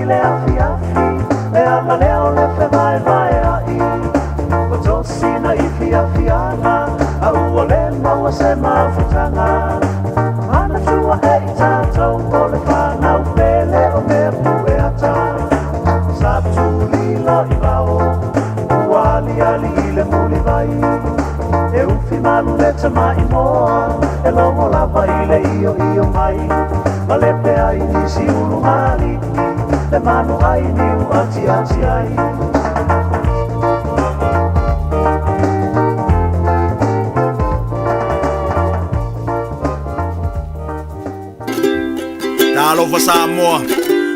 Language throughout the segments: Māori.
le afi afi le ala leo le fe vai vai ai o tosi na ifi afi ana a ua le maua se mafutanga mana tua e i tātou o le whanau pele o me pue ata sa tulila i vao uali ali i le muli vai e ufi manu le tamai moa e longo lava i le io mai ma le pe ai nisi ulu mali le manu ai ni u ati ai Talofa Samoa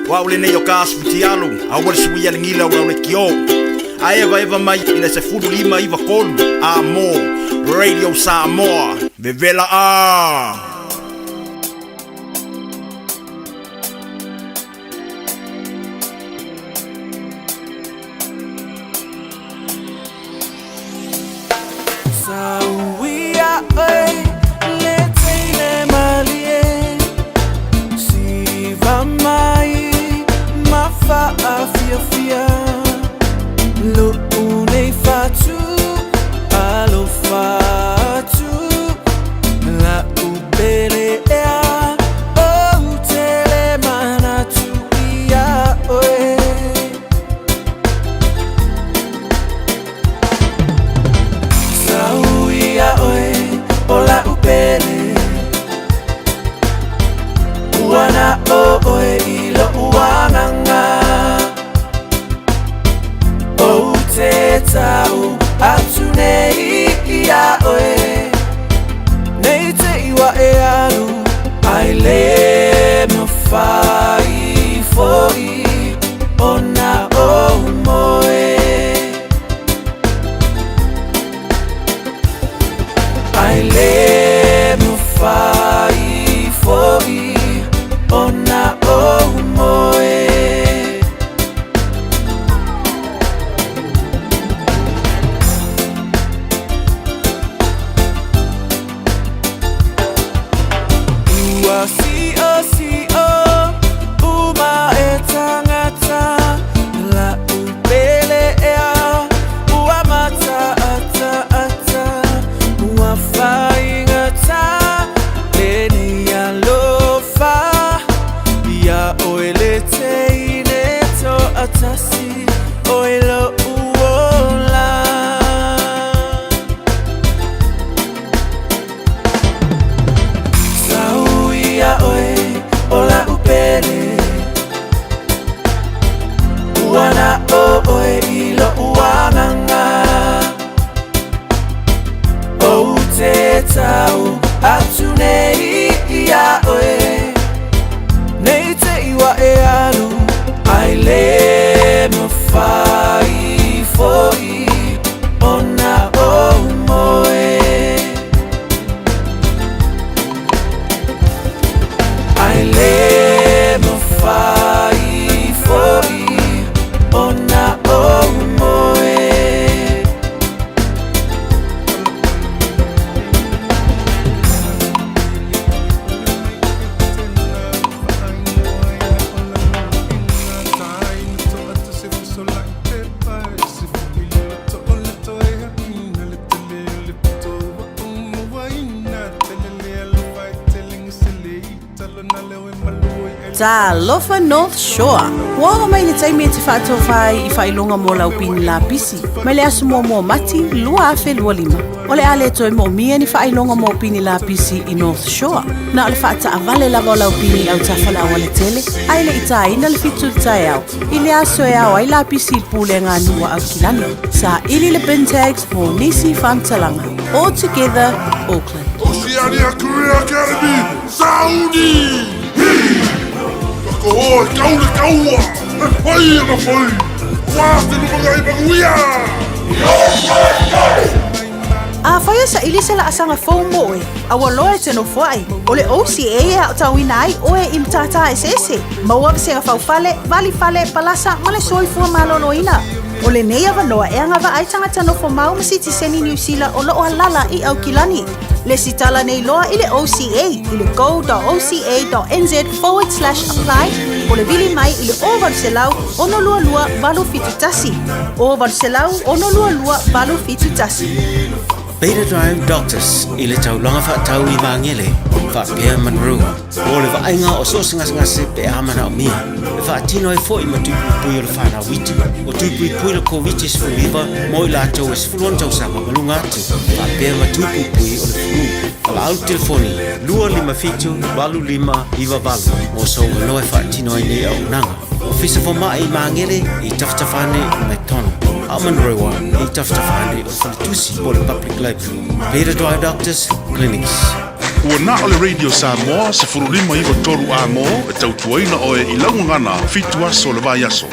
wa ule nei o kasu tialu a wale suia le ngila o le kio a eva mai ina se fudu lima iva kolu a mo Radio Samoa vevela a Talofa North Shore. Wa mai le taimi te whātou whai I whailonga mō laupini la pisi. Mai le asu mō mati, lua afe lua lima. O le ale toi mō mia ni whailonga mō pini la pisi I North Shore. Na o le whaata avale lava o laupini au tawhala au le tele. Ai le ita ina le fitu tai au. I le asu e au ai la pisi I pule ngā nua au kilani. Sa ili le bin tags mō nisi whantalanga. All together, Auckland. Oceania Career Academy, Saudi! Oh, kaula kaua! Ai na foi! Wāte no mga ipaguia! A whaia sa ili se la asanga whaumo e. Awa loe te no whai. O le OCA e au tauina ai oe I mtata e sese. Maua se ngā whale, vali whale, palasa, male soifua malolo ina. O le nei awa noa e anga wa aitanga tano whamau masiti seni New Zealand o loo halala I au kilani. Le sitala nei loa i le OCA i le go.oca.nz/apply o le vili mai i le overselau onolua valu fitutasi. Overselau onolua valu fitutasi. Beta Drive Doctors i le taulanga whaatau i mangele whaapea manrua. O le vaenga o so ngase pe amana o mia. Le whaatino e fo i matupu pui o le whana witi. O tupu i pui le COVID fuliva mo i lātou e sifuluan tau sanga malunga atu. Whaapea matupu pui o le fulu. Ala au telefoni 255-85-valu. O so ngano e whaatino e nei au nanga. O fisa fo mai i mangele i taftafane i McDonald. Amanrewa i taftafane o whalitusi o le Public Library. Beta Drive Doctors Clinics. Ua na o le Radio Samoa se furulima iwa toru a mo e tautuaina o e ilaungana fitu aso le vai aso.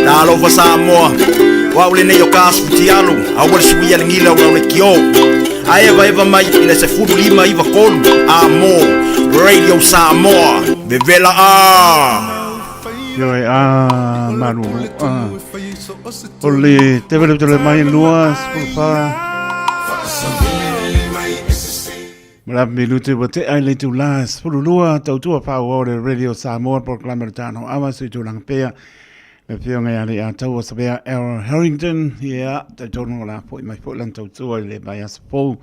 Na alofa Samoa, wa ule nei o ka asuti alu, a wale suia le ngila ura ule kio. A eva mai ina se furulima iwa kolu, a mo, Radio Samoa, vevela a. Yoi manu ole te vele tole mai luas pa mala minute bote ai le tu las fu lua tau tu pa o Radio Samoa proclamatano ama su tu lang pea me pio ngai ali a tau sa bea Harrington ya te tono la po mai po lan tau tu le vai as po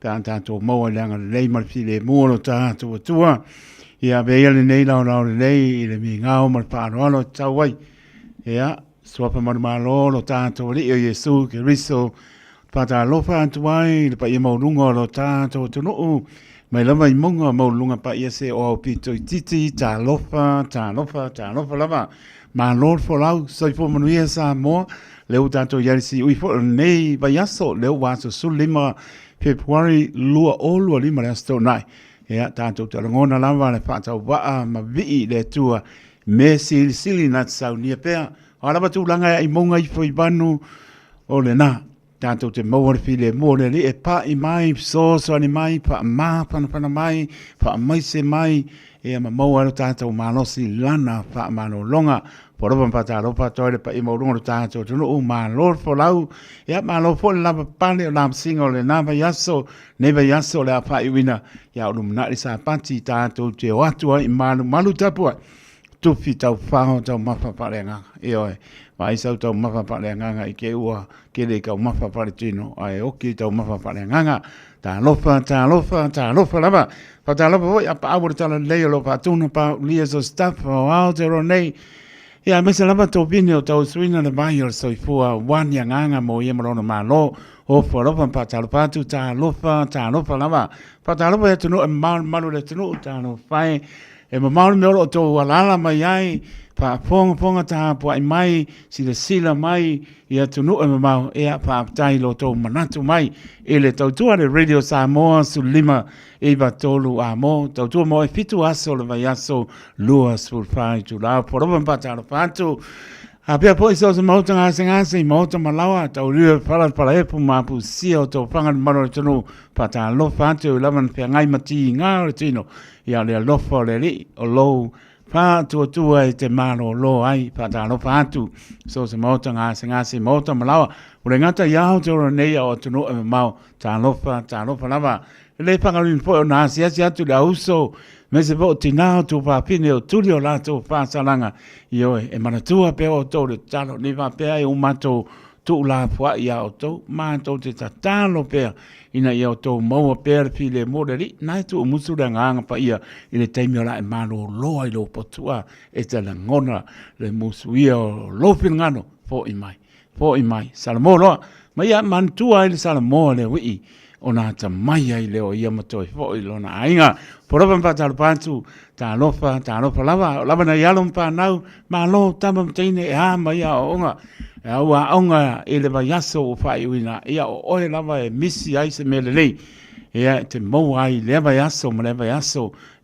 pe anta to mo lang le mar fi le mo lo ta tu ia veia le nei lau nei le mi ngau mar pāroalo tauai. Ia, suapa marumalo lo tātou li o Yesu ke riso pata lofa antuai le pa ia maurunga lo tātou tunuu. Mai lama i munga maurunga pa ia se o pito i titi tā lofa lava. Ma lor fo lau soifo manuia sa moa leu tātou yarisi uifo nei bayaso leu waso sulima Februari lua o lua lima le asto nai. Ia tātou te rangona lava le whātau waa ma vii le tua me sili na tsau nia pēr. O lava tu langa i monga i fwoi banu o le nā. Tātou te maua le mo le li e pa i mai, so ani mai, pa ma pana mai, pa mai se mai. Ia ma maua tātou malosi lana pa mano longa. Poropa mpata ropa toile pa i maurunga tātou tunu u ma lor fo lau. Ia ma lor fo lava pale o lam singo le nava yaso, neva yaso le apa i wina. Ia unu mnari sa pati tātou te o atua i malu tapua. Tupi tau whaho tau mawha pare nganga. Ioe, ma isau tau mawha pare nganga i ke ua kere kau mawha pare tino. Ai oki tau mawha pare nganga. Tā lofa lava. Pa tā lofa hoi apa awara tala leo lo pa tuna pa lia so staff o Aotearoa. Ia mesa lava tau pini o tau suina le vai o soifua wani nganga mo ia marona malo. O forofa pa tā lofa atu tā lofa lava. Pa tā lofa e tunu e malu le tunu tā no fai. E maulu me olo o tau walala mai ai. Pa ponga tā pua i mai, sila mai, ia tunu e mamau, ea pa tai lo tau manatu mai, e le tau tua le Radio Samoa su lima e va tolu a mo, tau tua mo e fitu aso le vai aso lua sulfai tu lao, poroban pa talo patu, a pia po iso se mauta ngase, mauta malawa, tau lia para epu mapu sia o tau whangan maro tunu, pa talo patu, laman pia ngai mati ngā o tino, ia le alofa le li, o lou, pa tua e te maro lo ai pa talo patu so se mota ngase mota malawa ure ngata iau te ora nei o tunu e mau talo lava le pangarin po na sia tu da uso me se po tinao tu pa pine o tulio la tu pa salanga io e manatua pe o to le talo ni va pe ai un mato tu la fua ia o to ma to te talo pe ina ia o tō maua pēr pile mōreri, nai tu o musura nganga pa ia i le teimi o la e mano loa i lo potua e te la ngona le musuia o lopin ngano fo i mai, salamo loa, ma ia mantua i le salamo le wii o nā ta mai ai leo ia matoi fo i lona ainga, poropa mpa talupatu, tā lofa lava na ialom pa nau, ma lo tama mtaine e ha mai a o onga, ua onga e le yaso o whai uina, ia o oe lava e misi ai se mele lei, ia te mou ai, leva yaso,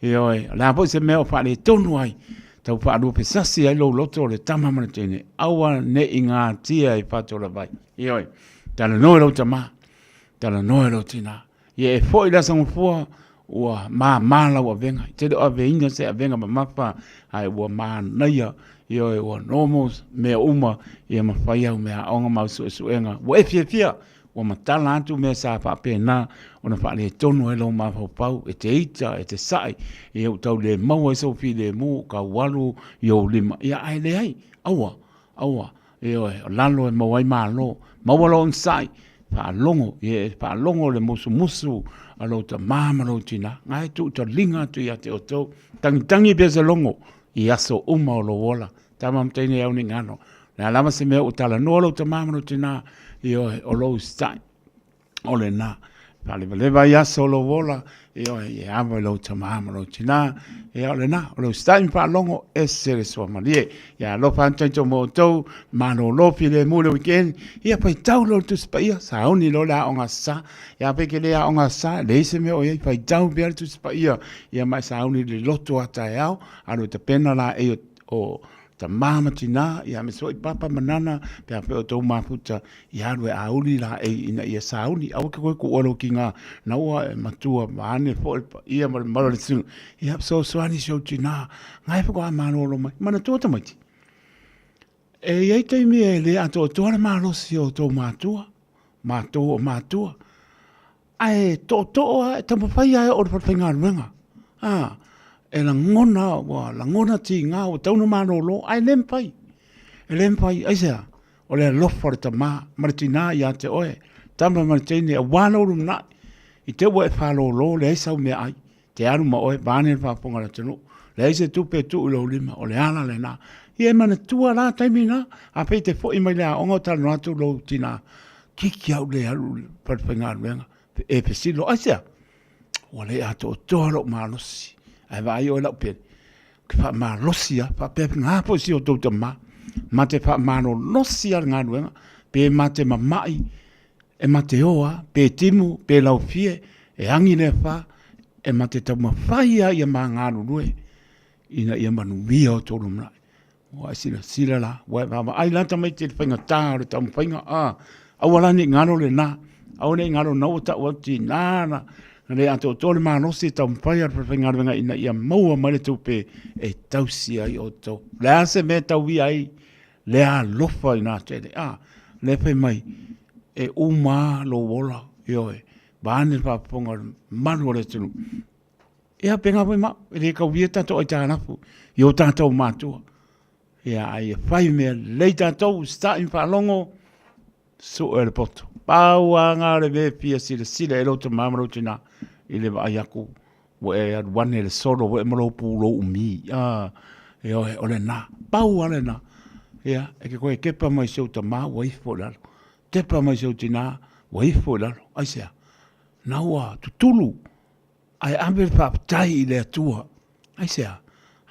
e oe, la po se meo whai le tonu ai, tau wha alupe sasi ai lo loto le tama mana tene, aua ne i ngā tia i patola vai, e oe, tala noe lo tama, tala noe lo tina, ia e fo i la sangu fua, ua mala ua venga, te do ave inga se a venga ma mapa, ai ua naia, ia ua nomos mea uma ia mawhaiau mea onga mau suenga. Ua e fia, o matala atu mea sa whapena, o na whale tono e lau mawhau e te ita, e te sai, e au tau le maua e sau fi le mu, ka walu i o lima. Ia ai le ai, aua, e o lalo e mawai malo, mawalo on sai, whaalongo le musu, alo ta mamalo tina, ngai tu ta linga tu ia te o tau, tangi pesa longo, i aso uma o lo wola, tamam teine au ni ngano. Na lama se mea utala no ta mamalo tina, i o lo sai, o le na. Pale leva ia solo wola, i o e ava lo ta mamalo tina, i o le na, o lo sai pa longo e sere sua malie, ia lo fantanto mo tau, mano lo file mule weekend, ia pai tau lo tu spaia, sa oni lo la onga sa, ia peke lea onga sa, le se me o ia pai tau bia tu spaia, ia mai sa oni le loto ata e au, alo te pena la e o ta mama tina, ia me soi papa manana, pe a peo tau maputa, ia rue auli la e ina ia sa oni, au ke koe ku olo ki ngā, na ua e matua, maane fo, ia mara le tinu, ia so soani show tina, ngai pa koa mano olo mai, mana tua tamaiti. E iei teimi e le ato o toa le malosi o tau matua, matua, ai to e tamawhai ai o le whawhinga ruenga, e la ngona ti ngā o tauna mano lo, ai lempai, ai sea, o le lofa le tama, maritina ia te oe, tama maritini, a wana uru mnai, i te ua e whalo lo, le eisa umea ai, te aru ma oe, bāne le whaponga la tenu, le eisa tupe tu ulo lima, o le ala le nā, i e mana tua la taimi nā, a pei te fo i mai lea, ongo tala natu lo tina, kiki au le aru, parwhenga ruenga, e pesilo, ai sea, o le ato o toharo malosi, ai vai o la pe que fa ma losia fa pe nga po si o to ma te fa ma no losia nga no pe ma te mai e ma te oa pe timu pe la fie e angi le fa e ma te tama faia ia ma nga no ina ia manu via to lumla wa sila la wa ma ai la tama te fa nga ta o tama fa nga awala ni nga no le na au ne nga no ta o ti na le ato tole mano si tau pai ar whenga renga ina ia maua mare tupe e tausi ai o tau. Le ase me tau vi ai, le a lofa i nā tele. Le pe mai, e uma lo wola, ioe, bāne whaponga manu le tunu. Ia penga pai ma, e le kau via tato ai tānafu, i o tātou mātua. Ia ai e whai mea, lei tātou, sta in whalongo, so e le poto. Pau a ngā le ve pia sila e rota mamaro tina i le vai aku wo e wane le solo wo e maro pūro umi e o le nā pau a le nā ia e ke koe kepa mai seu ta mā waifo lalo tepa mai seu tina waifo lalo aisea naua tutulu ai ambe le whaptai i le atua aisea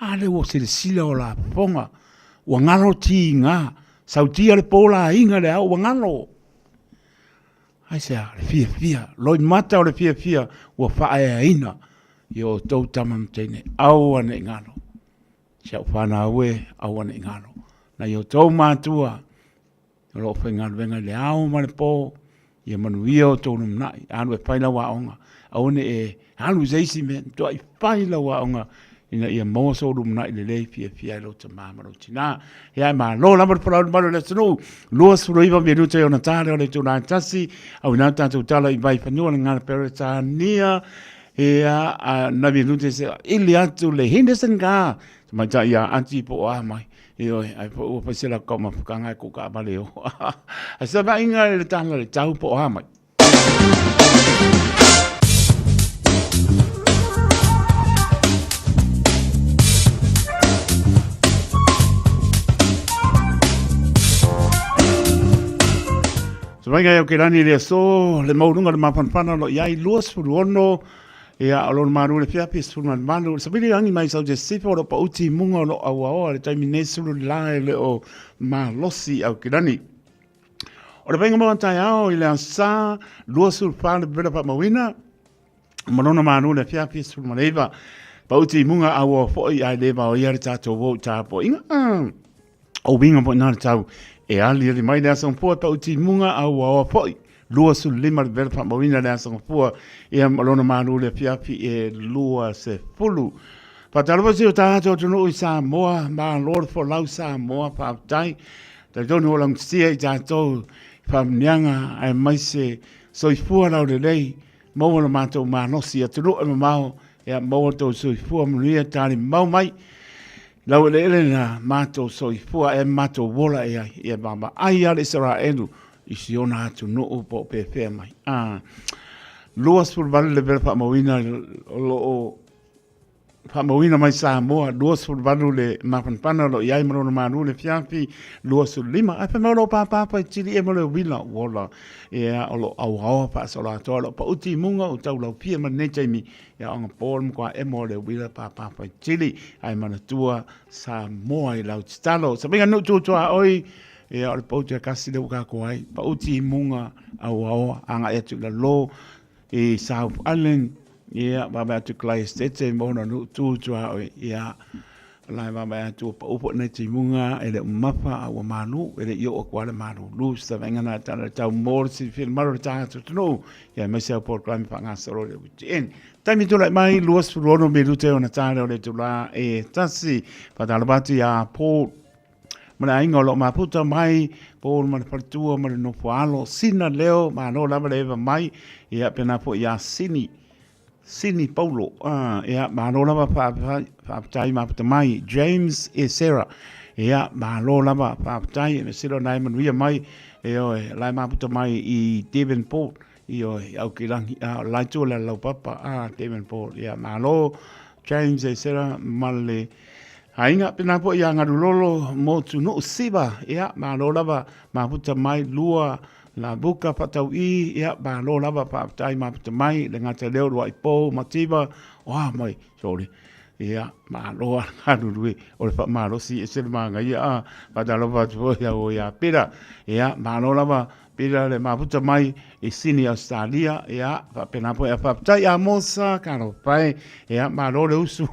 a le wo sila o la ponga wa ngalo ti ngā sautia le pola inga le au wa ngalo ai sea, le fia, loi mata o le fia, ua whae aina, i o tau tamam teine, au ane ngano. Siau whana aue, au ane ngano. Na i o tau mātua, i lo whaingano venga le au mane pō, i manu ia o tau numnai, anu e whaila wa onga, au ne e, anu zeisi me, toa i whaila wa onga, ina ia moso rumnai le lei fia lo ta mamaro tina ia ma lo la mar para mar le tru lo suru iva me rute ona tale ole tu na tasi au na tanto tala i vai fanua nga pereta nia ia na vi rute se iliatu le Henderson ga ma ja ia anti po a mai io ai po o pasela koma kanga ku ka baleo asa va inga le tala le tau po a mai Venga, eu quero ir só, le maurunga le mapanpana lo iai luas furuono e a lo maru le fiapi furuan malu. Sabili angi mai sau jesifa o pa uti munga lo awa le taimi nesulu la le o ma losi au kirani. O le venga mo antai ao ile ansa luas furfana bela pa mawina. Malona maru le fiapi furuan leva pa uti munga awa fo i ai leva o iari tato wo tapo inga. O winga po nana tau. E ali ali mai le asang pua pa uti munga au awa poi. Lua su lima le vela whamawina le asang pua. E malona manu le fiapi e lua se fulu. Pa talapa si o tātou tunu i Samoa. Ma lord for lau Samoa pa aptai. Ta tonu o lang sia i tātou whamnianga ai mai se soifua rau le lei, maua na mātou mānosi a turu e mamao, ea maua tau soifua manuia tāri mau mai, lau le ele na mātou soifua e mātou wola e ai, e mama ai ale Israelu, isi ona atu noo po pepea mai. Luas fur vale le vera whamawina o whamawina mai Samoa, luas fur vale le mapanpana lo iai marona manu le fiafi, luas fur lima, ai pa maro papa tiri e maro wila wola, e a lo au hawa pa sola atoa lo pa uti munga o tau lau pia man nei taimi, e a anga por mkwa e mo le wila papa tiri, ai mana tua Samoa i lau titalo, sa minga nutu tua oi, e a le pauti a kasi le ukako ai, pa uti munga au hawa, anga etu la lo, e South Island, ia baba atu klai stete mona no tu ia lai baba atu pa upo nei timunga ele mapa a manu ele yo o kwale manu lu sta venga na ta mor si fil maro ta tu no ia me se por klai pa nga soro le en tami tu lai mai luas rono me lu te ona ta le tu la e tasi pa dalbati ya po mana inga lo maputa mai po mana partua mana no poalo sina leo ma no la leva mai ia pena po ia Sini Paulo, ia malo lava whaapatai maputa mai, James e Sarah, ia malo lava whaapatai, me siro nai manuia mai, e oe, lai maputa mai i Devonport, i oe, au ki rangi, lai tua la lau papa, Devonport, ia malo, James e Sarah, male, hainga pina po ia ngarulolo, mo tu no siba, ia malo lava maputa mai, lua, la buka patau i ia ba lo lava pa tai ma mai le ngata leo roi po mativa wa mai sorry ia ma lo anu lui o le fa ma lo si se ma nga ia pa da lo va tu ia o ia pira ia ma lo lava pira le ma mai i sini Australia ia pa pena po ia pa tai a mosa karo pai ia ma lo le usu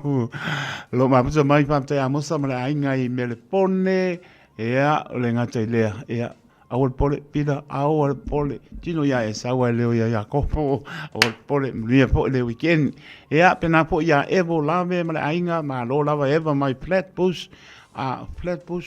lo ma mai pa tai a mosa ma ai ngai me le pone ia le ngata lea ia awal pole pida awal pole tino ya esa wa leo ya kopo awal pole mlia po le weekend ya pena po ya evo lave mala ainga ma lo lava eva my flat bush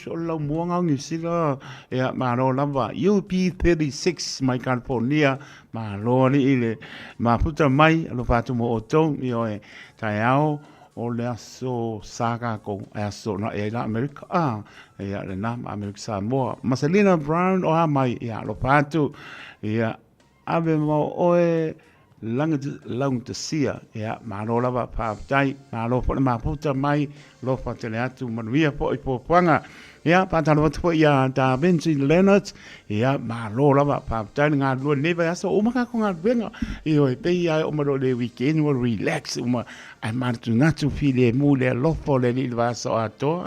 o lo muanga ni sila ya ma lo lava UP36 my California ma lo ni ile ma puta mai lo fatu mo oto yo e taiao o le aso saga ko aso na e la America ia le na America Samoa Marcelina Brown o mai ia lo patu ia ave mo oe lang te sia ia ma lo lava pa tai ma lo po ma puta mai lo fa tele atu manuia po i po panga ia pa talo po ia da Vinci Leonard ia ma lo lava pa tai nga lo ne va so o maka ko nga venga io e pe ia o ma lo le weekend wo relax uma ai ma tu na tu file mu le lo po le li va so ato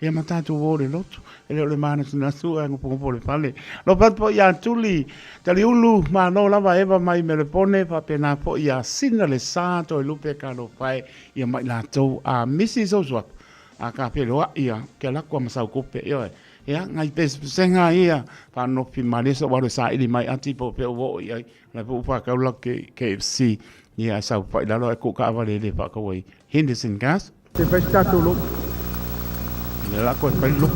ia ma tatu wo le lotu ele le mana tu na su ngo po le fale lo pa po ia tuli tali ulu ma lo lava eva mai me le pone pa pena po ia sina le sa to lupe ka lo pai ia mai la to Mrs. Oswald a ka peloa ia ke la ko masau kope ia ngai pes senga ia pa no pi male so wa sa ili mai anti po pe wo ia la po pa ka la ke KFC ia sa pa la lo ko ka va le pa ka wai Henderson gas te pa sta to lo ne la ko pa lo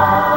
Bye.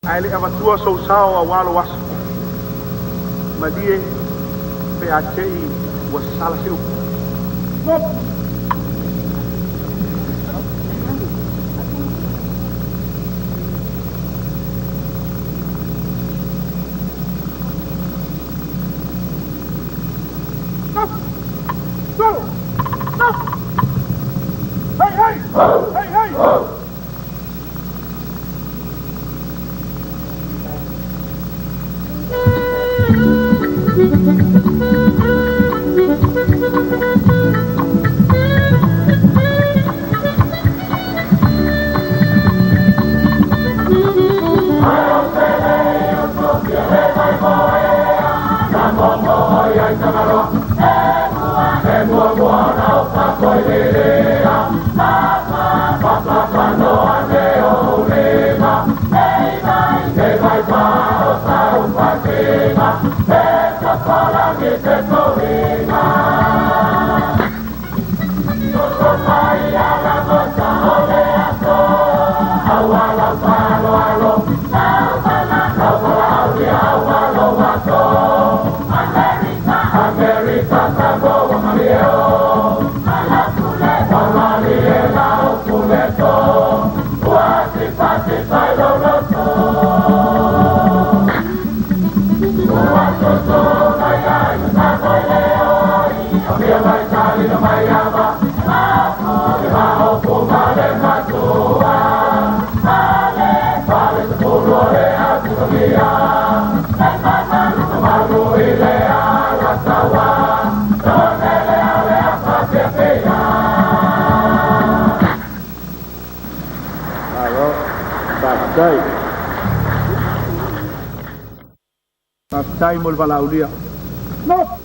Ai le avatua so sao a walo waso. Madie pe a tei wa sala seu. Dai. Dai mo vala ulia. No.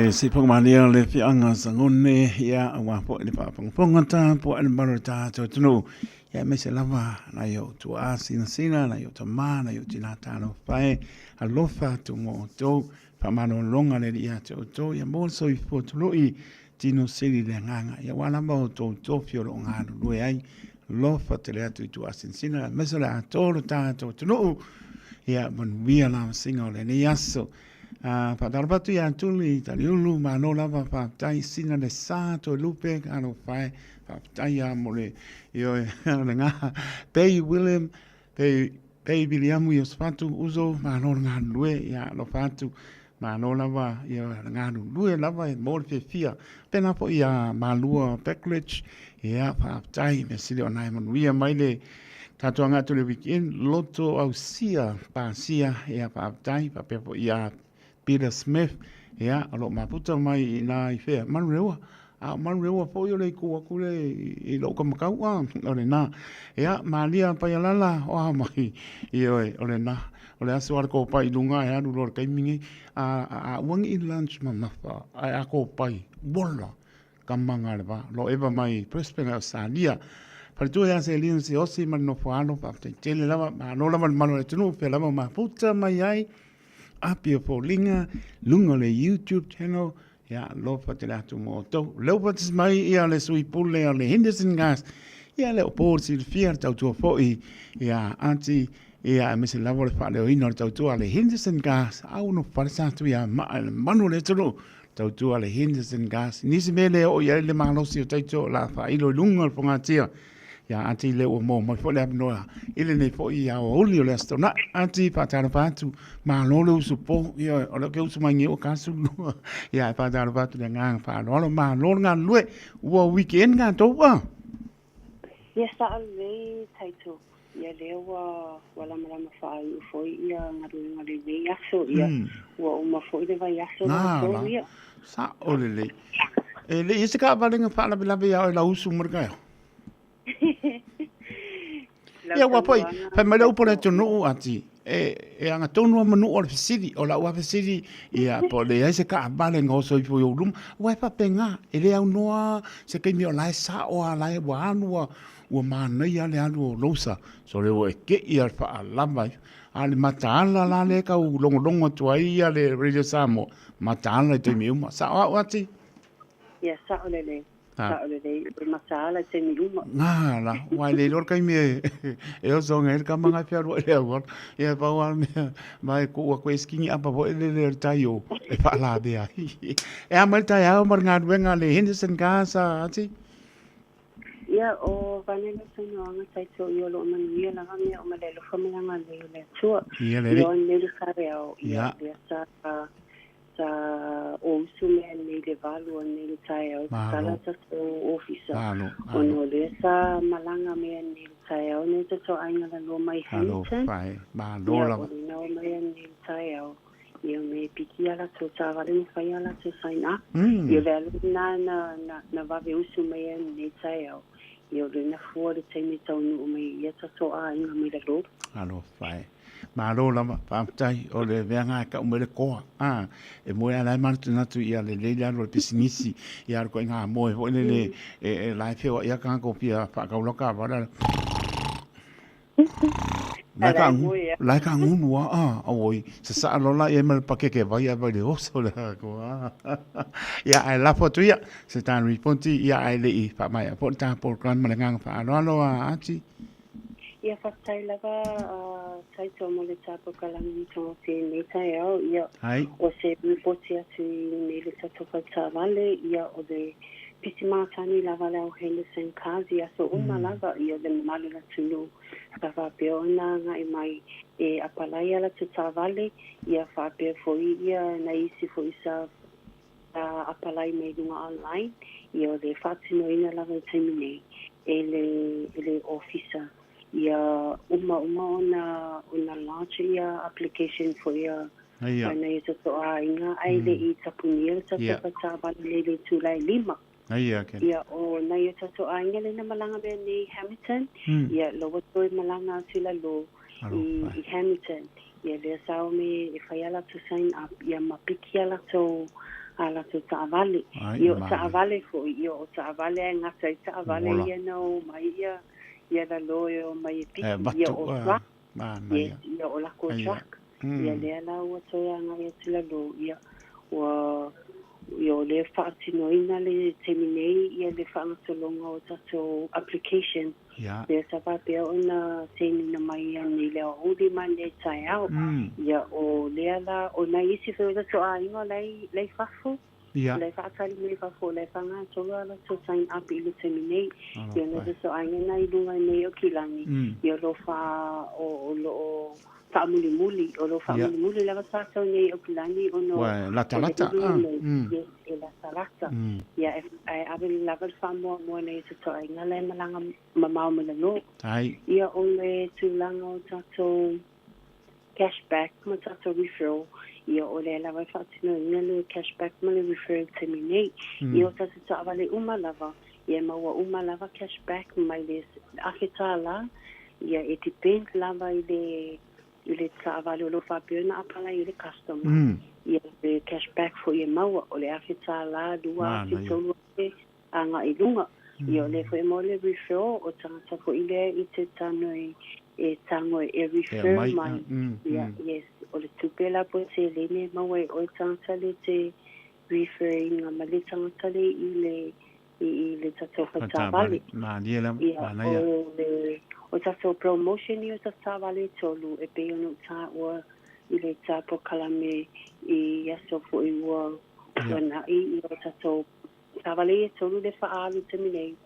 Si pong malia le fi anga sangone ya wa po le pa pong ta po al marata to tunu ya me se lava na yo tu sina na yo tama na yo tinata no pai alofa tu mo to pa mano longa le ya to ya mo so i po tu i tino sili le nganga ya wala mo to fio lo ngano lo ai lofa te le tu sina me se la to ta to tunu ya mon via la singa le ni yaso Patalbatu ya tuli taliulu mano lava tai sina le sato lupe ano fai tai ya mole yo nga pei William pei William yo spatu uso mano nga lue ya lo fatu mano lava yo nga lue lava mol fia pena po ya malua Peckridge ya tai me sili onai mon via maile tatuanga tuli weekend loto au sia pa sia ya tai pa pepo ya Peter Smith, ya, alo maputa mai na i fea. Manurewa po yo le kua kule i lo kamakau ole na. Ya, malia pa yalala, mai, ole na. Ole aso ar ko pai lunga, ya, du lor kaimingi, wangi i lunch mamafa, a ko pai, bola, kamanga le ba, lo eva mai, prespera salia. Paritu ya se lin si osi man no fuano, pa tele lava, no lava mano le tunu, pe lava maputa mai ai, apia po linga lunga le YouTube channel ya lofa te latu mo to lofa tis mai ia le sui pule o le Henderson gas ia le opor si fiar tau tua foi ya anti ia mese lavo le fa le ino tau tua le Henderson gas au no farsa tu ya manu le tolo tau tua le Henderson gas nisi mele o ia le malosi o taito la fa ilo lunga o pongatia ya anti le o mo fo le abnoa ile ne fo ia o oli le stona anti pataro patu ma lolo supo ia o le ke usu mai o kasu ya pataro patu le ngang pa lolo ma lolo nga lue o weekend nga to wa ya sa alwe taito ya le wa wala mala fa fo ia nga le ya so ia o ma fo de va ya so ia sa ole le le isi ka balinga fa la bila ya la usu murga. Ya wa poi fa mai au pole tonu ati e anga tonu manu o fisiri o la wa fisiri ya pole ya se ka balinga o so fu yo lum wa fa penga ele au noa se ke mi o lai sa o ala e wa anu wa mana ya le anu losa so le o ke ia fa lamba ale matala la le ka u longo tuai ya le radio samo matala te mi uma sa wa ati ya sa o le sa o le matala te mi uma nga la wa le lor kai me e o so ngel ka manga fia ro le wa e pa wa me mai ku wa ku skingi apa bo le tayo e fa la de ai e amal ta ya mar nga wenga le Henderson ka sa ati ya o vanele sino anga taito yo lo manuia la gamia o malelo famanga le tua ya le yo ne le sareo ya sa o sume ne le valu ne le taio sala ta o officer o no le sa malanga me ne le taio ne to ainga la lo mai Hamilton ba lo la no me ne le taio yo me pikia la to tavale me faia la to sign up yo le na va ve usume ne taio yo le na fuori te mi tonu me ia to ainga me le lo alo fai ma lo la pa tai o le venga ka mo le ko e mo ala man tu na tu ia le le lo pisinisi ia ko nga mo e le e la fe ia ka ko pia pa ka lo ka va la ka ngu oi se sa lo la e mal pa ke va ia va le oso le ko ia ai la foto ia se tan riponti ia ai le i pa mai po ta por kan ma nga fa lo ati ia fatai lava taito mo le tapo kalangi to te ne taio ia o se poti atu ne le tato ta vale ia o de pisima tani lava le o Henderson kazi aso lava ia le malu la tulu lava peona nga mai e apalai ala ta vale ia fa pe foi ia na isi foi sa apalai me lunga online ia de fatino ina lava termine ele officer ia uma ona launch ia application for ia na ia to inga ai le i tapunia ta vale le tu lai lima ia o na ia to inga le na malanga be ni Hamilton ia lo to malanga sila lo i Hamilton ia le sao me e faiala to sign up ia mapikia la to ala to vale ia vale fo ia ta vale nga ta vale ia no mai ia la loyo mai piki ia o truck ia o la ko truck ia le la o to nga ia tila lo ia o yo le fatino ina le terminate ia le fa so longa o tato application le sa pa pe ona teni mai ni le o di man le tai out ia o le la o na isi fe so ingo le fafu le fa tali me fa fo le fa nga so la to sign up i le terminate ia le so ainga na i lunga nei o kilani ia lo fa o lo fa muli o lo fa muli la sa so nei o kilani o no la talata la talata ia ai abel level fa mo nei to ainga le malanga mamau me no ia o le tu langa to cashback mo to referral ia o le lava fatino le cashback mo le refer terminate ia ta sa vale lava ia maua lava cashback mai le akitala ia e depend lava ile sa vale lo fa pena apala ile customer ia le cashback for ia maua o le akitala dua fitolo anga ilunga ia le foi mo le refer o tanga fo ile ite tanoi e tango e refer mai yes o le tupela po se lene mawe o tanga le te referring a mali tanga le ile tato fata vale ma diela ma ya o tato promotion i o tato vale tolu e pe ono ta o ile tapo kalame i yaso fo i wo wana i o tato vale tolu le fa alu terminate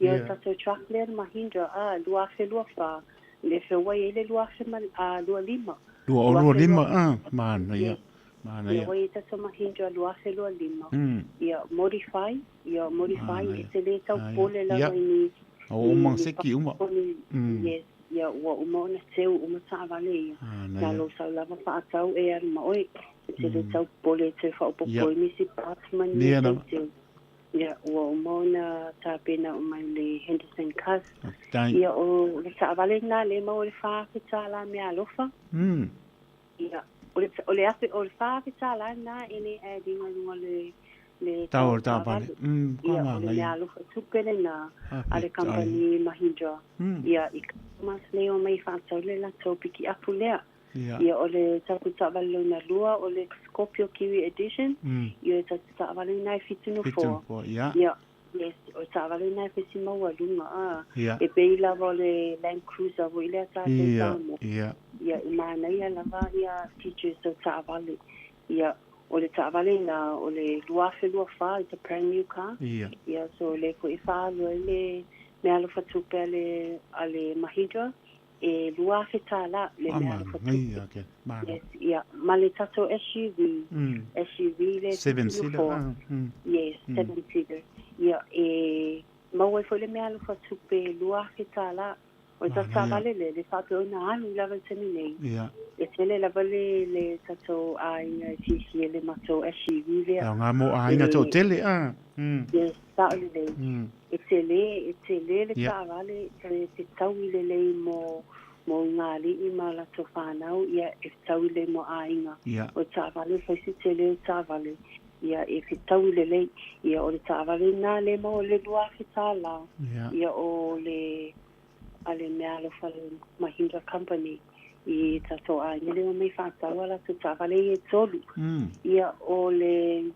i o tato trackler Mahindra lua fa le fe wa ile lua fe lua lima lua lima mana ia ia wai tato Mahindra lua fe lua lima ia modify se le tau pole la ni o mang seki uma yes ia wa uma na seu uma sa vale ia na lo sa lava fa tau e ar mai se le tau pole te fa o popo ni si patman ni Ia, ua umona tāpena o mai le Henderson Cast. Tai. Ia o le taavale nā le mau o le whāwhetala mea alofa. Ia, o le afe o le whāwhetala nā ene e dinga lunga le Tau tāpale. Ia, o le mea alofa tupele nā a le company Mahindra. Ia, i kamas leo mai whātaule la tō piki apu lea. Ia o le taku taavale na lua o le Scorpio Kiwi Edition. Ia e taku taavale nā fitino fō. Ia, yes, o taavale nā fesi maua lunga. E pei lava o le Land Cruiser o ile ata te tamo. Ia, i mana ia lava ia teachers o taavale. Ia, o le taavale na o le luafe luafa, it's a brand new car. Ia, so le ko i wha lua le mea lufa tupe ale Mahindra. E luafe tala le mea lufa tupe. Yes, ia, ma le tato SUV. SUV le 7-seater. Yes, 7-seater. Ia, e maua foi le mea lufa tupe luafe tala. O ta vale le fape ona anu lava tani nei. E tele lava le tato ai tisi le mato SUV le. Ngā mo ainga tō tele, Yes, tāole le. E tele le ta vale te tau le mo ngā li i ma la to whanau, ia e tau le mo ainga. O ta vale whaisi tele o ta vale. Ia e tau le, ia o le ta vale nā le mo le lua whitala. Ia o le ale mea alofa le Mahindra Company i tato a ngele o mei whātaua la tu tāwale i e tolu. Ia o le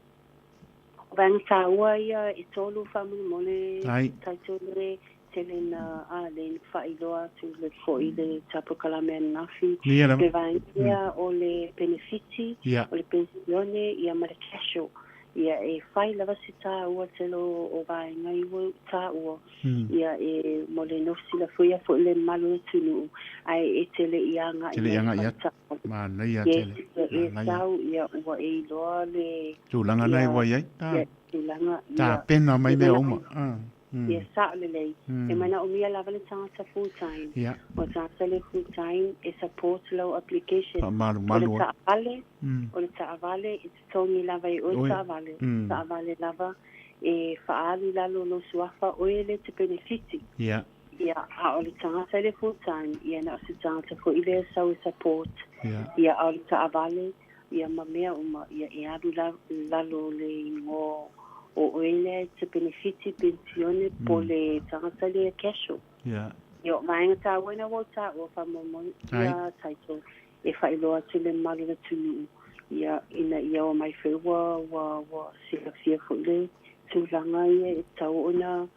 wangtaua ia e tolu whamunu mole taitole tele na le whailoa tu le fōi le tapukalame nafi. Le vangia o le benefiti, o le pensione ia ma le casho. Ia e whai lava si tā ua telo o vai ngai ua tā ua. Ia e mo le nosi la fuia fo le malu na tunu. Ai e tele ianga. Tele ianga ia. Mana ia tele. E tau ia ua e loa le. Tūlanga nei wai ai. Tūlanga. Tā pena mai mea oma. Ia sa le lei. E mana o mia lava le tangata full time. O tangata le full time e support low application. Malu. O le taavale i te tongi lava i o taavale. Taavale lava e whaali lalo no suafa o e le te benefiti. Ia, a o le tangata le full time. Ia na o se tangata fo i le sau support. Ia a o le taavale. Ia ma mea uma. Ia e adu lalo le ngō. O ele te benefiti pensione po le tangata le casho. Ia mainga tā wena wau tā o whamomon. Ia taito. E whailoa tu le malu na tunu. Ia ina ia o mai whewa wa sila fia fo le tūlanga ia e tau ona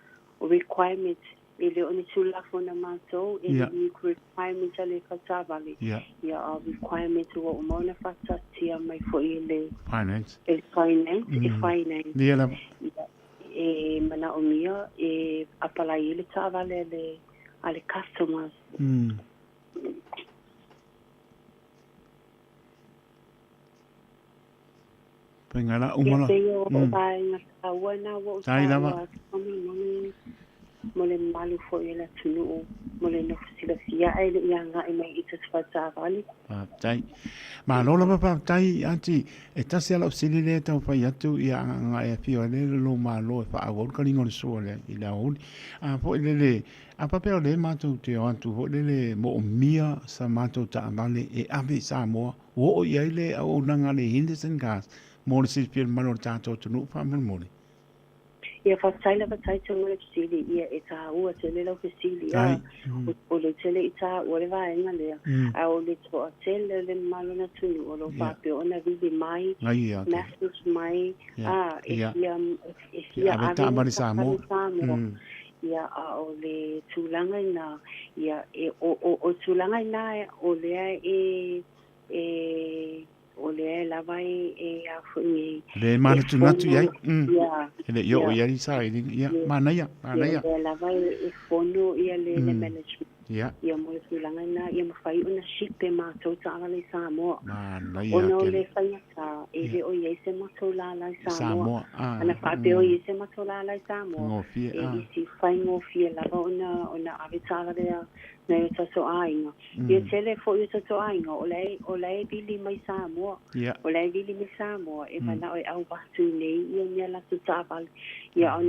o requirement e le oni tūlafo na mātou e le requirement a le whatawale. Ia a requirement o mauna whatatia mai fo i le finance. E finance. Ia la. E mana o mia e apala i le tāwale ale customers. Pengala umala. Tai lava. Mole malu fo ela tunu mole no sila fia ai le yanga e mai ita sfata vali. Tai. Ma lola pa tai anti e tasi ala usili le tau fai atu ia nga e fio le lo ma lo fa awol ka lingo le so le ila on. Fo le a papel le mato te antu fo le mo mia sa mato ta vale e ave sa mo o ia le o nanga le Henderson Cast. Mo se pir malo tato tunu fa mo. Ia whataila whataita mora kisili, ia e tā ua tele lau kisili, o le tele i tā ua le vaenga lea, a o le toa tele le malo na tunu, o lo whape ona vivi mai, masters mai, e fia avani Samoa. Ia a o le tūlanga ina, ia o tūlanga ina o lea o le lava e a fui le mana tu natu yai ele yo ia sa ia mana ia le lava e fono ia le management ia mo le tulanga na ia mawhai o na shipe mātou ta ale Samoa. Lai O no le whaingata e le o iei se mātou la lai Samoa. Ana whape o iei se mātou la lai Samoa. E isi whaingo fia lava o na awetara rea na i tato ainga. Ia tele fo i tato ainga o lei vili mai Samoa. O lei vili mai Samoa e mana o e au watu nei ia nia la tu tāwali. Ia o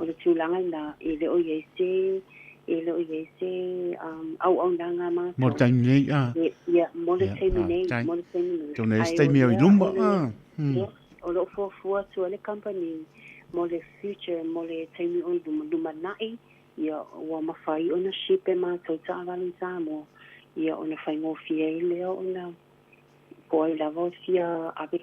le tūlanga na e le o iei se au nanga mātou. Mo taimi nei, Ia, mo le taimi nei. Tau nei se taimi au I lumba, O lo fuafua tua le company, mo le future, mo le taimi o luma nai, ia ua mawhai o na shipe mātou ta awali Samoa. Ia o na whaingofia I leo o na koi lava fia abe.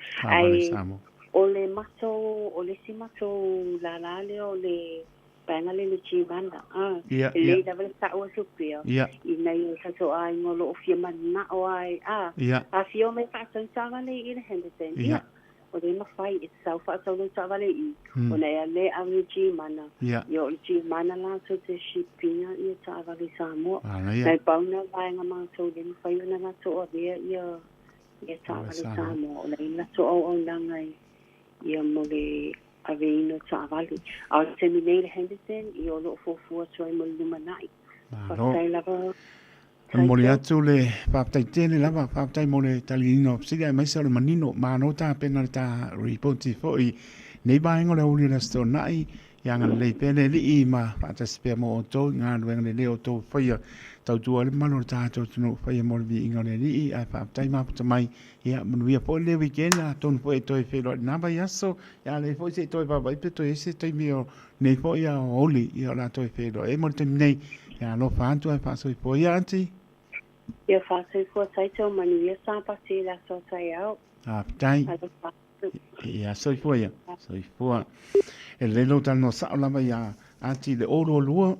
O le mato, o le si mato la leo le panga le chimanda. Le lava le ta'ua supia. I nei o sato ai ngolo o fia mana o ai. A fia me whātau tāwale I le Henderson. O le mawhai I sau whātau tāwale I. O nei a le awi chimana. Ia o le chimana la so te shipinga I tāwale Samoa. Nei pauna vaenga mātou le mawhai o na nato o rea ia tāwale Samoa. O nei nato o nangai. Ia mo le aveino tāwali. A o te minei le Henderson, I o lo fofua tuai mo luma nai. Whaktai lava. Mori atu le whaptai tēne lava, whaptai mo le talino. Sidi ai maisa o le manino, māno tā pena le tā reporti fōi. Nei bāengo le uli la sto nai, ia ngana lei pene li I ma whatasipea mo o tō, ngā ruenga le leo tō whaia. Tau tua le mano le tātou tunu whaia mo le vi inga le li I, ai whaptai maputa mai. Ia manuia po le weekend a tonu po e toi whelo I naba yaso. Ia le po se toi baba ipe toi ese toi mio nei po ia o oli ia la toi whelo. E mo le temi nei, ia lo whantu ai whasoi po ia anti. Ia whasoi po taito manuia sāpati la so tai au. Tai. Ia soi po ia. Soi po. E lelo tano sao lava ia anti le oro lua.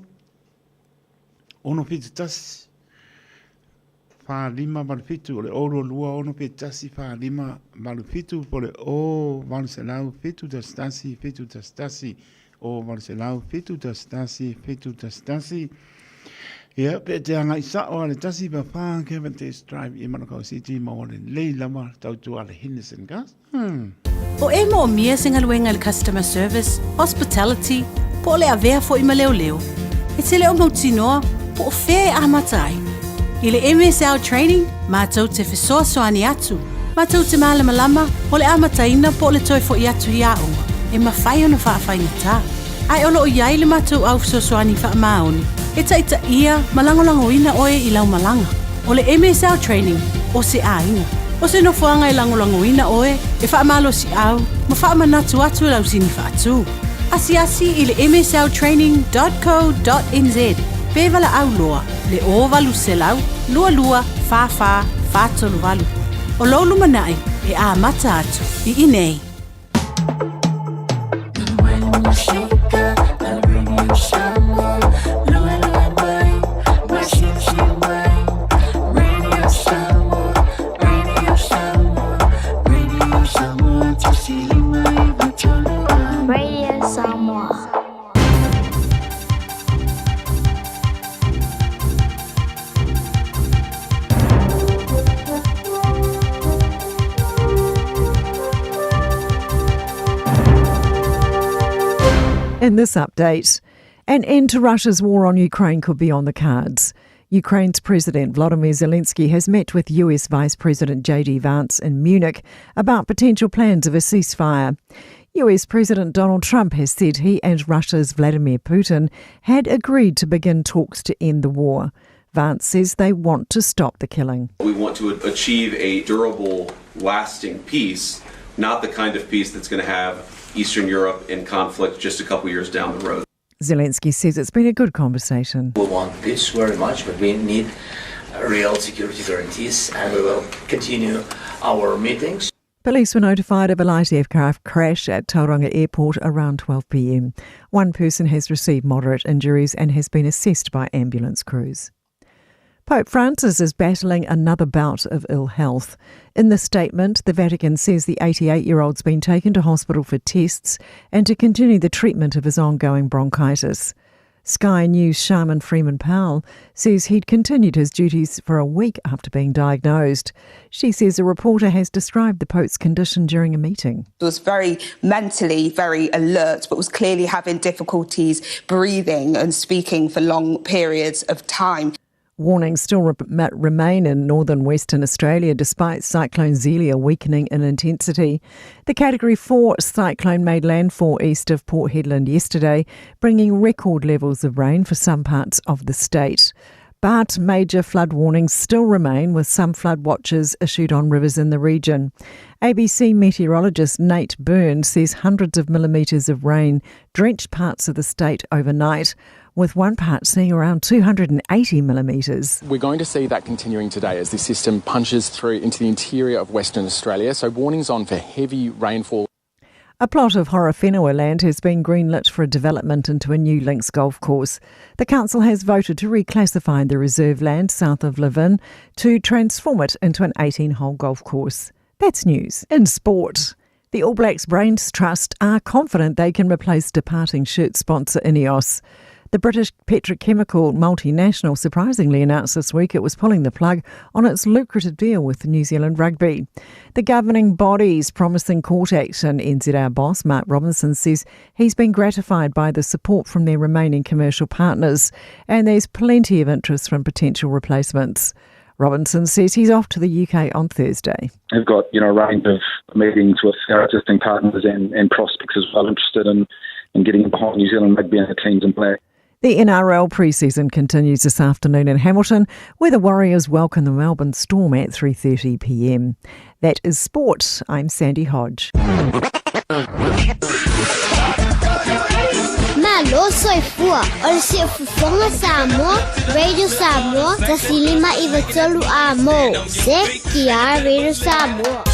Ono piti tasi. Lima malufitu o le oro lua ono pe tasi lima malufitu po le o valuselau fitu tastasi o valuselau fitu tastasi ia pe te anga isa o le tasi pa wha Kevin Test Drive I Manukau City ma o le lei lama tautu ale Henderson gas O e mo mia singa luenga le customer service, hospitality, po le avea fo I maleo. E te leo mautinoa po o whea amatai. I le MSL Training, mātou te whesoasoani atu. Mātou te malamalama, o le amataina po le toi fo I atu hi aunga. E mawhai ona whaafaiga tā. Ai olo o iai le mātou au whesoasoani whaamaoni. E taita ia malangolangoina oe I lau malanga. O le MSL Training, o se ainga. O se nofoanga I langolangoina oe, e whaamalo si au, ma whaamanatu atu lau sini whaatu. Asi I le msltraining.co.nz. Pevala au loa, le o valu selau, lua, fa, tolu valu. O lolu manai, e a mata atu, I inei. Radio Samoa. In this update, an end to Russia's war on Ukraine could be on the cards. Ukraine's President Volodymyr Zelensky has met with US Vice President J.D. Vance in Munich about potential plans of a ceasefire. US President Donald Trump has said he and Russia's Vladimir Putin had agreed to begin talks to end the war. Vance says they want to stop the killing. We want to achieve a durable, lasting peace, not the kind of peace that's going to have Eastern Europe in conflict just a couple years down the road. Zelensky says it's been a good conversation. We want peace very much, but we need real security guarantees, and we will continue our meetings. Police were notified of a light aircraft crash at Tauranga Airport around 12 p.m. One person has received moderate injuries and has been assessed by ambulance crews. Pope Francis is battling another bout of ill health. In the statement, the Vatican says the 88-year-old's been taken to hospital for tests and to continue the treatment of his ongoing bronchitis. Sky News' Sharman Freeman-Powell says he'd continued his duties for a week after being diagnosed. She says a reporter has described the Pope's condition during a meeting. He was mentally very alert, but was clearly having difficulties breathing and speaking for long periods of time. Warnings still remain in northern Western Australia despite Cyclone Zelia weakening in intensity. The Category 4 cyclone made landfall east of Port Hedland yesterday, bringing record levels of rain for some parts of the state. But major flood warnings still remain, with some flood watches issued on rivers in the region. ABC meteorologist Nate Byrne says hundreds of millimetres of rain drenched parts of the state overnight, with one part seeing around 280 millimetres. We're going to see that continuing today as this system punches through into the interior of Western Australia, so warnings on for heavy rainfall. A plot of Horowhenua land has been greenlit for a development into a new links golf course. The council has voted to reclassify the reserve land south of Levin to transform it into an 18-hole golf course. That's news. In sport, the All Blacks Brains Trust are confident they can replace departing shirt sponsor Ineos. The British petrochemical multinational surprisingly announced this week it was pulling the plug on its lucrative deal with New Zealand Rugby. The governing body's promising court action, NZR boss Mark Robinson says he's been gratified by the support from their remaining commercial partners, and there's plenty of interest from potential replacements. Robinson says he's off to the UK on Thursday. I've got a range of meetings with our existing partners and prospects as well interested in getting behind New Zealand Rugby and the teams in play. The NRL pre-season continues this afternoon in Hamilton, where the Warriors welcome the Melbourne Storm at 3:30 p.m. That is sport. I'm Sandy Hodge. Malo soy fua, ol si fufonga Samoa, Radio Samoa, tasilima iwatolu amo, se kia Radio Samoa.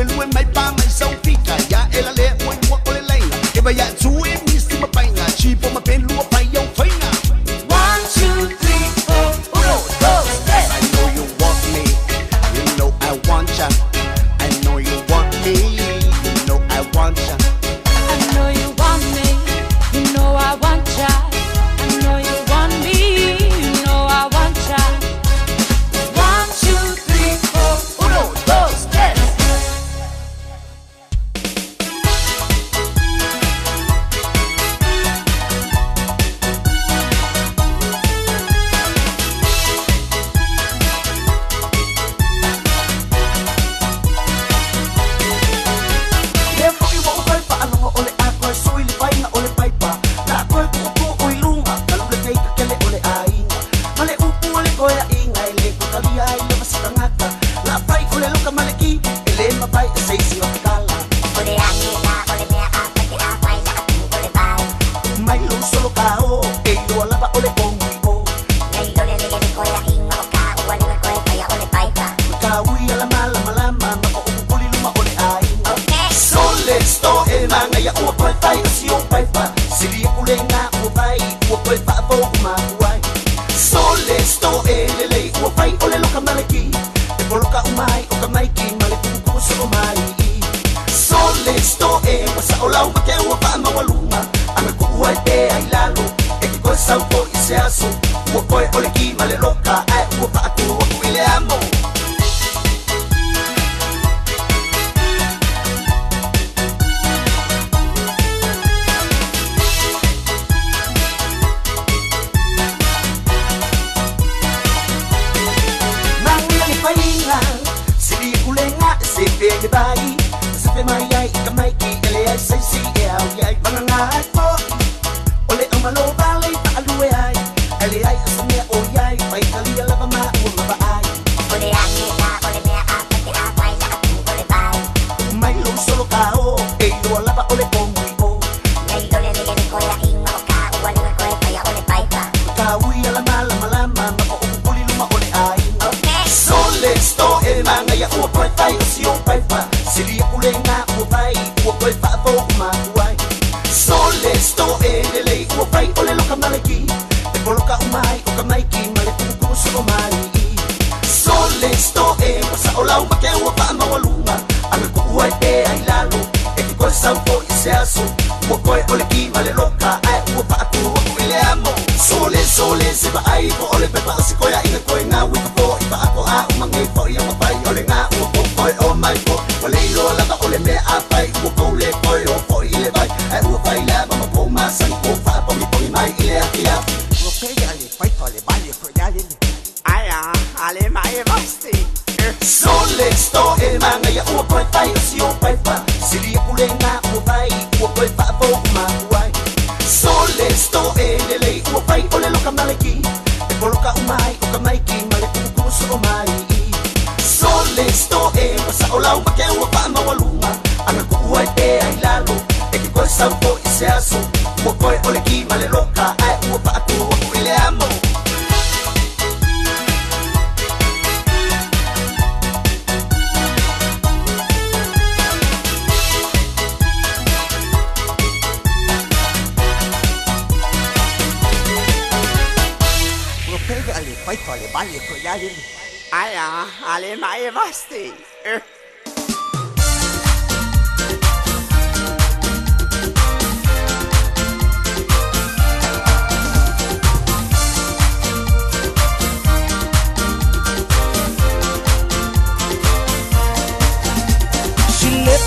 lue mai pa mai sau fika ya ela le oi wa ole lenga e vai ya tu e mi si ma painga chi po ma pen lua pai eu fainga 1 2 3 4 1 2 3 I know you want me you know I want ya I know you want me you know I want ya I know you want me you know I want ya I know you want me you know I want ya 1 2 3 4 1 2 3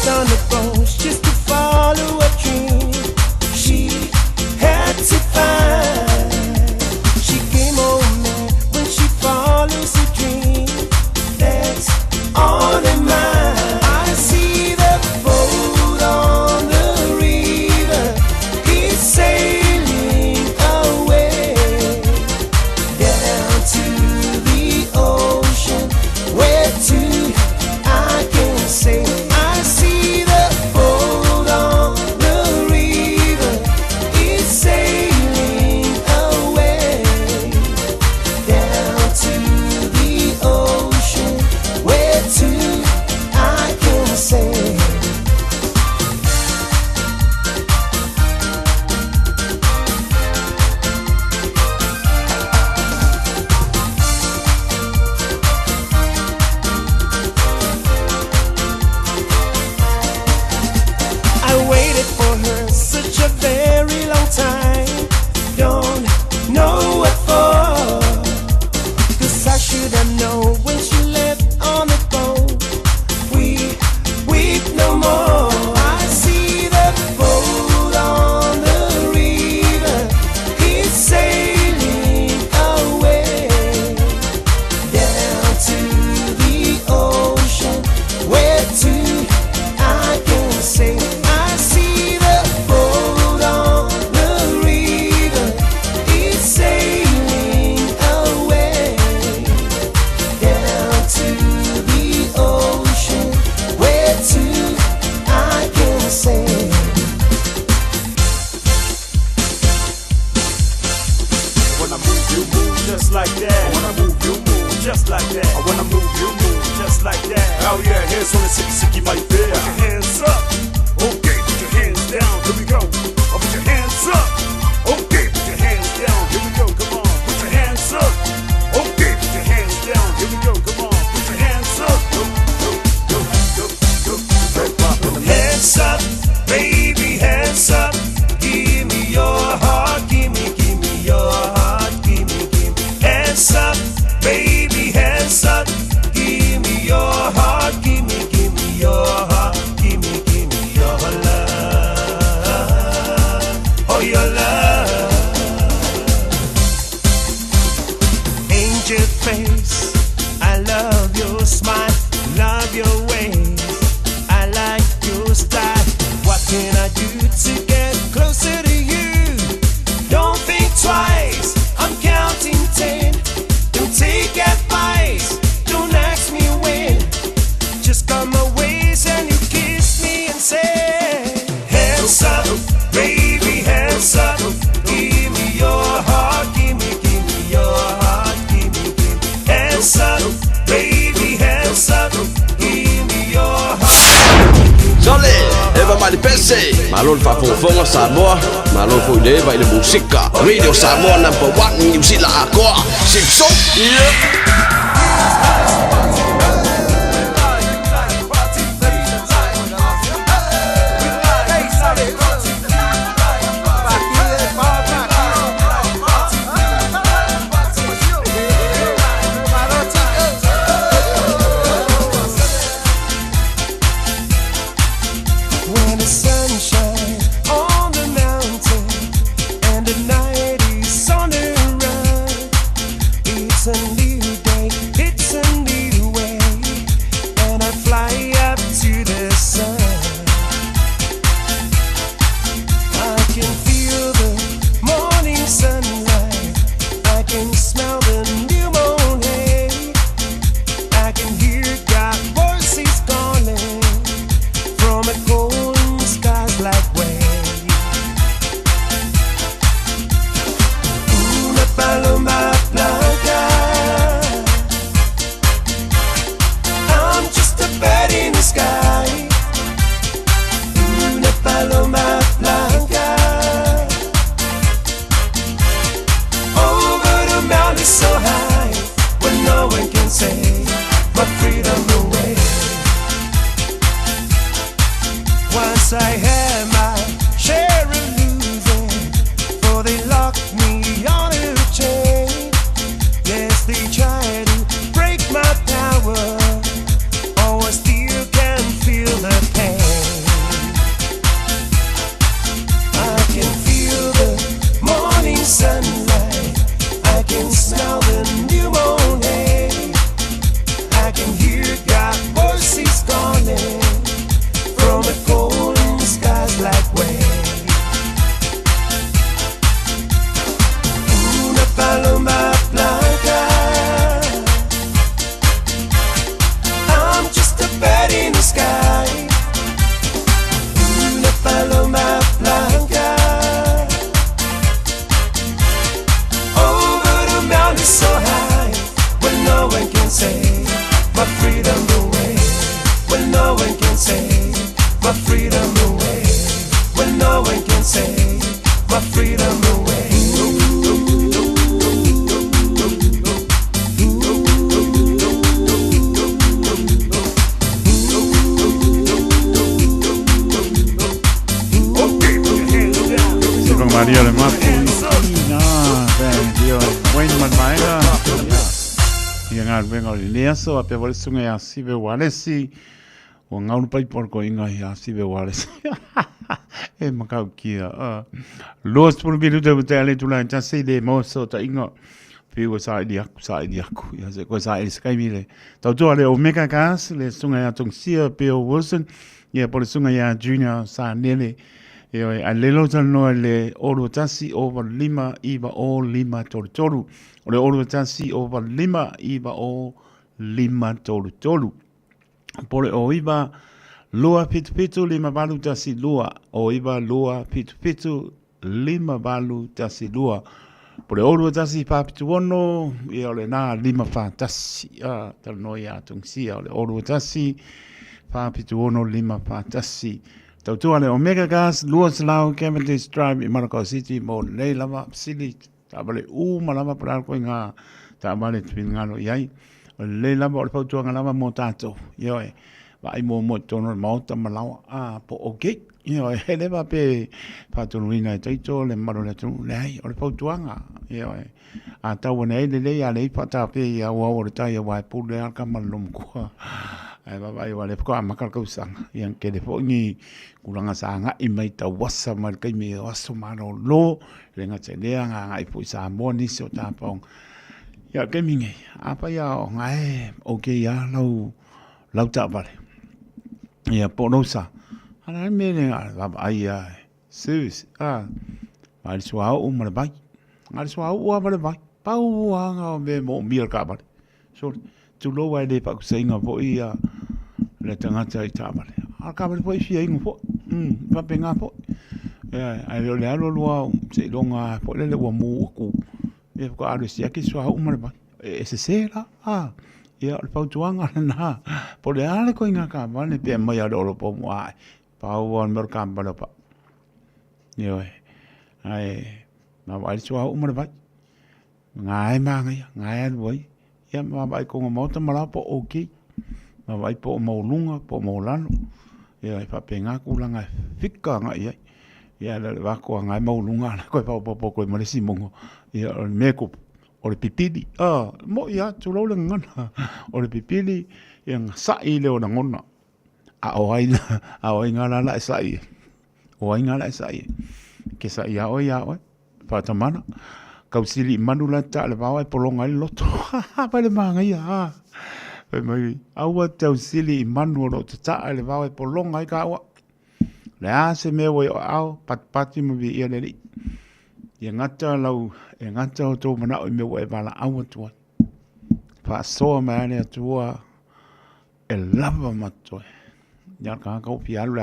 On the bones just to follow a dream she had to find. She came home when she follows a dream that's all in mind. mali pese. Malo fa fonga Samoa, malo fo le vai le musika. Radio Samoa #1 New Zealand akoa. Sipso. So ape wale sunga ya sibe walesi o ngaunu pai porko inga ya sibe walesi e makau kia los por bilu de butale tula ta sei de mo so ta inga piwa sa idiaku ya se ko sa skai mile ta to ale o mega gas le sunga ya tong sia pe o wilson ya por sunga ya junior sa nele e a lelo tan no le oro tasi over lima iba o lima tortoru o le oro tasi over lima iba o lima tolu. Pole o iba loa pitu lima balu tasi lua. O iba loa pitu lima balu tasi lua. Pole o tasi papitu ono. I ole na lima fatasi. Tal no ya tungsia. Ole o tasi papitu ono lima fatasi. Tautua le Omega Gas, Lua Salau, Cavendish Drive, i Manukau City, mo le lama sili. Tabale malama parako inga. Tabale twingano yai. Le lama o le pautua lama mo tato. Yoe. Vai mo tono mauta malawa po okay. Yoe hele ba pe patunuina taito le maro le tu le o le pautua yoe. A tau nei le ya le pata pe ya wa o tai wa pu le ka malum ko. Ai ba vai wa le ko makal ko sang yang ke de fo ni kulanga sanga i mai ta wasa mal kai me waso mano lo le nga te le nga ai pu sa mo ni so ta pong. Ya ke mingi apa ya ngai okay ya lau ta vale. Ya po no sa. Ana me ne ga ai ya. Sus ai swa o mal bai. Ai swa o mal bai. Pau nga me mo mir ka ba. So tu lo wa de pa se nga po ia le tanga tai ta ba. A ka ba po fi ngo po. Pa pe nga po. Ya ai lo le lo se lo nga po le wa mo ku. E ko a sia ki swa o mal bai. E se sera ia le pau tuanga na po le ale ko inga ka ba ne pe mai a lo po mo ai. pau on mer kambalo pa yo ai ma vai chua umar vai ngai ma ngai voi ya ma vai ko mo ta mala po okay ma vai po mo lunga po mo lano ya fa penga ku langa fika ngai ya le va ko ngai mo lunga ko pa ko mo le simongo ya me ko o le pipili mo ya chulo le ngana o le pipili yang sai le ona ngona a o ai ngala la sai o ai ngala sai ke sai ya o pa tamana kausili manula ta le va po longa le loto pa le manga ya pe mai awa kausili manulo ta le va po longa ka wa le a se me wo au pat mo vi ia le ia ngata lau e ngata o tō mana o me wo e wala awa tua pa soa maane atua e lava matoe ia kau pialu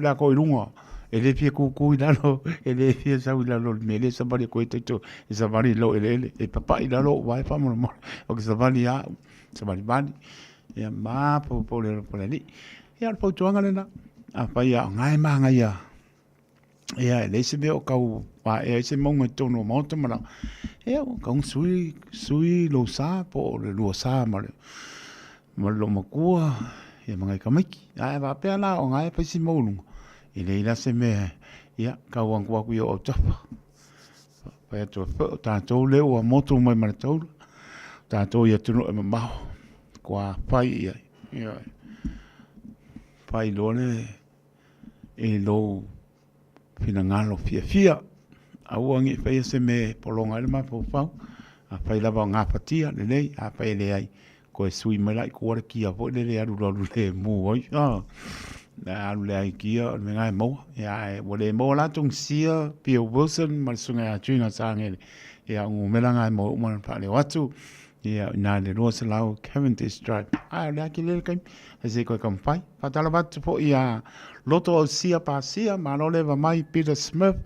lako i runga e le pia kuku i lalo e le pia sau i lalo me le sabari koe teito e sabari lo e papa i lalo wai whamona mo o ke sabari a sabari bani ia maa po le ni ia po tuanga lena a pai a ngai maanga ia ia le se me o kau pa e se monga tono mo to mara e o kau sui lo sa po le lo sa ma lo makua e mga kamiki ai va pe la o ngai pa si mo lu i le la se me ia kau ang kwa ku o tapa pa to ta to le o moto mai ma to ta to ia tu no ma kwa pai ia pai lo le e lo fina ngalo fia a uangi fai se me polonga le ma po pau a fai lava ngā patia le nei a fai le ai ko e sui mai lai kuara kia po le aru le mu oi na aru le ai kia me ngai mo ya e wale mo la tung sia Pio Wilson ma sunga a tuina sange ya ngu me la ngai mo ma pa le watu ya na le rosa lau Cavendish Drive a le aki le kai se ko kam fai patala bat po ya loto o sia pa sia ma no le va mai Peter Smith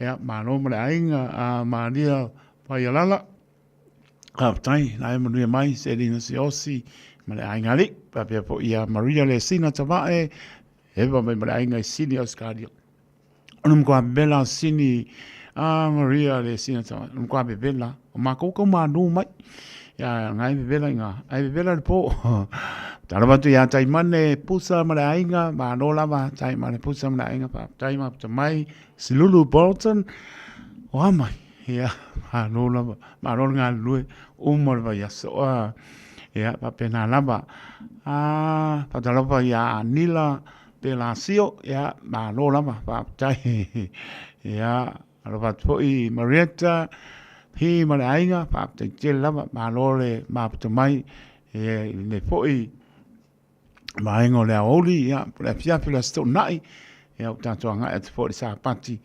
ya ma no ma ainga a Maria Payalala tai na mo ni mai se dina si osi ma le ainga li pa pe po ya Maria le sina tava e va me ma ainga sini Oscario onum ko bella sini a Maria le sina tava onum ko be bella o ma ko ma no mai ya ngai be bella nga ai be bella po tara batu ya tai mane pusa mara ainga ma no lava tai mane pusa mara ainga pa tai ma mai Silulu Bolton o mai ya ma no lava ma no nga lui umor va ya so ya pa pena lava pa tara pa ya Nila Pelacio ya ma no lava pa tai ya alo po I Marietta hi mara ainga pa tai lava ma no le ma mai le foi ma ingo le oli ya le pia pila sto nai ya tanto anga et for sa pati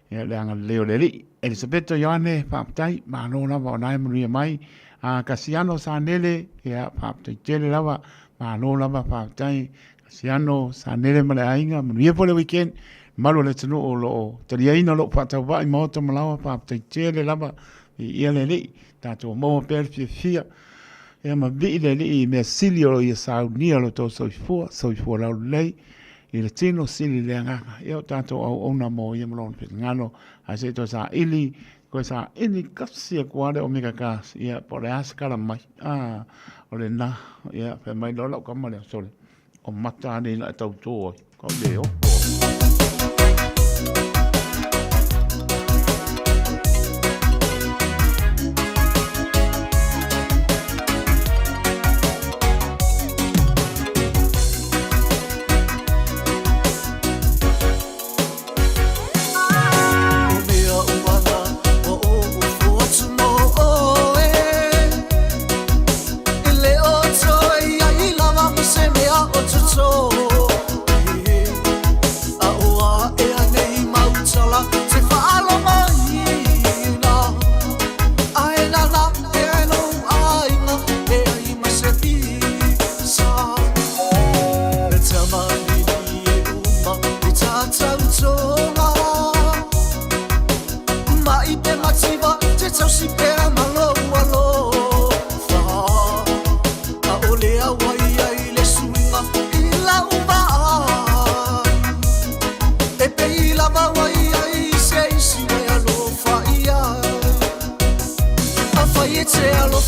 ya le anga leo le Elisabeth Joane pa tai ma no na va nai mu mai a Casiano Sanele ya pa tai tele lava ma no lava pa tai Casiano Sanele ma le ainga mu ye for le weekend malo le tino o lo tariaina lo pa ta va I moto malawa pa tai tele lava I le tanto mo per fia e ma vide lì me silio ia saunia lo to so la lei il tino sili le nga io tanto o una mo ia mlon pe ngano a se to sa ili ko sa ini kapsia kwade omega gas ia por as kala mai o le na ia pe mai lo ka ma le sole o mata ni la to to ko de o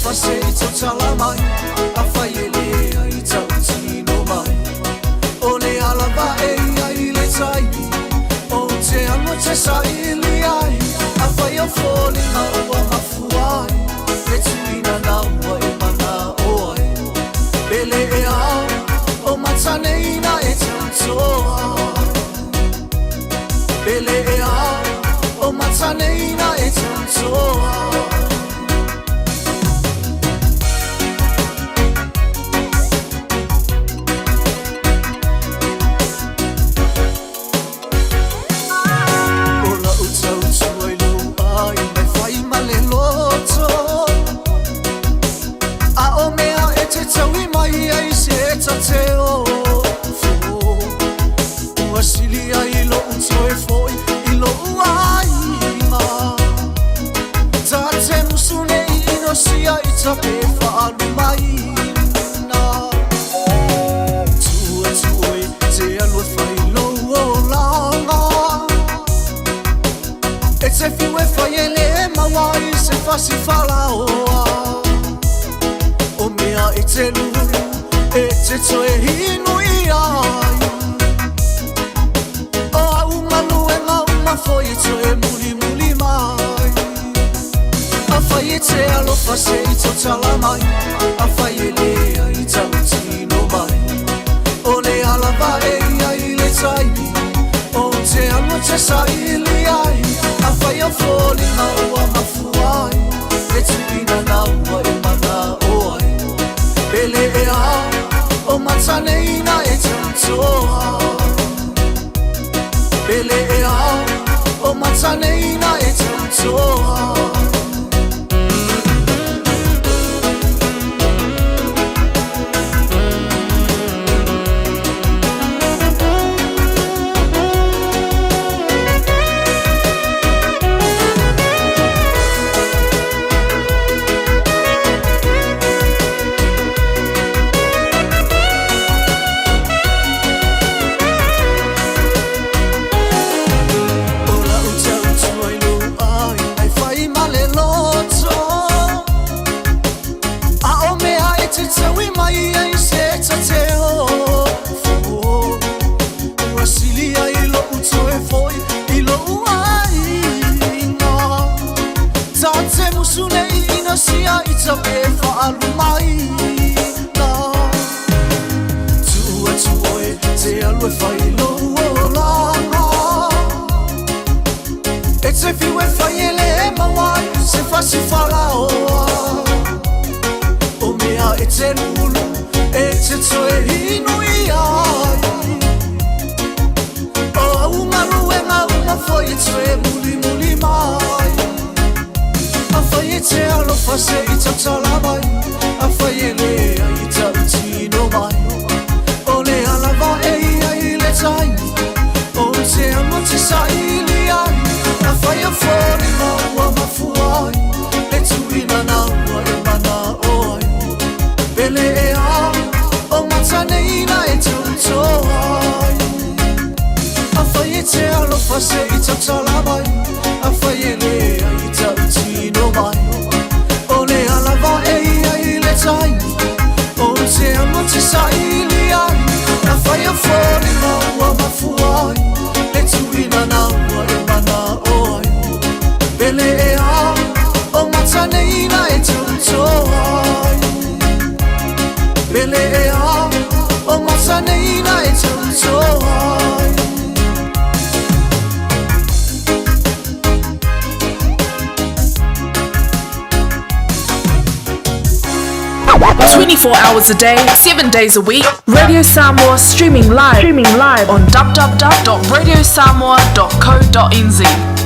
alofa se I tau tala mai A whai e lea I tau tino mai O le alava e ai le tai O te amo te sa ili ai A whai o foli na ua mafuai Le tuina na ua e mana o ai Bele e au o matane ina e tantoa Bele e au o matane ina e tantoa Si fala oa O mea I te lulu E te toe hinu I ai O au manu e mauma foi E toe muli muli mai A whai e te alofa se I tau tala mai A whai e lea I tau tino mai O le alava e ai le tai O te amo te sa ili ai A whai a foli na ua mafuai E tuina na ua e mana o ai Bele e au o matane ina e tantoa Bele e au o matane ina e tantoa Hours a day, 7 days a week. Radio Samoa streaming live on www.radiosamoa.co.nz.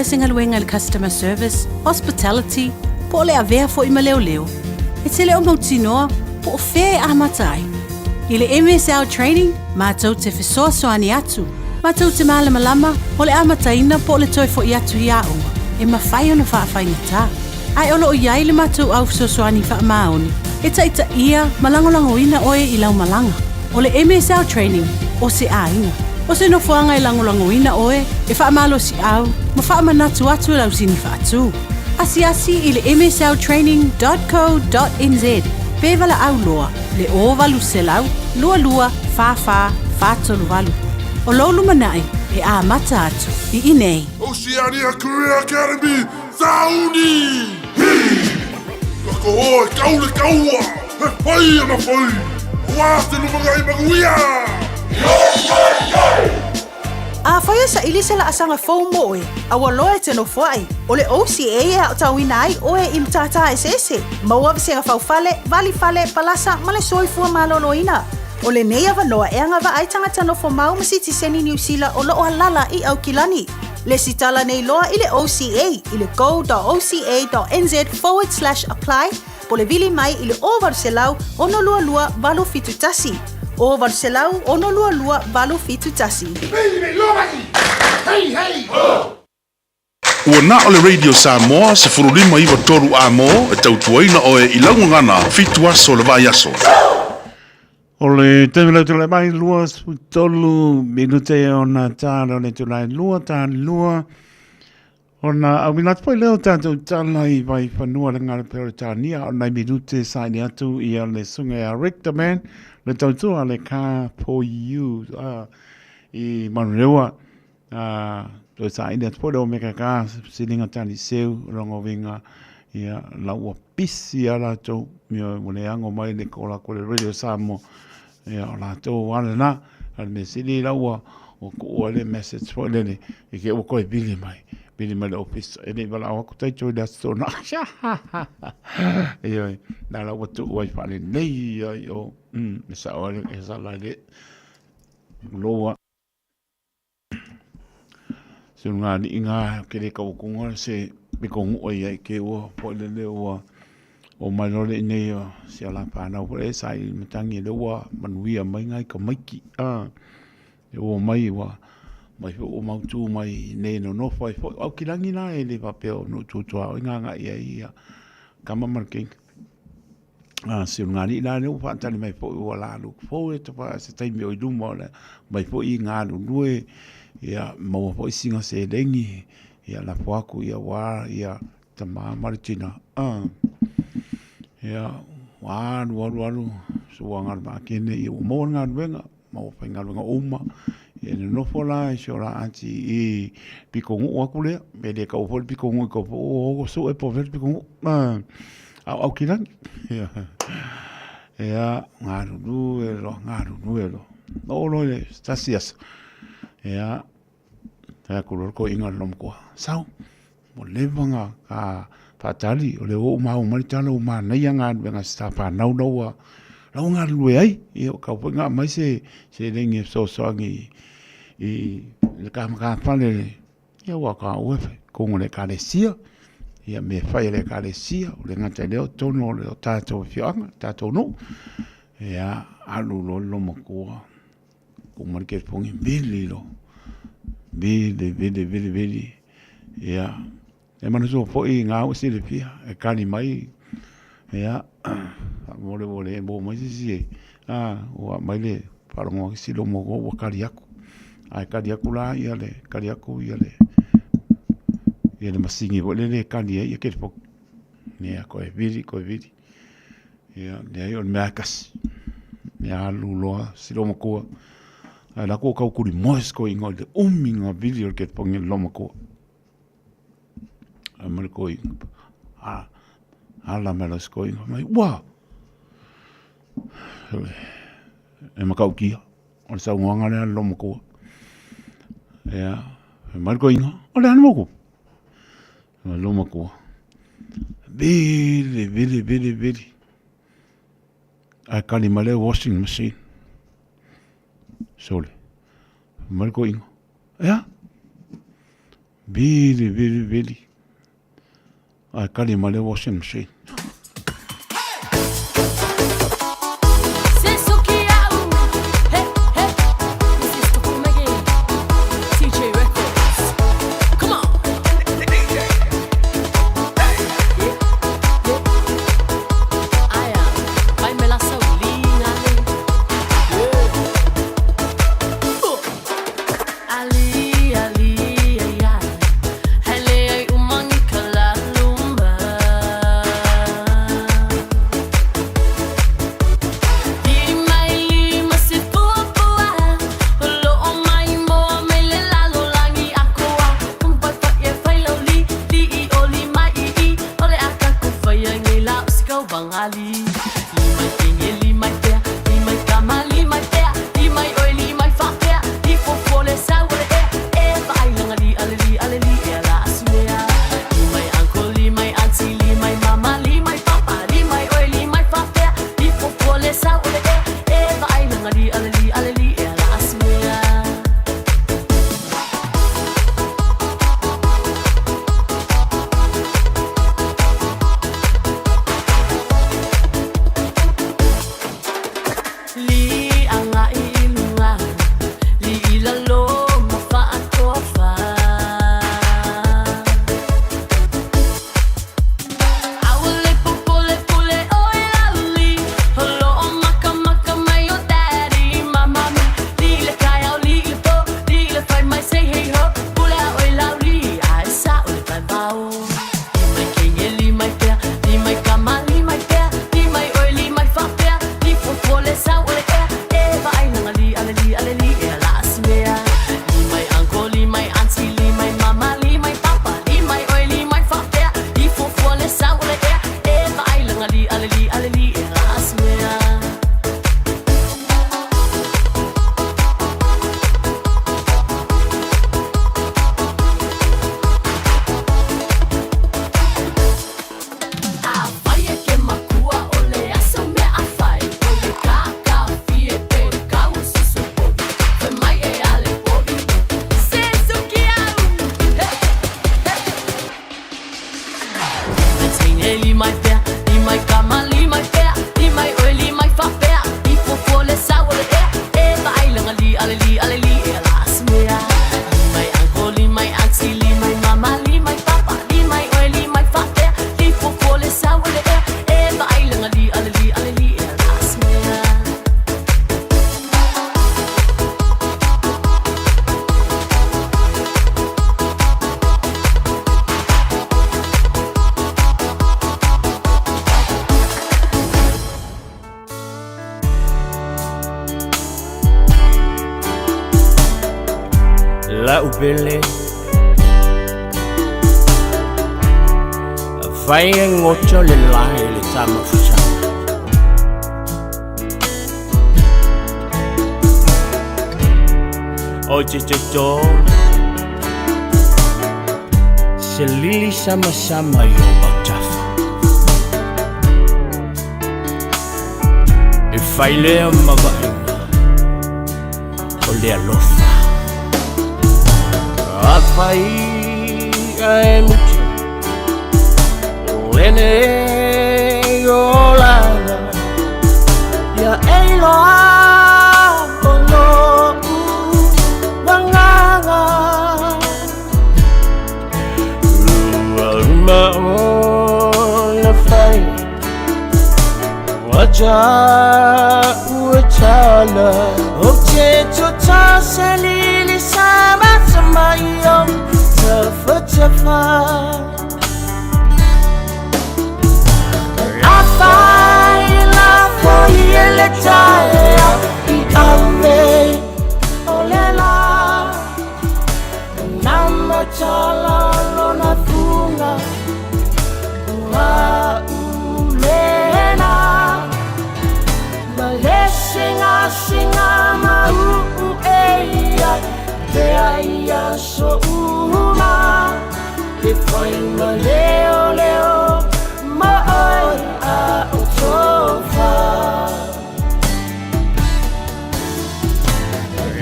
singa luenga le customer service, hospitality, po le avea fo ima leo leo. E te leo mautinoa, po o whea a matai. I le MSL training, mātou te whesoa soani atu. Mātou te mālama lama, o le amataina po le toi fo i atu i aunga. E mawhai ona whaafai ngata. Ai olo o iai le mātou au whesosoani wha maoni. E taita ia, malangolango ina oe i lau malanga. O le MSL training, o se ainga. O se no fuanga i langolango ina oe, e wha malo si au, ma wha manatu atu lau sini wha atu. Asi i le msltraining.co.nz. Pevala au loa, le o valu se lau, lua lua, fa, tolu valu. O lolu manai, e a mata atu, i inei. Oceania Career Academy, Sauni! Kako hoe, kaule kaua, he whai ana whai. Wāste lumangai maguia! A whaia sa ili se la asanga fau moe, a waloe te no whai. O le OCA e a tauina ai oe i mtata e sese. Maua visenga fau fale, vali fale, palasa, male soifua maloloina. O le nei avanoa e anga wa aitanga tano fo mau masiti seni New Zealand o loo halala i au kilani. Le sitala nei loa i le OCA i le go.oca.nz/apply po le vili mai i le o varselau ono lua lua valo fitu tasi. O varselau ono lua lua valo fitu tasi. Ua na o le Radio Samoa se furulima iwa toru a mo e tautuaina oe i laungangana fitu aso le vai aso. O le tēmela tu le mai lua tolu minute o na tāna o le tu lai lua tāna lua. O na au minat poi leo tātou tāna i vai whanua le ngare pere tānia o nai minute saini atu i a le sunga a Rector Man le tautua le ka po you i manurewa to saini atu poi leo meka ka silinga tāni seu rongo vinga i a laua pisi a la tau mio mune ango mai le kola ko le Radio Samoa ya la to wala na al mesili la wa o ko le message fo le e ke o ko bili mai le office e le bala o ko tai to da so na yo na la wa to wa fa le nei yo me sa o e sa la le lo wa se nga ni nga ke le ko ko se be ko o ye ke o po le o o malole nei se ala pana o e sai matangi le wa manuia mai ngai ka maiki o mai wa mai o mautu mai nei no fai au kilangi na e le papel no tutua o nga ia kama marking se ngani la ne o fatali mai po o la lu fo e to pa se tai mi o du mo le mai po i nga lu lue ia mo po singa se lengi ia la poaku ia wa ia tama martina ya waru suangar ba kene i mo ngar venga mo penga nga uma e no fola e shora anti i pikongu akule me de ka fol pikongu ko o so e po ver pikongu au kilang ya ngaru duelo no le stasias ya ta kolor ko inga lom ko sau mo levanga ka patali o le o mau mai tala o mana ia ngā venga sta pa nau wa la ngā lue ai i o ka nga mai se lengi so ngi i le ka fale ia wa ka o ko ngole ka le sia ia me fai le ka le sia o le ngata leo tono le tato fianga tato no ia alu lo mo ko mo ke pongi bili ia e manu so foi nga o se le pia e kani mai ya mole mo mai si o mai le para mo si lo mo o kariaku ai kariaku la ia le kariaku ia le masingi o le kani ia ke po ne ko e vidi ya ne o merkas ya lulo si lo mo ko la ko ka kuri mosko ingol de minga video ke po ngi lo mo ko Amerikoi ala melas koi mai wa e makau kia o sa nganga le lo moko ya Amerikoi o le anoko lo moko bili a kali male washing machine sole Amerikoi ya Bili. Ai kali male washing machine. La ubele Vai ngocho le lai le tama fucha Oje jojo Selili sama-sama yo bakchafa E fai le mabaima O le alofa Afai ai mucho Lene yolana Ya eiloa Ono Wanganga Ruma ona fai Waja Uachala Oche chota selili sama Mayom Tafa I find love for you letaya I ame olela Nama chala lona funga Wa umena Singa ma eya Teaya so uma Depois ma leo Ma oi a utofa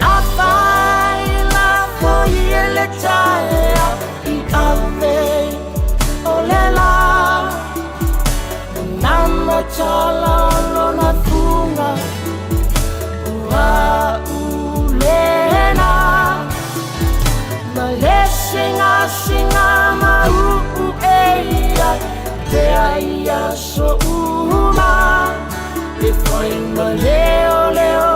I find love for you letaya tala lona funga Ua ulena Malesinga singa mau eia Te aia so uma E foi ma leo leo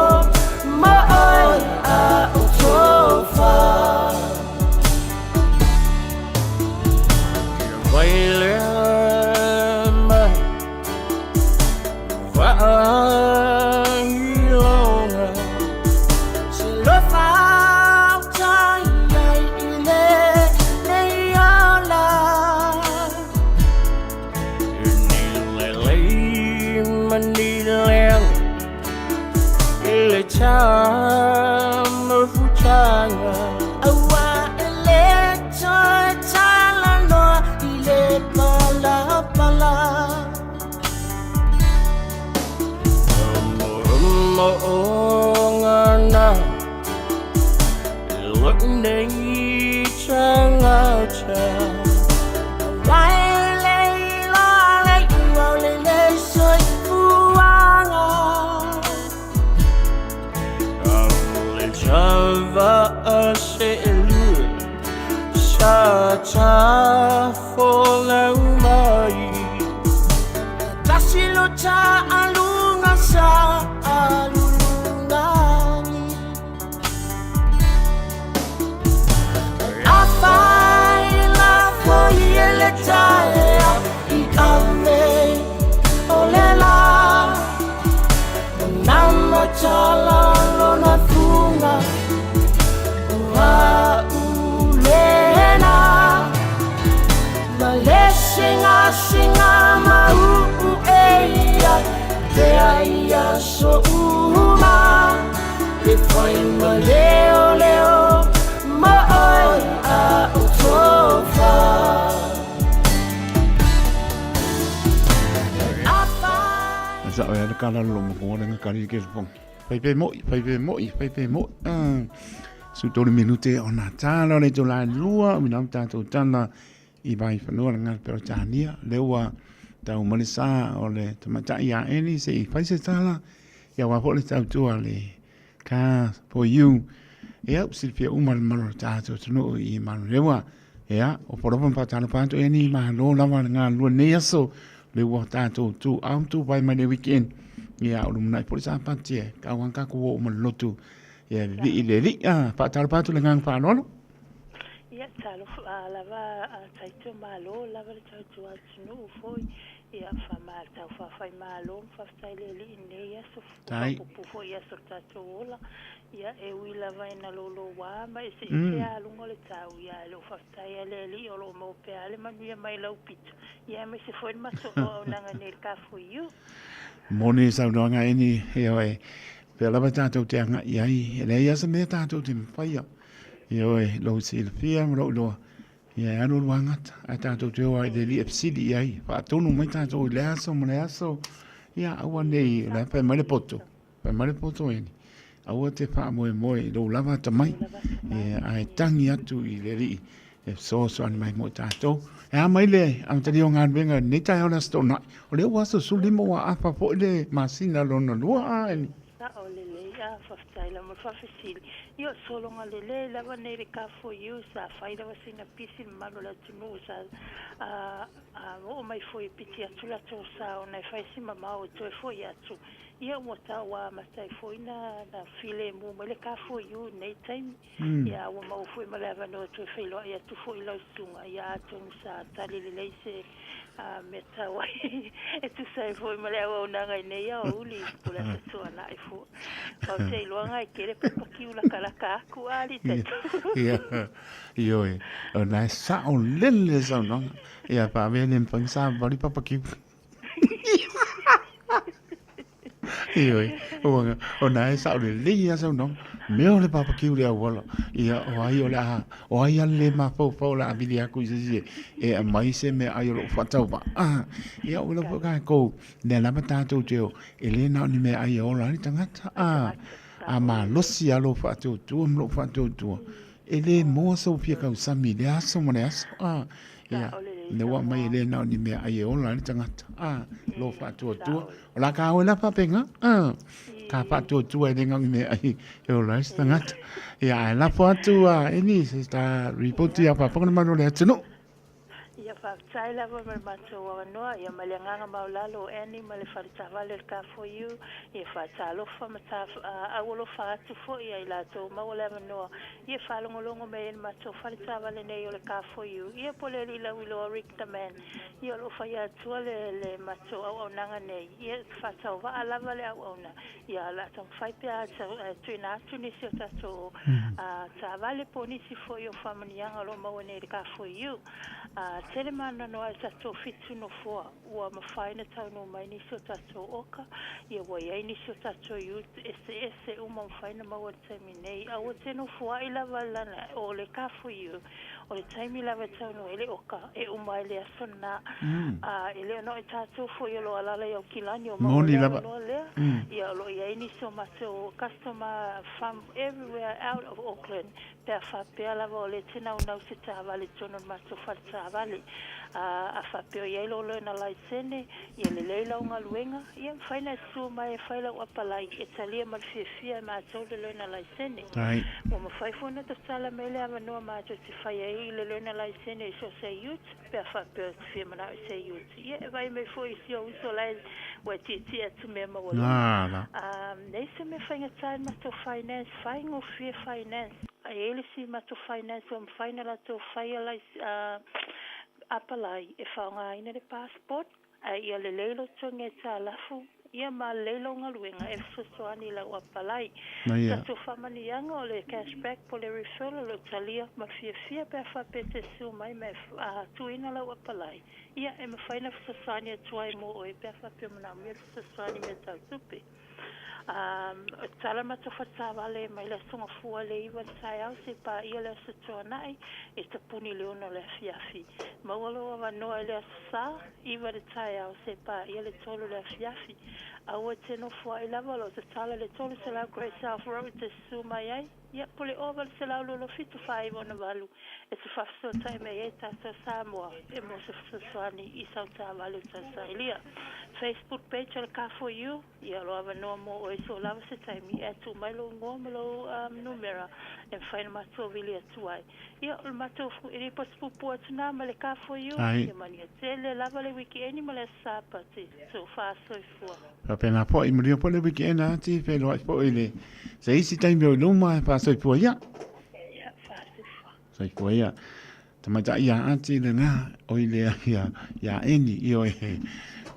Ma oi a o tofa Vai lema Vai longa Se lo fa tai ai ile nei ala Ni le le mani leng Ile cha mo fu changa Awa ile cha chala no ile pala pala Ngana Look nei changa cha Lai lai la lai wa le le soi fuanga Le chava se lu Cha cha fo la mai Tasilo cha alunga sa alulungani La faila fogliele taia I ame olela Namma chala lona funga Ua ulena Malesinga singa mau eia Te aia so uma E foi ma leo leo Ma oi a o tofa Sa o ya kala lo mo ko nga kali ke pong. Pai mo. Su tole minute ona tala le to la lua mi nam ta to tana I vai fano nga per tania lewa ta o malisa o le tamata ya eni se I fai se tala ya wa po le ta tu ale ka for you ya silfia umal mar ta to no I man lewa ya o por pa ta pa to eni ma lo la nga lo ne so le wa ta to am tu vai ma ne weekend ya o na por sa pa tie ka wan ka ko mo lotu ya li pa ta pa to le ngang pa no Ia talo lava taito malo lava taito atunu foi ia fama tau fai malo fai le ne ia so pu ia so tato ola ia e wi lava ina lolo wa ma se ia lungo le tau ia lo fai le li o lo mo pe ale manu ia mai lau pito ia me se foi ma so nanga ne ka for you moni sa no nga ini ia e pe lava tato te nga ia le ia se me tato tim fai Yo lo silfia lo ya anu wangat ata to te wa de li fcd ai fa tonu mai ta to le aso ya awane la pe male poto ni awa te fa mo lo lava ta mai ai tangi atu I le ri so an mai mo ta to ya mai le am te dio ngan venga ni ta ona sto na o le wa so sulimo wa afa po le masina lo no lo ai Fastaila mo fafisili io solo ngalele la vanere ka for you sa faida wasina pisi malo la tunu sa o mai foi piti atula to sa ona faisi mama o to foi atu ia mo ta wa mastai foi na file mo le ka for you nei time ia o mo foi mala vano to filo ia tu foi lo sunga ia to sa talile se meta wai e tu sai foi mala o na ngai nei o uli pula tu ana e fo ko sei lo ngai kere pe pakiula kala ka ku ali te Yo na sa o lele sa no ia pa venen pensa bali pa pakiu o na sa o le ia sa no meo le pa pakiu le wala ia o ai le ma fo la avilia ku se e mai se me ai lo fatau ba ia o le ka ko ne la mata to teo ele na ni me ai o la ni tangata ma lo si alo fatu tu lo fatu tu ele mo so pia ka usami le aso mo ne aso ia ne wa mai le na ni me ai o la tanga lo fa tu o la ka o la pa penga ka pa tu e le ngang me ai e o la tanga ya la fa tu e ni sta report ya pa pa ma no le tino ia whaatai lawa mai mātou awa noa, ia malianganga maulalo eni, mali wharitawale ka for you, ia whaatalofa mata awolofa atu fo ia i lato maule awa noa, ia whalongolongo me eni mātou wharitawale nei o le ka for you, ia pole li la wilo Rick the Man, ia lofa ia atua le mātou au au nanga nei, ia whaatau wa alawa le au au na, ia la tong whaipea tuina atu nisi o tato, tawale po nisi fo i o whamanianga lo maua nei le ka for you, tele mana noa tatou fitu no foa ua mawhaina tau no mai nisi o tatou oka ia ua iai nisi o tatou youth ese uma mawhaina maua taimi nei aua teno foa i lava lana o le ka for you o le taimi lava tau no ele oka e uma ele asona ele ono e tatou fo i lo alala i au kilani o maua noa lea ia lo iai nisi o matou customer from everywhere out of Auckland pea whapea lava o le tena unau se tāwale tono matou wharitawale a whapeo iei lolo na laisene ia le leila o ngā luenga ia mwhaina su mai e whaila o apalai e talia malwhiawhia mātou le leo na laisene o mawhaifona ta tala mele awa noa mātou te whai ei le leo na laisene i so se youth pea whapeo te whia mana o se youth ia e vai me fo i si o uso lai wa titi atu mea mawala nei se me whainga tai mātou finance whaingo whia finance a ele si mātou finance o mwhaina la tō whaia lai apalai e whaonga ina le passport ia le leilo tonga e tā lafu ia ma leilo ngā luenga e whasoani la apalai tato whamanianga o le cashback po le referral o talia ma fia pe whapete su mai me tuina la apalai ia e mawhaina whasoani atuai mo o e pe whapeo mana mea whasoani me tau tupi tala mata whatawale mai le songa fua le iwa tai au se pa ia le asatoa nai e ta puni leono le afiafi. Maualo awa noa le asasa iwa le tai au se pa ia le tolo le afiafi. Aua teno fua i lava lo te tala le tolo se lau Great South Road te su mai ai. Ia pole ova le se lau lolo fitu whai wana walu. E se whafso tai me e tato Samoa e mo se whasani i sauta walu ta sailia. Facebook page al ka for you. Ia lo awa noa mo o so lava se taimi e tu mai lo ngō malo numera e whaina matua vili atu ai. Ia o matua iri paspupu atu nā ma le ka for you. Ia mani a tele lava le wiki eni ma le sapati. So whaaso i fua. Pena po i muri po le wiki ena ati whelo ai po i le se isi taimi o luma e whaaso i fua ia. Ia whaaso i fua. So i fua ia. Tamata ia ati le ngā o i le ia eni i o e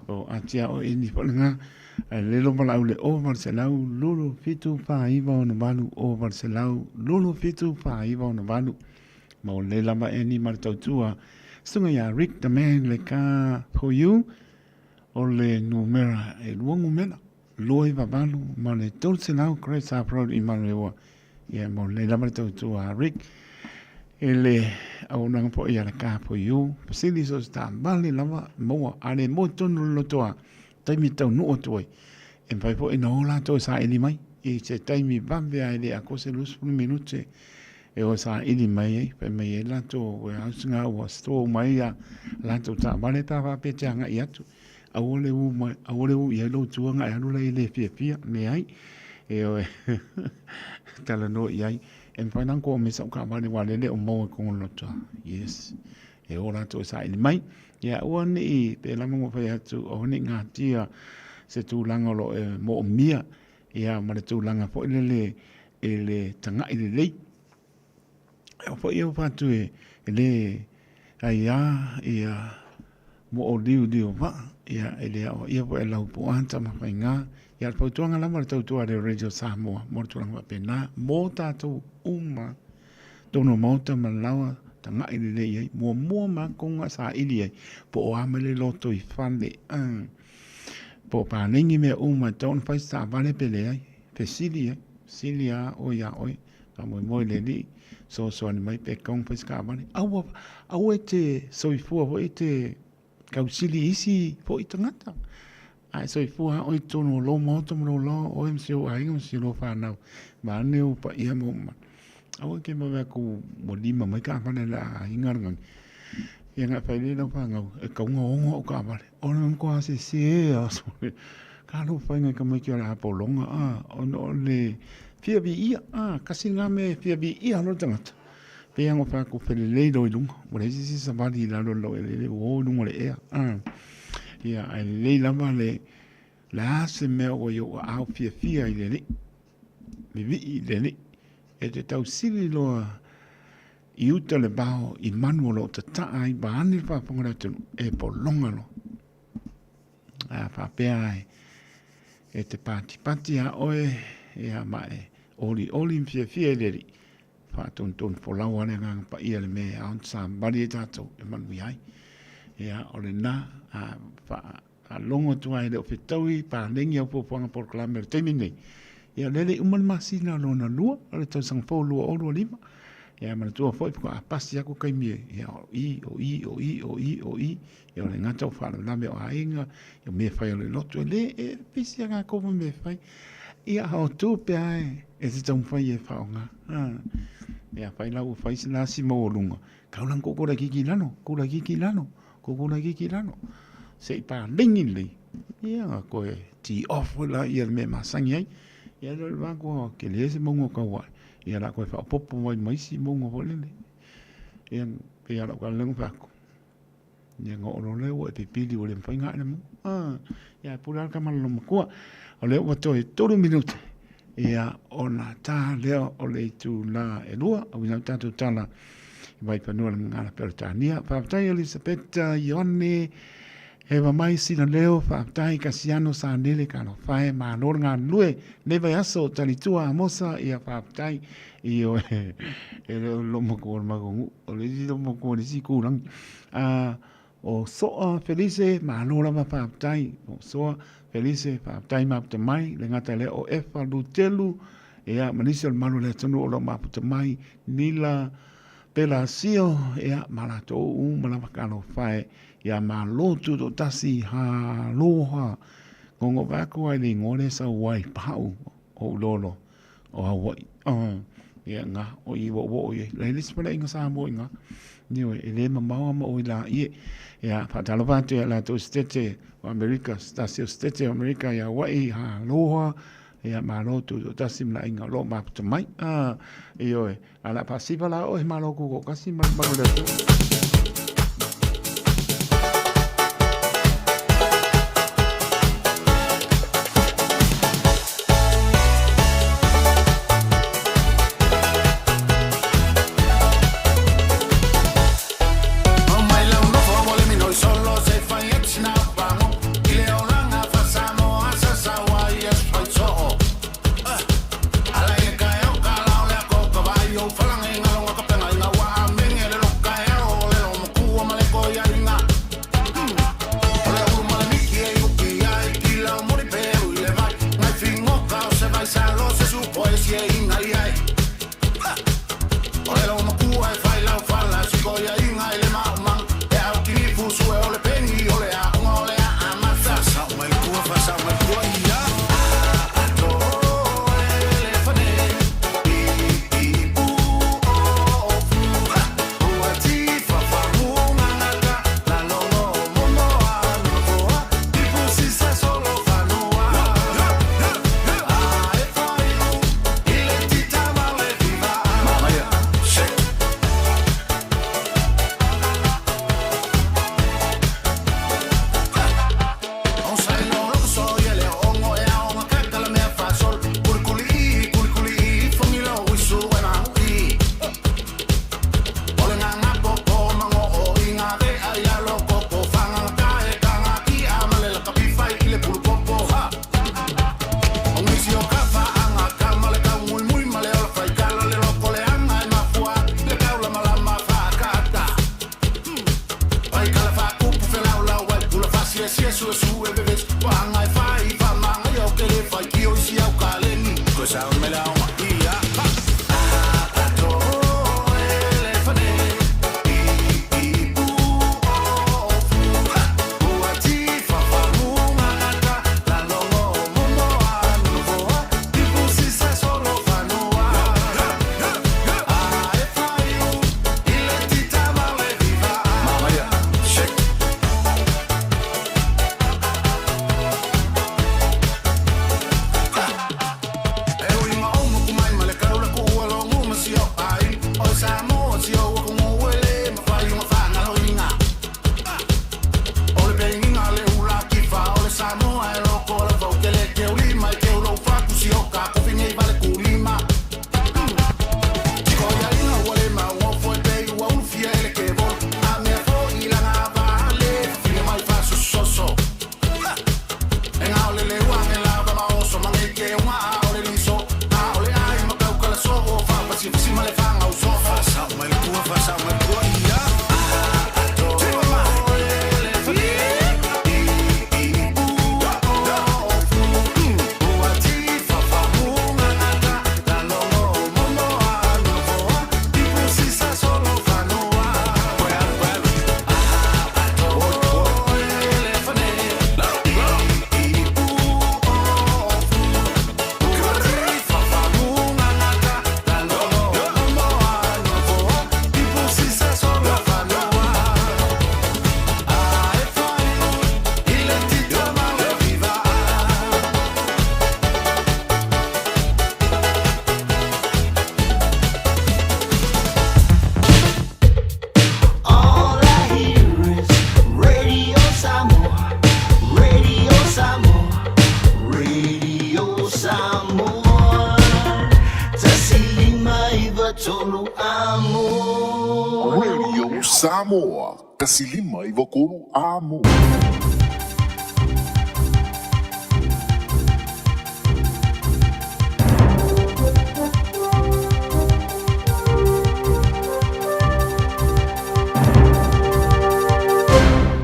o atia o eni po le ngā lelo mala ule o Marcelau lulu fitu pa iwa o nabalu o Marcelau lulu fitu pa iwa o nabalu ma o le lama eni martautua sunga ya Rick the Man le ka for you o le numera e luongu mena loi babalu ma le tolselau Great South Road i marewa ia ma o le lama martautua Rick ele au nang po ia le ka for you pasili so sta bali lama mo ale mo tonu lotoa taimi tau nuu toi. E pai po ina ola to sa ili mai. I se taimi bambea ili a kose lus punu minute. E o sa ili mai e. Pai mai e lato we hausinga ua sto mai a lato ta vale ta va pete anga i atu. Awole u i alo tuanga e alula i le fia me ai. E o e tala no i ai. E pai nanko o misa uka vale wale le o mo e kongo lotoa. Yes. E o lato sa ili mai. Ia ua ni pe lama mo fai atu o ni ngā tia se tūlanga lo e mo o mia ia ma le tūlanga po ile le tanga ile lei. E po ia patu e le ia mo o diu va ia ele o ia po e lau po anta ma fai ngā ia po tuanga lama le tautua le Radio Samoa mo tūlanga pena mo tātou uma tono mauta ma lawa tanga ili le iai, mua ma konga sa ili iai, po o amele loto i whane, po pānengi mea uma taun whai sa vale pele ai, pe sili a o ia oi, ka moi le li, so ani mai pe kong whai ska vale, au e te soifua, po e te kausili isi, po i tangata, ai soifua oi tono lo mauta mro lo, o msio ainga msio lo whanau, ma aneo pa ia mo ma, awa ke mawe ko mo lima mai ka fana la ingar ngang Ia ngā whai le lau whangau, e kaunga o ka wale. O na mkua se se a sore. Ka lo whai ngai ka mai kia la polonga, o le fia vi ia, kasi ngā me fia vi ia lo tangata. Pe ango whako whele le doi lunga, o le si sa wali la lo lau e le o lunga le ea. Ia ai le lama le ase mea o yo au fia i le le. Me vi i le le. E te tau sili loa I uta le bao I manuo lo te taa I baani whaponga tunu e polonga lo. Whapea ai e te pati a oe e a mae oli fia leri. Whaton polau ane ngang pa ia le me a on sa bari e tātou e manui ai. E a ole na a longo tua e leo whetaui pa lengi au popoanga por klamer teimi nei. E a lele uman masina lo na lua, ale tau sang fau lua o lua lima. Ia mana tua foi ko apasi ako kai mie ia o i ia le ngata o fala na me o ainga ia me fai le loto le e pisi nga ko me fai ia ho tu pe ai e se tau fai e faonga ia fai la o fai sina si mo lunga ka ulang ko la kiki lano se pa lingi le ia ko e ti off la ia me masangi ai ia le va ko ke le se mo ka wa ia la koe wha popo mai si mongo holele. Ia pe ala kwa lengu whako. Ia ngā oro leo e pipili o le mwhainga ane mo. Ia pura alka malalo makua. O leo watoe toru minute. Ia o na tā leo o le tu la e lua. O wina tātou tala. Vai panua le ngana peritania. Whaapatai Elisabeth Ione. Hewa mai sina leo whaapatai kasiano sa nele ka no whae maa nor ngā lue newa aso talitua amosa ia whaapatai i o e leo lomo kua magongu o le si lomo kua ni si kūrangi o soa Felice maa nora ma whaapatai o soa Felice whaapatai maputa mai le ngata leo o efa lutelu ia manisa le malu le tonu o lo maputa mai nila pela sio ia malato malawakano whae ia malotu to tasi ha loha ngongo wako ai le ngore sa wai pau o lolo o Hawaii ia nga o iwo ia le lispana inga sa mo inga niwe ele mamawa ma o ila ia patalo vatu ia la to stete o America stasio stete America ia Hawaii ha loha ia malotu to tasi mla inga lo maputa mai iyo ala pasiva la o maloku ko kasi malu iwa tolu amo. Radio Samoa, kasilima iwa kolu amo.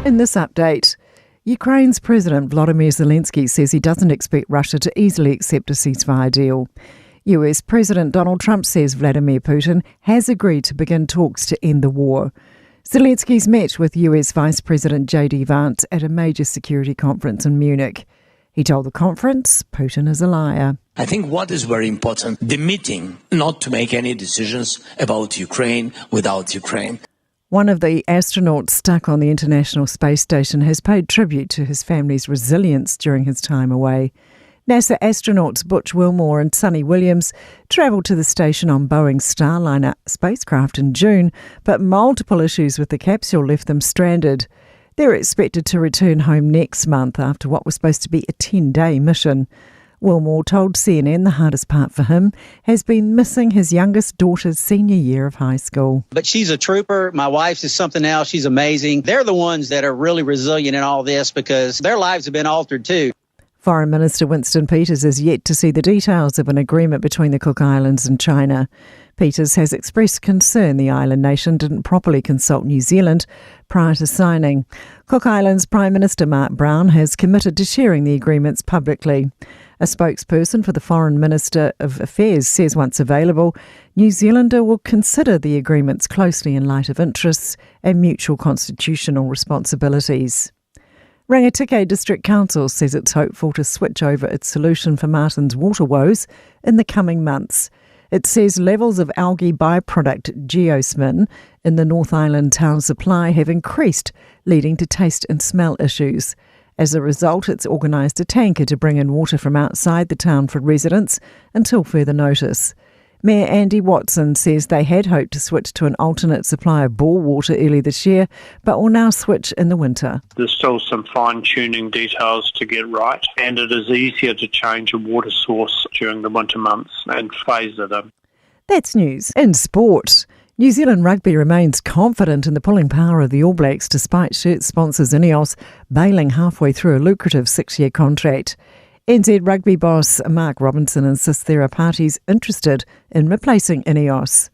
In this update, Ukraine's President Volodymyr Zelensky says he doesn't expect Russia to easily accept a ceasefire deal. US President Donald Trump says Vladimir Putin has agreed to begin talks to end the war. Zelensky's met with US Vice President J.D. Vance at a major security conference in Munich. He told the conference Putin is a liar. I think what is very important, the meeting, not to make any decisions about Ukraine without Ukraine. One of the astronauts stuck on the International Space Station has paid tribute to his family's resilience during his time away. NASA astronauts Butch Wilmore and Sonny Williams travelled to the station on Boeing's Starliner spacecraft in June, but multiple issues with the capsule left them stranded. They're expected to return home next month after what was supposed to be a 10-day mission. Wilmore told CNN the hardest part for him has been missing his youngest daughter's senior year of high school. But she's a trooper. My wife's is something else. She's amazing. They're the ones that are really resilient in all this because their lives have been altered too. Foreign Minister Winston Peters is yet to see the details of an agreement between the Cook Islands and China. Peters has expressed concern the island nation didn't properly consult New Zealand prior to signing. Cook Islands Prime Minister Mark Brown has committed to sharing the agreements publicly. A spokesperson for the Foreign Minister of Affairs says once available, New Zealander will consider the agreements closely in light of interests and mutual constitutional responsibilities. Rangitikei District Council says it's hopeful to switch over its solution for Martin's water woes in the coming months. It says levels of algae byproduct geosmin in the North Island town supply have increased, leading to taste and smell issues. As a result, it's organised a tanker to bring in water from outside the town for residents until further notice. Mayor Andy Watson says they had hoped to switch to an alternate supply of bore water early this year, but will now switch in the winter. There's still some fine-tuning details to get right, and it is easier to change a water source during the winter months and phase it in. That's news. In sport, New Zealand Rugby remains confident in the pulling power of the All Blacks despite shirt sponsors Ineos bailing halfway through a lucrative 6-year contract. NZ Rugby boss Mark Robinson insists there are parties interested in replacing Ineos.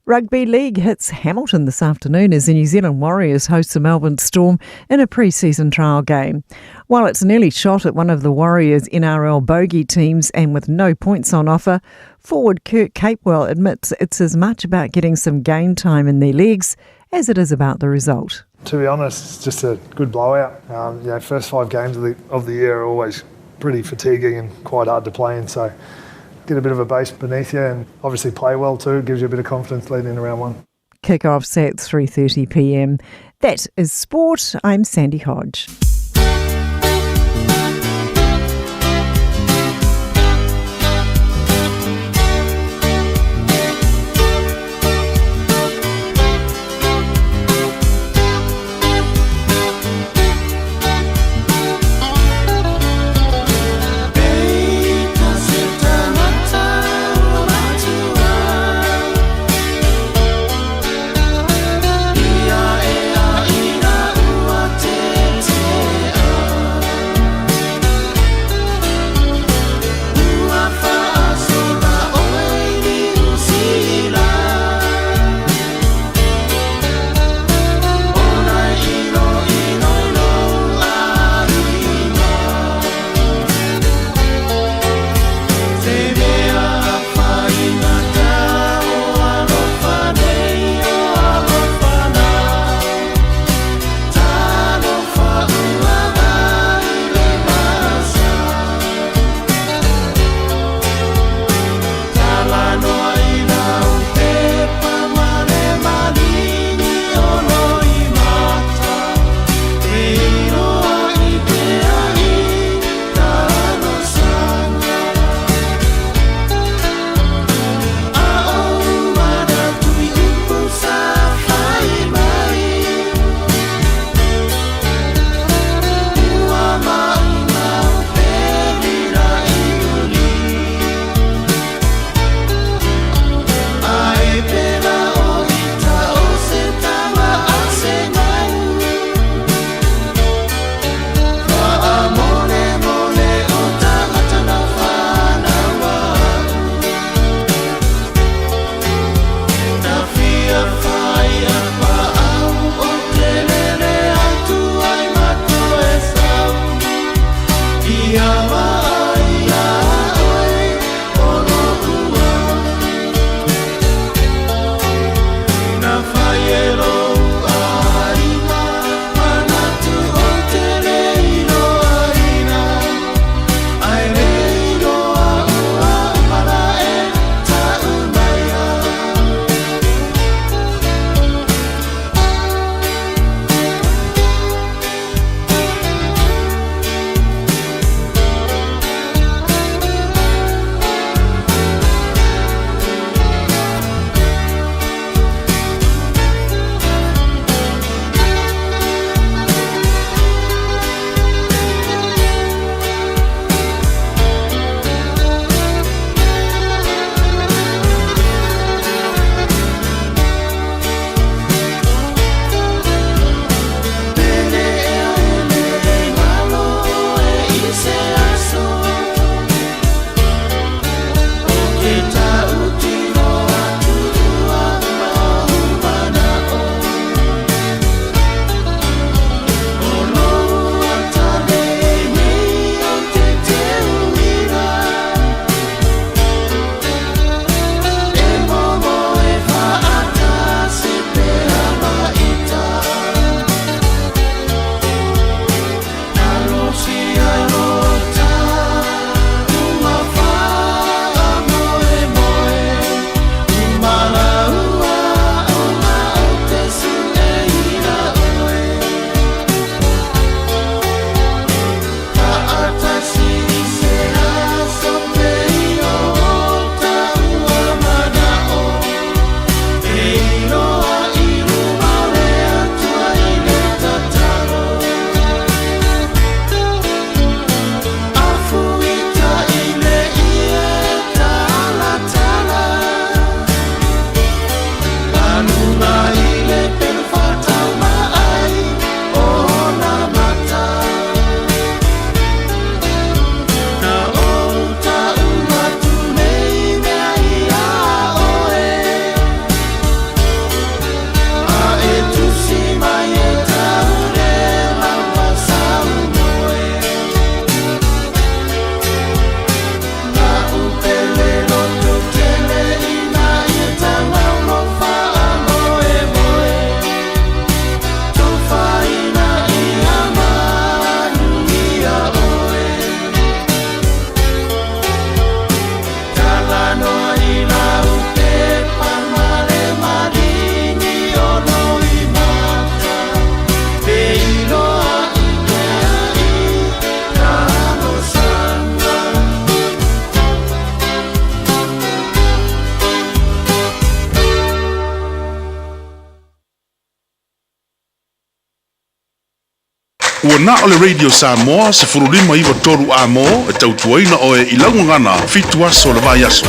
Rugby League hits Hamilton this afternoon as the New Zealand Warriors host the Melbourne Storm in a pre-season trial game. While it's an early shot at one of the Warriors' NRL bogey teams and with no points on offer, forward Kurt Capewell admits it's as much about getting some game time in their legs as it is about the result. To be honest, it's just a good blowout. First 5 games of the year are always pretty fatiguing and quite hard to play in, so get a bit of a base beneath you and obviously play well too, gives you a bit of confidence leading into round 1. Kick-off's at 3:30 p.m. That is sport. I'm Sandy Hodge. Ua na o le Radio Samoa se furulima iwa toru a mo e tautuaina o e ilaungangana fitu aso le vai aso.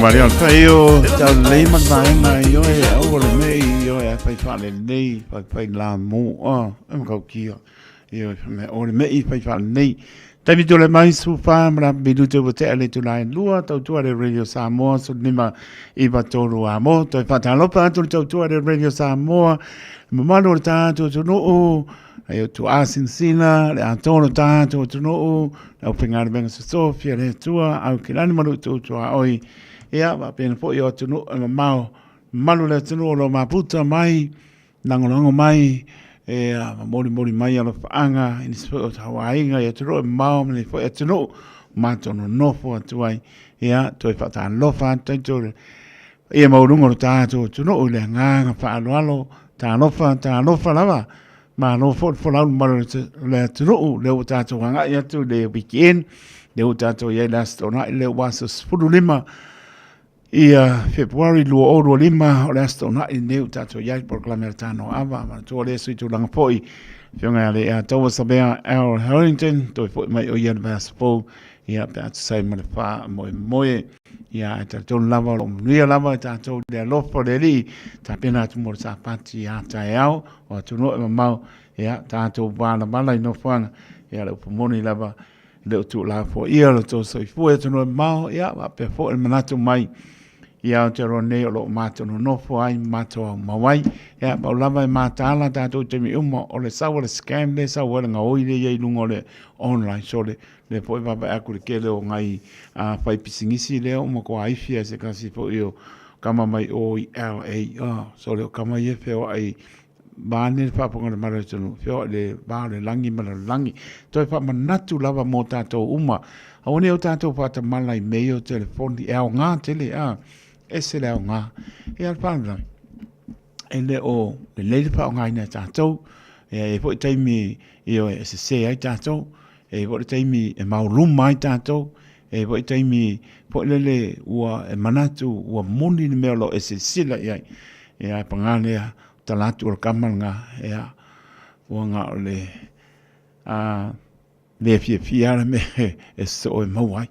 Marion Fayo, tau lei man mai yo e au le mei yo e fai fale nei fai la mo em kau kia yo me o le mei fai fale nei tavi to le mai su fa mra bidu te bote ale tu lai lua tau tu ale Radio Samoa so nima iba tolu amo to fa ta lo pa tu tau ale Radio Samoa mamalo ta tu no ayo tu asinsina le antono ta tu no au pengar ben so fia le tua au kilani malu tu oi ia va pena po yo tunu mau malu le tunu lo maputa mai nangolango mai e mori mai ala faanga in sport Hawaii nga ya tro mau me fo ya tunu matono no fo tuai ia toi fa tan lo fa tanto e mau lungo ta to tunu le nga fa alo ta lo fa lava ma no fo la malu le tunu le ta to nga ya tu le weekend le ta to ya last ona le was fudulima ia February lua o lima o le asto na i neu tato iai proclamer tano ava ma tu le sui tu langa poi fionga le a taua sabea Al Harrington toi foi mai o ian vas po ia pe atu sai ma le wha moe ia e tātou lava o mria lava e tātou le alofa le li ta pena atu mo le sapati ia tae au o atu no e mamau ia tātou wala i no whanga ia le upamoni lava le utu la fo ia le tō soifua atu no e mau ia wa pe fo le manatu mai ia o te rone o lo mātou no nofo ai mātou au mawai ia pa lava e mātala tātou te mi umo o le sawa le scam le sawa le ngā oile ia i lungo le online so le po i papa aku le kele o ngai whai pisingisi leo umo ko aifia se kasi po i o kama mai o i LA so leo kama i e feo ai bāne le whaponga le mara tunu feo le bāle langi mara langi toi wha manatu lava mō tātou uma aone o tātou pata malai mei o telefoni e au ngā tele ese le au ngā e al whanau e le o le leile pa o ngai na tātou e po i taimi i o e se ai tātou e po i taimi e mauruma ai tātou e po i taimi po i lele ua e manatu ua moni ni mea lo e se sila i ai e ai pangane a talatu o kamalanga e a ua ngā o le fia me e so e mauai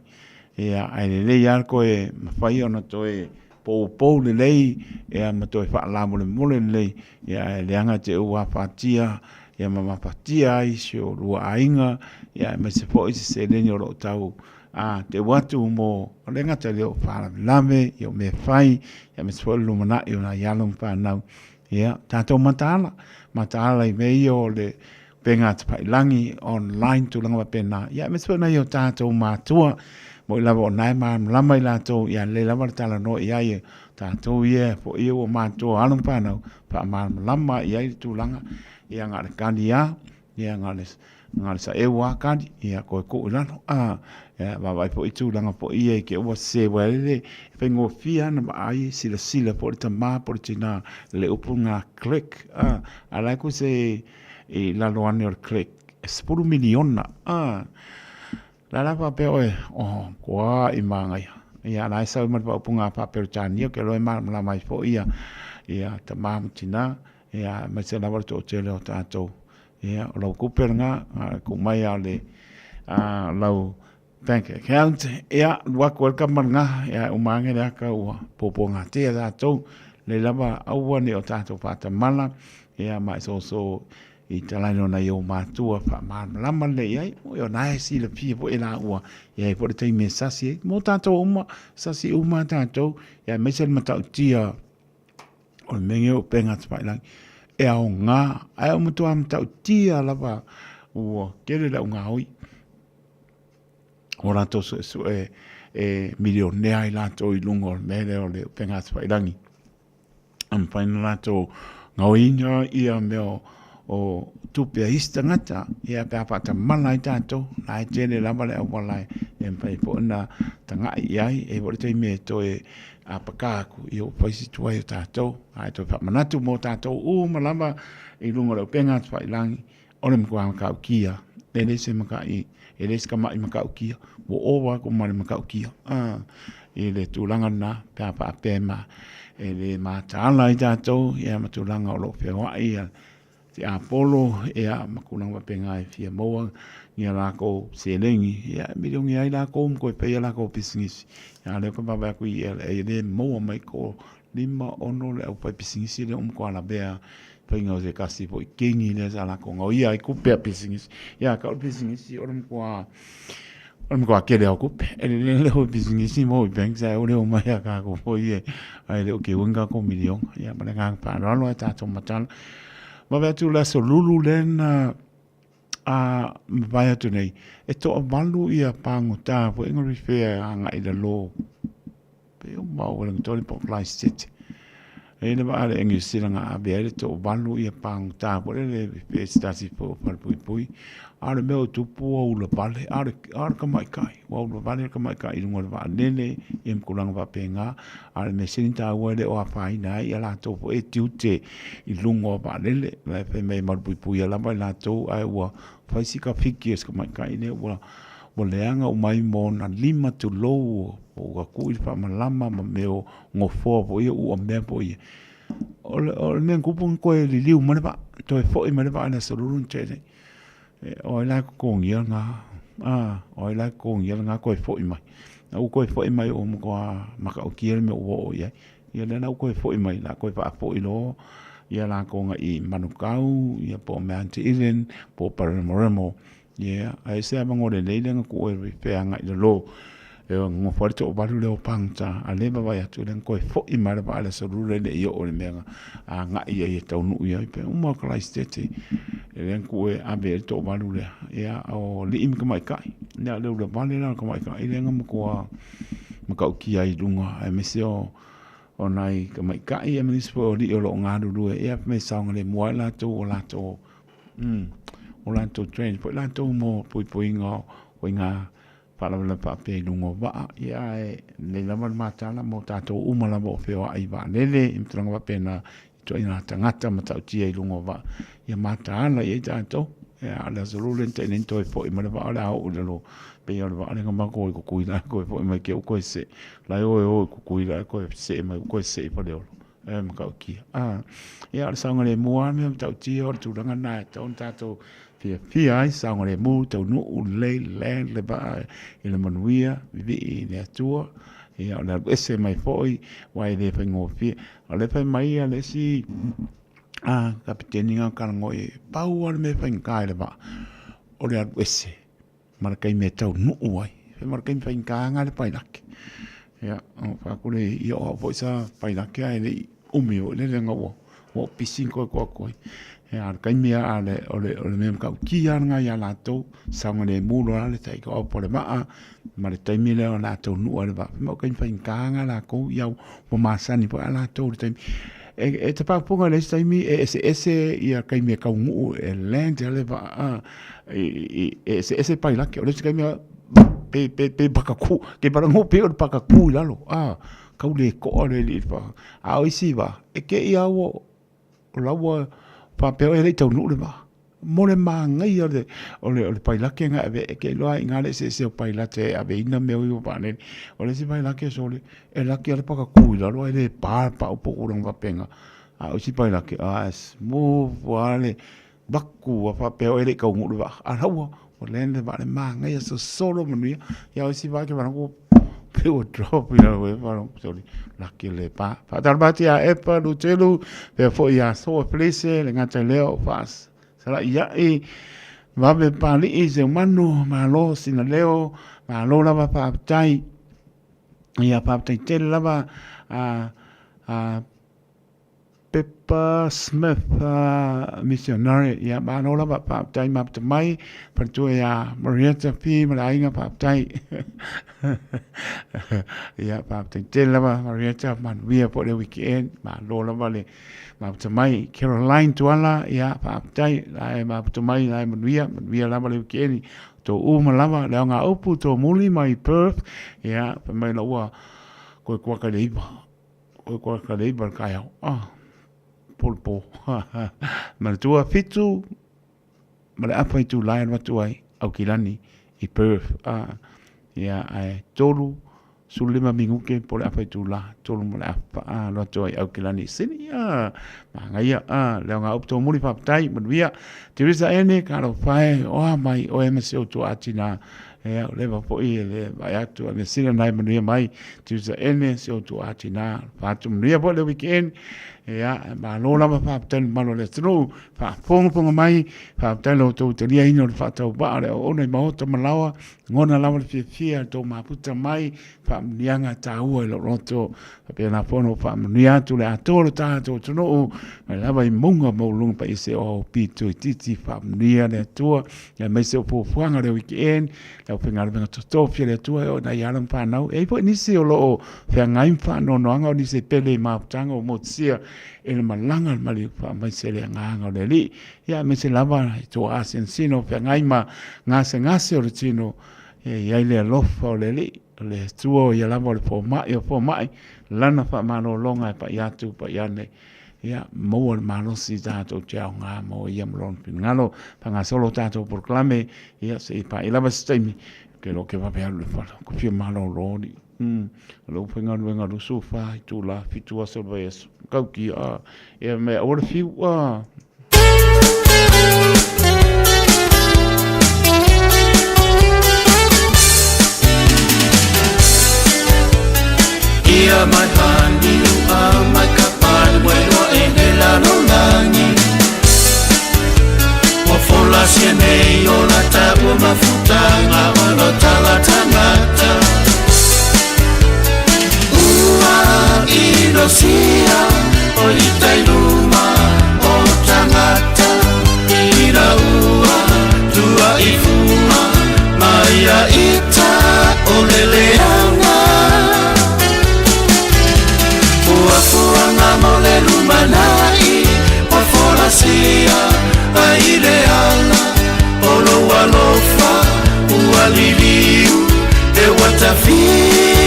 e ai le ia ko e mawhai ona to e pou le lei e a mato e wha mo le mole le lei e a le anga te ua whatia e a mama whatia ai si o rua ainga e a me se po isi se leni o lo tau a te watu mo o le ngata leo whala lame i o me whai e a me se po lumana i o na yalong whanau e a tātou mataala i mei o le penga te pailangi online tu langa pena ia me sona yo tātou mātua mo i lava o nai lama i lātou ia le lava tala no ia i tātou ia po ia o mātua alum pānau pa lama ia i tu langa ia ngā le kani ia ngā le sa ewa kani ia koe ko ulano ia wawai po i tu langa po ia i ke ua se wale whengo fia na ai sila po i tamā po i tina le upu ngā click alai ko se e la loane o click e 10 miliona la lava pe oe koa i mangai ia la sa ma pa punga pa per tani ke lo ma la mai fo ia ta mamtina ia ma se la volto tele o tato ia lo kupernga ku mai ale lau bank account ia wa ko ka manga ia o mangi la ka o poponga te tato le lava au ne o tato pa ta mala ia ma so i talaino na yo matua fa lama le ai o na si le pi po ela ua ia po te me sasi mo tanto uma sasi uma tanto ia me sel mata tia o menge o penga tpa lang e au nga ai o mutu am ta tia lava o kele la nga oi ora to so e milionea i lato i lungo me le penga tpa langi am final lato ngawinga ia meo o tupe ista ngata ia pe apata mana i tātou na e tēne lama le au walai e mpai po na tanga iai e wale te me to e apakaku i o paisi tuai o tātou ai to pa manatu mo tātou malama i lunga leo penga tpa ilangi ole mkua makau kia e lese makai e lese kama i makau kia wo owa ko mare makau kia i le tūlanga na pe apa apema e le mātāla i tātou ia matulanga o lo whewai ia te Apollo e a makunang wapenga e fia moa ni a lako selengi ia miliongi ai lako mko e pea lako pisingisi ia leo ka baba kui e le moa mai ko lima ono le au pai pisingisi le umko ala bea painga o se kasi po i kengi le sa lako ngau ia i kupea pisingisi ia ka o pisingisi o mko a kele au kupe e le leo pisingisi mo i bank sa o leo mai a kako po i ai leo ke unga ko milion ia malenga pa ralo e tato matala ma vea tu la so lulu lena vai atu nei e to malu ia pango ta po engori fea anga i la lo pe o mau wala tori po Christ City e le va ale engi silanga a bea to malu ia pango ta po le pe stasi po pui ale meu tu po o la pale ale ka mai kai o la pale ka mai kai ngol va nene im kulang va penga ale me sinta wale o apai na ia la to po e tiute i lungo va lele va pe me mal pui la mai la to ai wa faisi ka fikis ka mai kai ne wa leanga o mai mo na lima tu lo o ka ku i fa malama ma meo ngofo po ia u o me po ia o me kupun ko e liu mane ba to e fo i mane ba na solurun chene o la ko ngia nga oi la ko ia nga ko fo mai na u ko fo mai o mo maka o kia me o ia ia le na u ko fo mai la ko fa fo lo ia la ko nga i manukau ia po Mount Eden po Paramoremo ia ai se abango le nga ko e pe nga i lo e ngo forte o balu le o pangta ale ba ya tu len ko fo i mara ba le so le io o le menga nga ia tau nu ia pe mo Christchurch len ko e abe to balu le ia o li im mai kai na le le vale na ko mai kai le ngam ko ma ki ai lunga e me se o nai ka mai kai e me so li o lo nga du e me saunga le mo la to o la to o la to train po la to mo pui nga o nga para la pape lungo va ia le la mata la mo tato uma la mo feo ai va lele imtranga va pena to ina tangata mata ti ai lungo va ia mata la ia tato ia la zululen tenen to fo i mana va la o lo pe ia va le ngama ko kuila ko fo mai ke ko se la o ko kuila ko se mai ko se pa le ma ka ki ia sa ngale mo me ta ti o tu langa na ton tato Fia ai saunga le mu tau nu le ba i le manuia vivi i le atua ia o le ese mai foi wai le whaingo fia o le whai mai a le si kapiteni ngā karango e pau ale me whaingai le ba o le aru ese marakai me tau nu wai marakai me whaingai ngā le pailake ia o whakure i o foi sa pailake ai le umi o le ngā o pisin koe ar kai mea ale ole mem ka ki anga ya la to sanga le mulo ale tai ko po le ma ma le tai mele la to nu ale ba mo kai fa inga la ko ya po ma sani po ala to tai e te pa ponga le tai mi ese ia kai me ka ngu e land ale ba ese pa la ke ole kai me pe bakaku ke para ngo pe bakaku la lo ka le ko le li pa a o si ba e ke ia wo la wo pa pe ele tau nu le ba mo le mangai o le pailake nga ave ke loa nga le se pailate ave ina me o pa ne o le si pailake so le e la ke le pa ku la lo ele pa o po urang va penga o si pailake as mo vale baku pa pe ele ka ngu le ba a hawa o le le ba le mangai so solo manu ya o si va ke ba ko pe o drop ya we pa sorry la ke le pa tarbati a e pa lu telu pe fo ya so place le ngata leo fas sala ia e va be pa li e se manu ma lo sina leo ma lo la pa tai ia pa tai te la ba a Pepper Smith missionary ia ba no la pa tai ma mai per tu ya Marietta fi ma inga pa tai ia pa tai te la ba Marietta man via po le weekend ma lo la ba le ma mai Caroline tuala ia pa tai ai ma mai ai ma via la ba le weekend to uma lava le nga upu to muli mai Perth ia pa mai la wa ko ka le iba ka ya polpo ma tua fitu ma le apa tu lain wa tuai au kilani I Perth ia ai tolu sulima minggu ke pole apa tu la tolu ma le apa lo tuai au kilani sini ia ma ngai le nga up to muli pa tai ma via tirisa ene ka lo fai o mai o MSO tu atina ia le va po I le vai atu me sina nai ma mai tirisa ene so tu atina fa tu mria po le weekend ia ma lo la fa tan ma lo le tru fa pong mai fa tan lo to te ia ino fa to ba le o nei ma to malawa ngona la fia to ma puta mai fa nianga ta u lo roto pe na fono fa nia tu le atolo ta to no la vai munga mo lung pa ise o pi tu titi fa nia le tu ya me se po fuanga le weekend la pinga le to fia le tu o na ya lam fa no e po ni se o lo fa ngai fa no anga ni se pele ma tanga o mo sia ele malanga mali fa mai se le nganga le li ya me se lava to asen sino fa ngai ma ngase o tino ia le lofa o le li le tuo ia lava le fo mai lana fa malo longa pa ia tu pa ia ne ia mo el malo si tato chao nga mo ia mlon pingalo pa nga solo tato proclame ia se pa ila ba stemi que lo que va a le fa ko fi malo lodi lo penga venga do sofa tu la fitu aso ves ka ki e me ora fi Ia mai hani a mai kapan wai lo e he la no langi. Wa fola siene o la ta o mafutanga o lo tala tangata. Ua ino sia o itai luma o tangata. Ira ua tua ifuma Maya ita o leleanga. Ua fuanga mo le lumanai o fola sia aile ala o lo walofa ua liliu e watafiu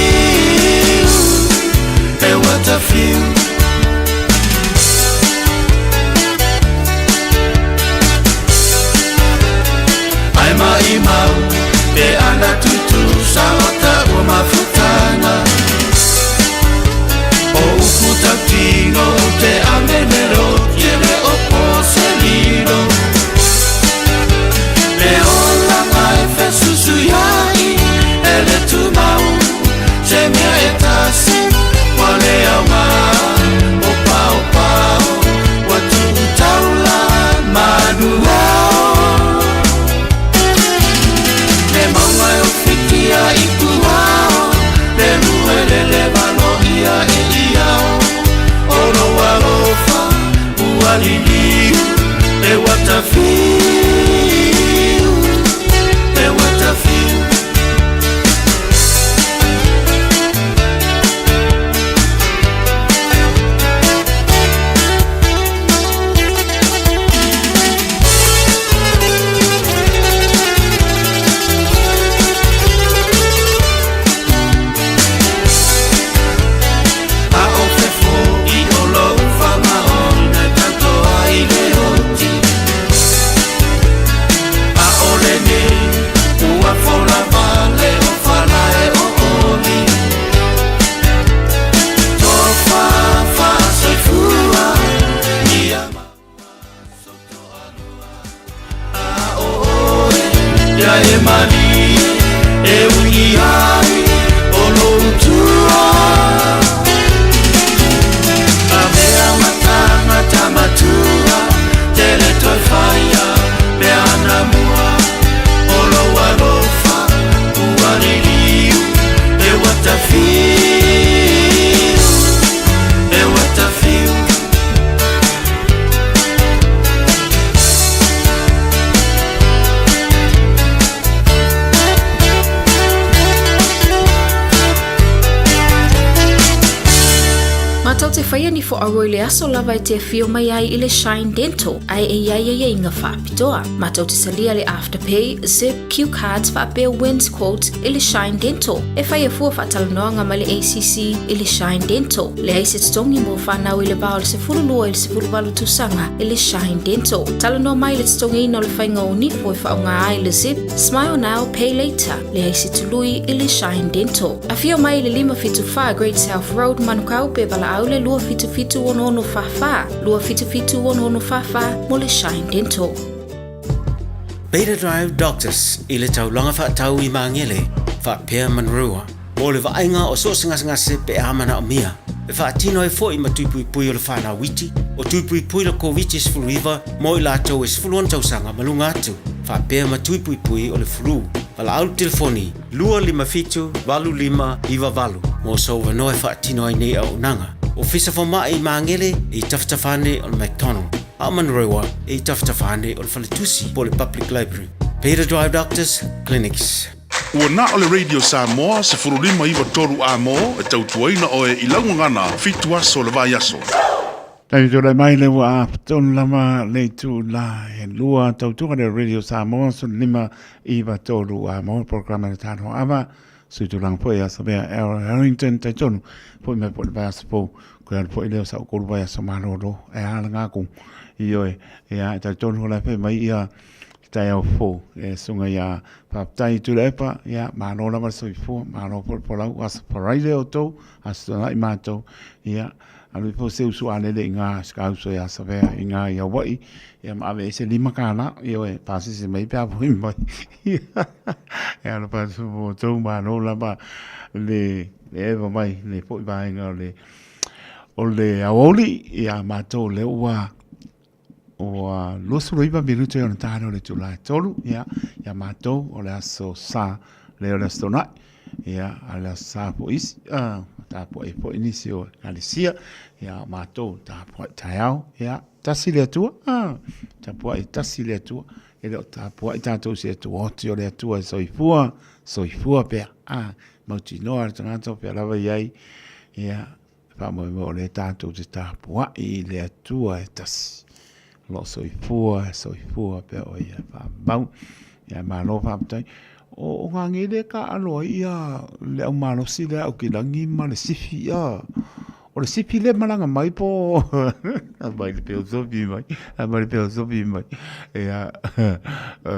e watafiu. Ai mai mau e ana tutu sa ota o mafutana. O ukuta tino te amenero tiene o poselino. Le ola mai fe susuyai e le tu mau se mia etasi wale awa o pao watu taula manuao. Le maunga o fikia i kuao le muele le valo ia e iao. Olo walofa ualiliu e watafiu e watafiu. Aroi aso lava te fio mai ai ile Shine Dental ai ai inga whapitoa. Matau te salia le Afterpay, Zip, Q Cards whape wins quote ile Shine Dental. E whai a fua whatalanoanga ma le ACC ile Shine Dental. Le aise tongi mo whanau ile bao le se furulua ile se furuwalu tusanga ile Shine Dental. Talanoa mai le tongi ino le whainga o nifo e whaunga ai le Zip, Smile Now, Pay Later. Le aise tului ile Shine Dental. A fio mai le 575 Great South Road manukau pe wala au le lua fitu ono fafa, lua fitu ono fafa, mole Shine Dental. Beta Drive Doctors, ile tau langa fa tau I mangele, fa pea manrua. Mole va ainga o so singa se pe amana o mia. E fa tino e fo I matupui pui o le whana witi, o tupui pui la ko witi is river, mo I lato is fuluan tau sanga malunga atu. Fa pea matupui pui o le furu. Ala au telefoni, lua lima fitu, valu lima, iwa valu. Mo so vanoe fa tino ai nei au nanga. Ofisa for mai mangele I taftafane on McDonald. Amanrewa I taftafane on Falitusi Pole Public Library. Beta Drive Doctors Clinics. Ua na ole Radio Samoa se furulima iwa toru amo e tautuaina oe I laungangana fitu aso le vai aso. Tani tōrei mai le wa apton lama le tu la e lua tautuka le Radio Samoa so lima iwa toru amo programa le tano ama suitulang po ia sabea Al Harrington tai tonu po me po le vai aso po kua po ileo sa ukuru vai aso maroro e hala ngaku ioe ia tai tonu la pe mai ia tai au fo e sunga ia paptai tu lepa ia marora ma soi fo maroro po lau aso paraile o tou aso na I matou ia Alu po se usu ale le nga ska usu ya sa vea inga ya wai ya ma ave se lima kana yo e pasi se mai pa pui mai ya lo pa su mo to ma no la ba le va mai le po ba inga le o le aoli ya ma to le wa o lo su ro iba minuto ya ta no le tula tolu ya ma to o le so sa le restaurant ya ala sa po is ta po inicio Galicia ya matou ta po taiao ya tasile tu ta po tasile tu ele ta po ta to se tu o tio le tu soifua pe mauti no artana to pe la vai ya pa mo le ta to ta po i le tu tas lo soifua pe o ya pa bau ya ma lo pa tai o ngangi le ka alo ia le o malo si le o ki langi ma le sifi ia o le sifi le malanga mai po mai le peo sofi mai ia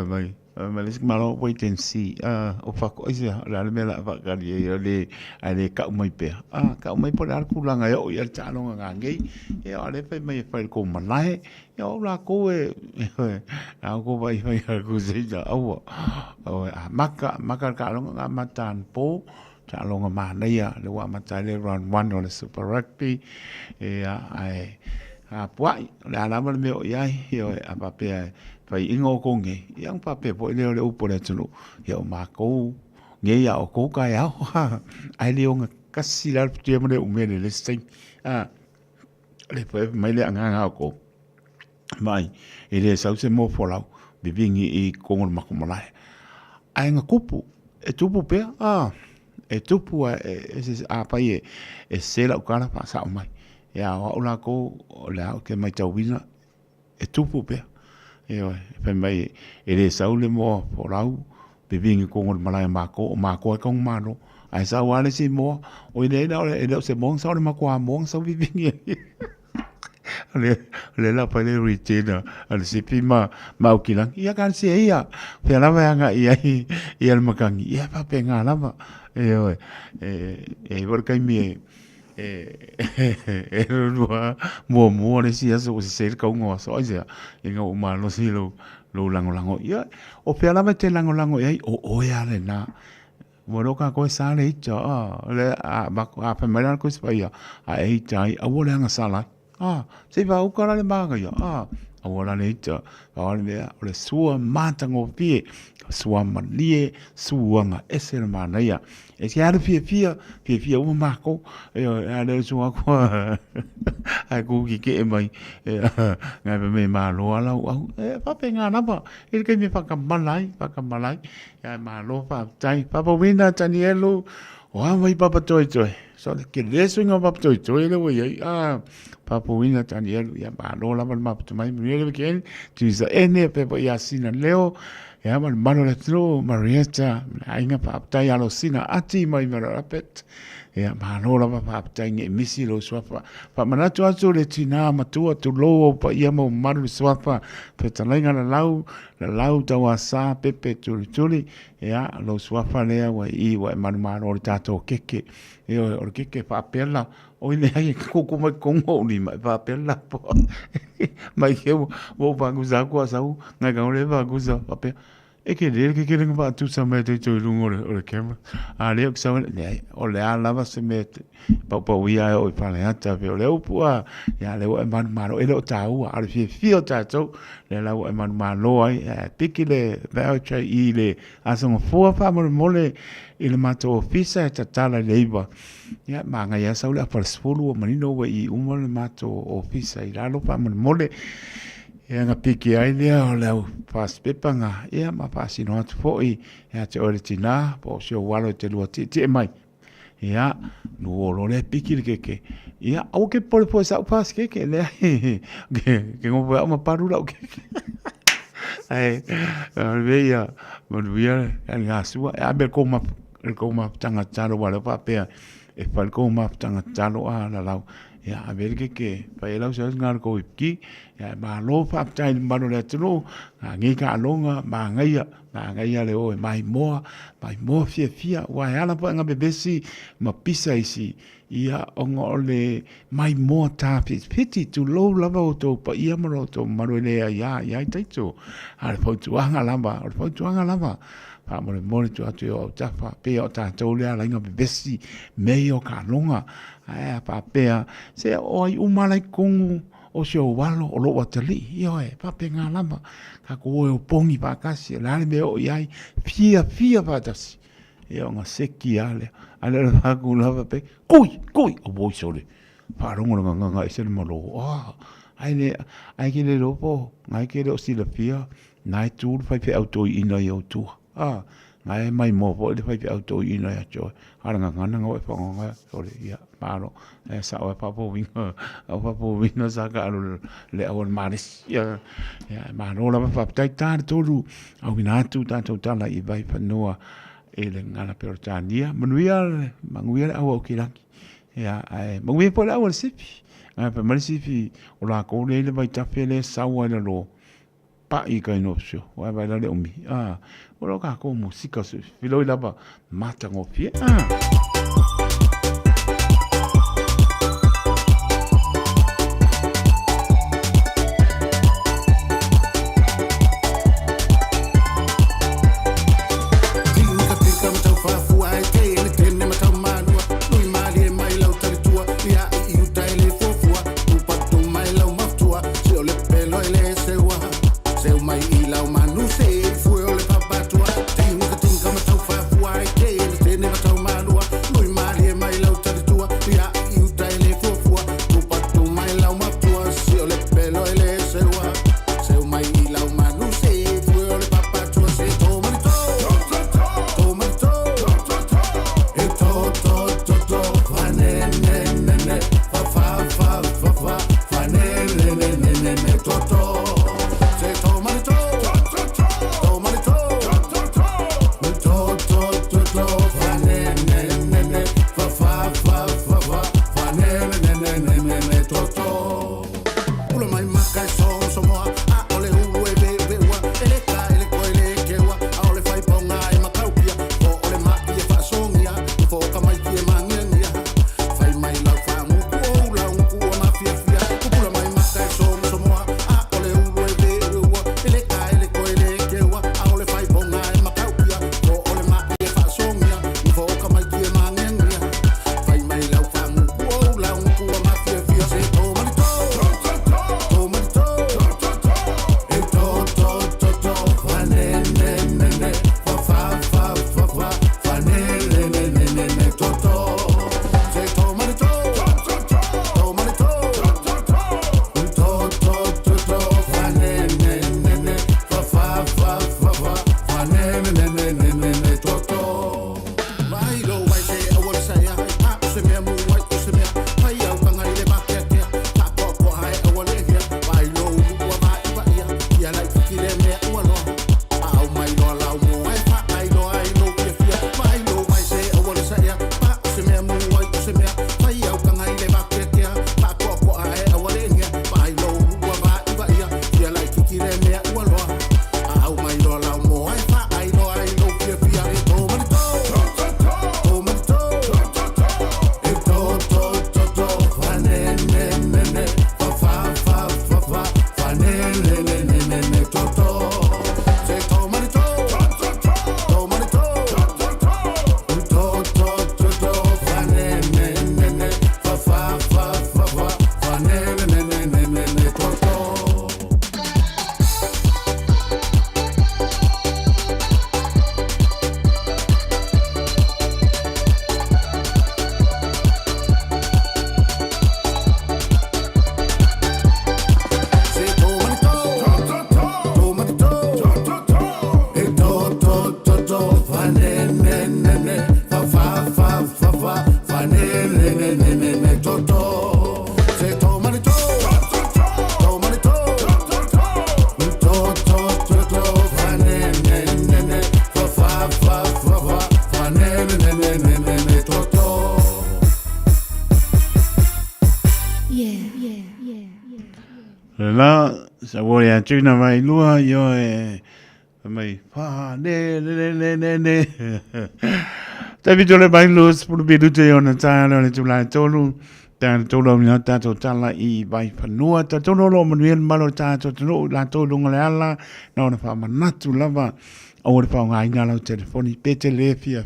mai le malo wait and see o fa ko ia la me la va ka le ka mai pe ka mai po la ku langa ia o ia cha lo ngangi ia le pe mai fa ko malai ia o la ko e a ko vai ku se ja o maka ka lo nga matan po cha lo nga ma ia le wa mata le round 1 o le super rugby ai puai le ala me o ia io a pape fai ingo ko nge yang pape po le upo le tulu ia o ma ko nge ia o ko ka ia ai le nga kasi la te mo le umele le sting le po mai le nga ko mai ele sa se mo folau bivingi i kongol makumalai ai nga kupu e tupu pe e tupu a pai e sela o kala pa sa mai ya o la ko la ke mai tawina e tupu pe pe mai e le saule mo folau bivingi kongol malai mako kong mano ai sa wale si mo o ile na se mong sa le mako mong sa bivingi le la pa le ritina al sipi ma o kilang ia kan si ia pe la va nga ia ia makang ia pa pe nga la ma vor kai mi mo le si aso se ka ngo so ia nga o ma lo si lo lango ia o pe la te lango ia o ia le na mo ka ko sa le cha le ba pa me ko sa ia ai tai a wo le nga sala se va ukara le manga ya awala le ita awala le sua matango pie sua malie sua nga esel mana ya e si ara pia o mako e ale sua ko ai ku ki mai nga me malo ala pa penga na ba il ke me fa kamalai ya malo pa tai pa wina tanielo o mai papa toi so ke leso nga papa toi le we papa wina tanielo ya malo la ma mai me ke tu sa ene pe ya sina leo ya man mano le tro marieta ainga papa tai alo sina ati mai mara rapet ya malo la papa tai nge misi lo swafa pa mana tu atu le tina matua tu lo pa ya mo maru swafa pe talenga la lau tawa sa pepe tuli ya lo swafa le wa I wa man o tato keke o keke pa pela o ile ai ko mai kongo ni mai pa pela po mai ke wo banguza ko sau nga ga le banguza pa pe e ke le ba tu sa me te lungo o le kema ale o sa le o le ala va se me pa wia o pa le ata pe o le upua ya le o man maro e lo tau a le fio tato le la o man malo ai pikile va cha I le asongo fo fa mo le il mato ofisa ta tala leiba ya manga ya sa le pa sfulu o manino wa I umo le mato ofisa I la lo pa mo le ya nga piki ai lea o leo pas pepanga ya ma pasi no atu foi ya te ore tina po si o walo te lua ti mai ya no lo le piki ke ya au ke por sa pas ke le ke ngo va ma parula o ke ai veia mo via nga sua a be ko ma tanga talo wala pa pe e fal ko ma tanga talo a la lau ya a ver que pa ela o ngar ko ki ma lo fa tai mano le tino ngi ka longa ma ngai le o mai mo fia wa ala pa nga bebesi ma pisa isi ia ongo le mai mo ta piti tu lo lava o to pa ia maro to maro le ia taito al fo tu anga lava pa mo tu atu o tafa pe o ta to le ala nga bebesi me o ka longa pa pe se o ai umala kongu o se o walo o lo watali io pa pe nga lava ka ko o pongi pa kasi la me o iai fia pa tasi io nga seki ale la ku lava pe kui o boi sole pa rongo nga se mo lo ai ke le lopo ngai ke lo si la fia nai tu fa pe auto ina yo tu ngai mai mo po le fa pe auto ina ya jo ara nga nga fa nga sole ia paro sa o pa po vinga sa ka le o maris ya ma no la fa tai tar tolu au vina tu ta la i vai fa noa ele ngana pertania manguia au kilaki ya manguia po la o sipi pa marisipi o la ko le vai ta fele sa wa lo pa i ka no sio wa vai la le umi o lo ka ko musika se filo la ba mata ngo fie Tinga tinga matau fa fuai ke, tene matau manua. La sa wo ya china mai lua yo mai pa ne Tapi jole mai lus pun bidu te ona ta le tula tolu tan tolo mi ta to tala I bai panua ta tolo lo manuel malo ta to no la to lunga le ala na ona fa manatu lava o le fa ngai ngala telefoni pete le fia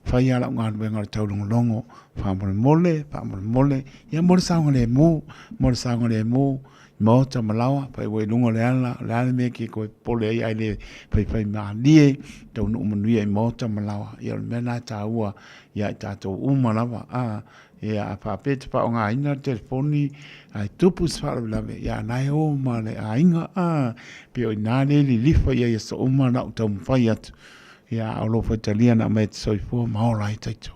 fai ala ngal benga tau longo fa mole ya mol sa ngale mo mo ta malawa pai we lunga le ala me ki ko pole ai le pai ma lie to no manui mo ta malawa ya mena ta ua ya ta to umalawa ya pa pet pa nga ina telefoni ai tupus fa la ya nai o ma le ainga pe o na le li fa ya so ma na to fa ya ya alo fa italiana met so fo ma ora ita to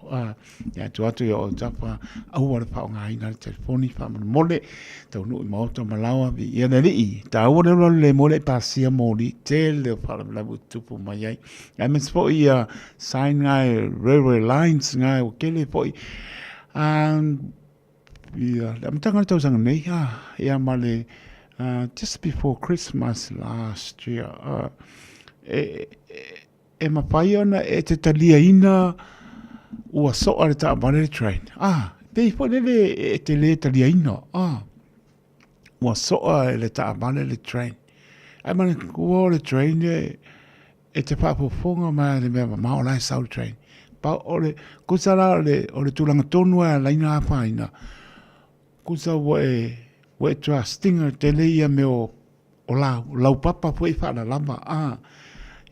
ya to atu yo tapa au wa pa nga ina telefoni fa mole to no ma to malawa bi ya le ta o le mole pa sia moli tel fa la tupu ma ya I mean for ya sign ngai railway lines ngai o kele po yeah, I'm talking about something yeah, Mali. Just before Christmas last year, ma paiona te talia ina ua so ale ta bale train. Pe po le te le talia ina. Ua so ale ta bale le train. Ai mana ko le train te papo fonga ma le ma ola South train. Pa ole kusala ole tulanga tonu la ina faina kusa we trusting te le ia me o lau papa foi fa la lama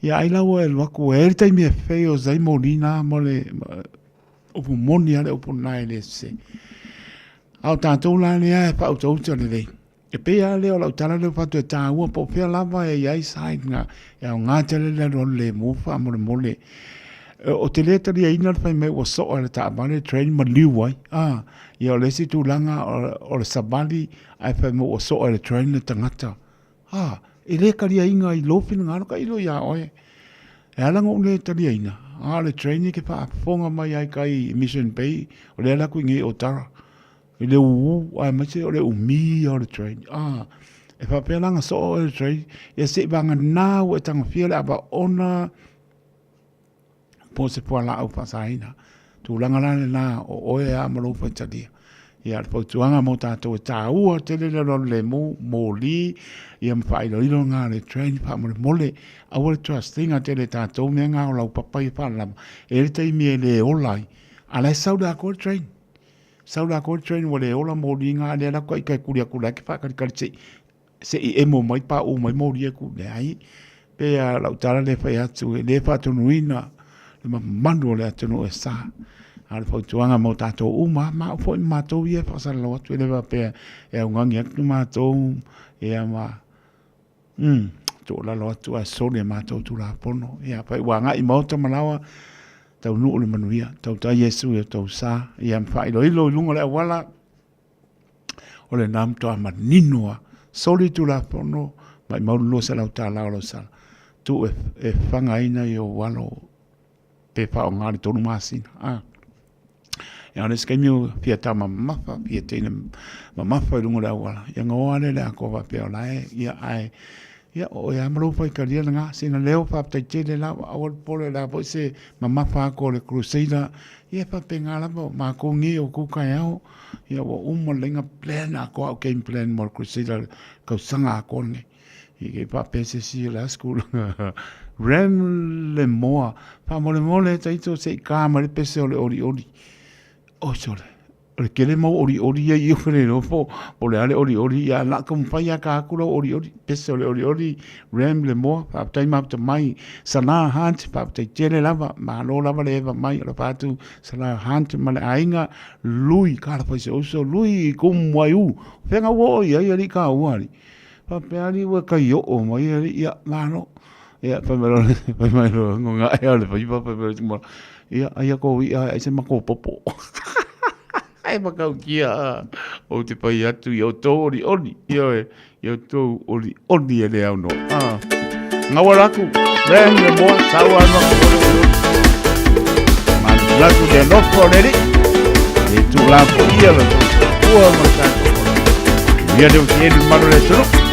ya ai la we lo ku e te me fe o zai molina mole o pu moni ale o pu nai le se au ta to la ne pa o to le e pe ale o la tala le fa to ta u po pe lava e ai sai nga te le le mo fa mole o te leta ria ina fai me o so o ta bale train ma liwai ia le si tu langa o le sabali ai fai me o so o train le tangata e le karia inga I lofin ngaro ka ilo ia oe e alanga o le taria ina le train ke pa fonga mai ai kai Mission Bay o le ala ku ngi o tara e le ai ma se o le umi o le train e fa pe langa so o le train e se banga na o tanga fiela aba ona po se po la au pasaina tu langa la na o e a malo pa tadia ya po tuanga mo ta to ta u te le le mo li ya mfa ilo ilo nga le train pa mo mole a wo trusting a te le ta to me nga o papa I pa la e te mi le olai ala sauda ko train wo le ola mo li nga le la ko ka kuria ki fa ka se e mo mai pa o mai mo ri ku le ai pe a la tala le fa ya tu le fa tu nuina ma mando le ateno e sa al fo tuanga mo tato uma ma fo ma to ye fa sa lo tu le va pe e un ngi tu ma to e ma to la lo tu a so le ma to tu la pono ya pa wa nga I mo to malawa tau nu le manuia tau ta Yesu e tau sa ya fa ilo lungo le wala o le nam to ma ninoa soli tu la pono ma mo lo sa la ta la lo sa tu e fanga ina yo walo pe pa o ngari tonu masina ya nes kemio pia tama mafa pia tena mafa lungo la wala ya ngoale la ko va pe la ya ai ya o ya mro fa ka dia nga sina leo fa te tele la o pole la po se mafa ko le crusader ya pa pe ngala ma ko ngi o ku ka ya o lenga plan a ko game plan mo crusader ka sanga ko ne I pa pe se si la school rem le moa pa mole taito se kama le pese ole ori o sole o kele mo ori ya yo kele no po o le ale ori ya la kom fa ya ka kulo ori pese ole ori rem le moa pa time up to mai sana hunt pa te tele lava ma lo lava le va mai lo patu sana hunt ma le ainga lui ka fa se o lui kom waiu fenga wo ya ri ka wari pa pe ali wa ka yo o mai ya mano ya pa mai lo nga ya le pa mo ya ya ko ya se ma ko popo ai ma ka kia o te pa ya tu yo to ori yo to ori ele au no nga wala ku ben le mo sawa no ma la tu de no for le e tu la po ia lo tu ma ka Ia te uti maro le toro.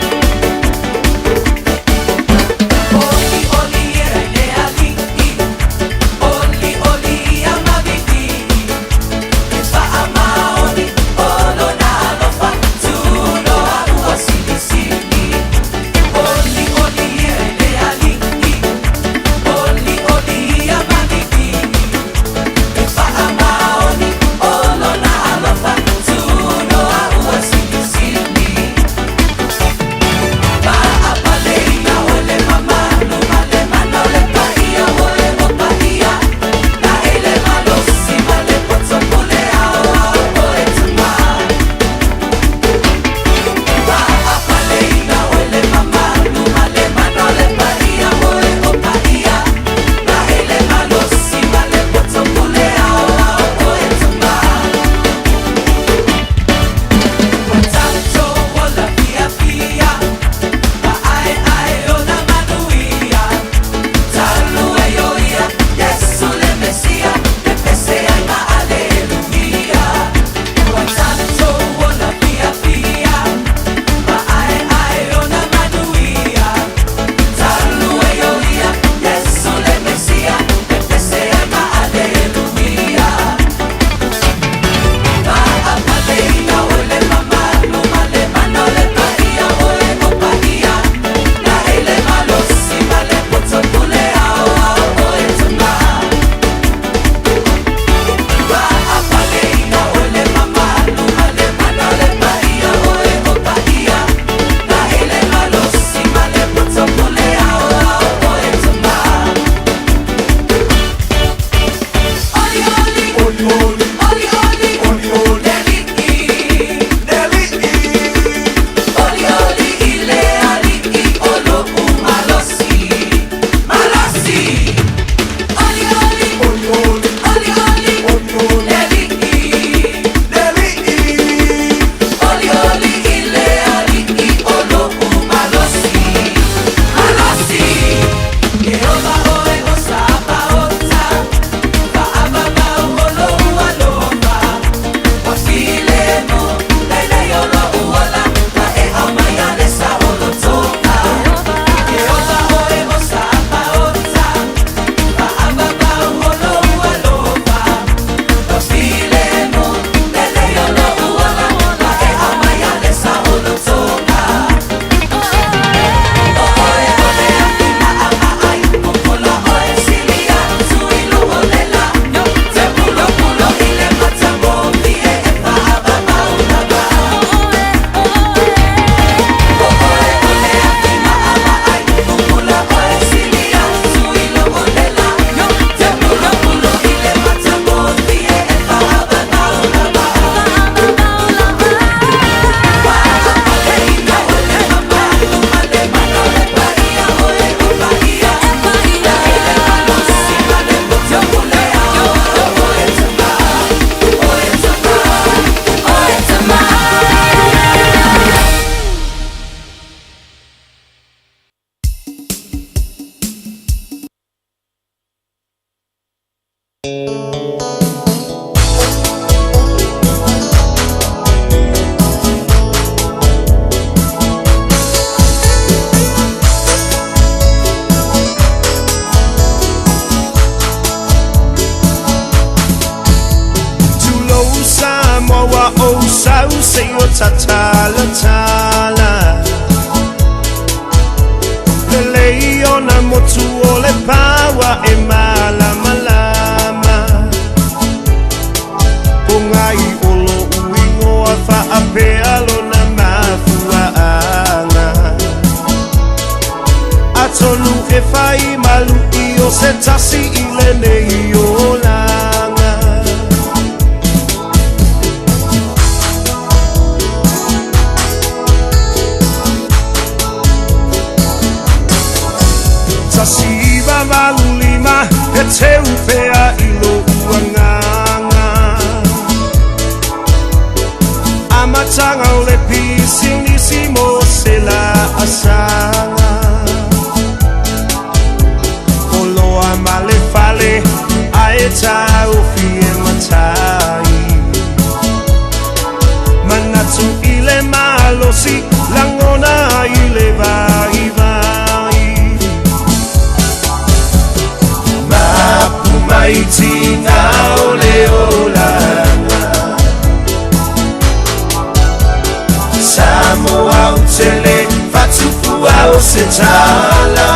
se tala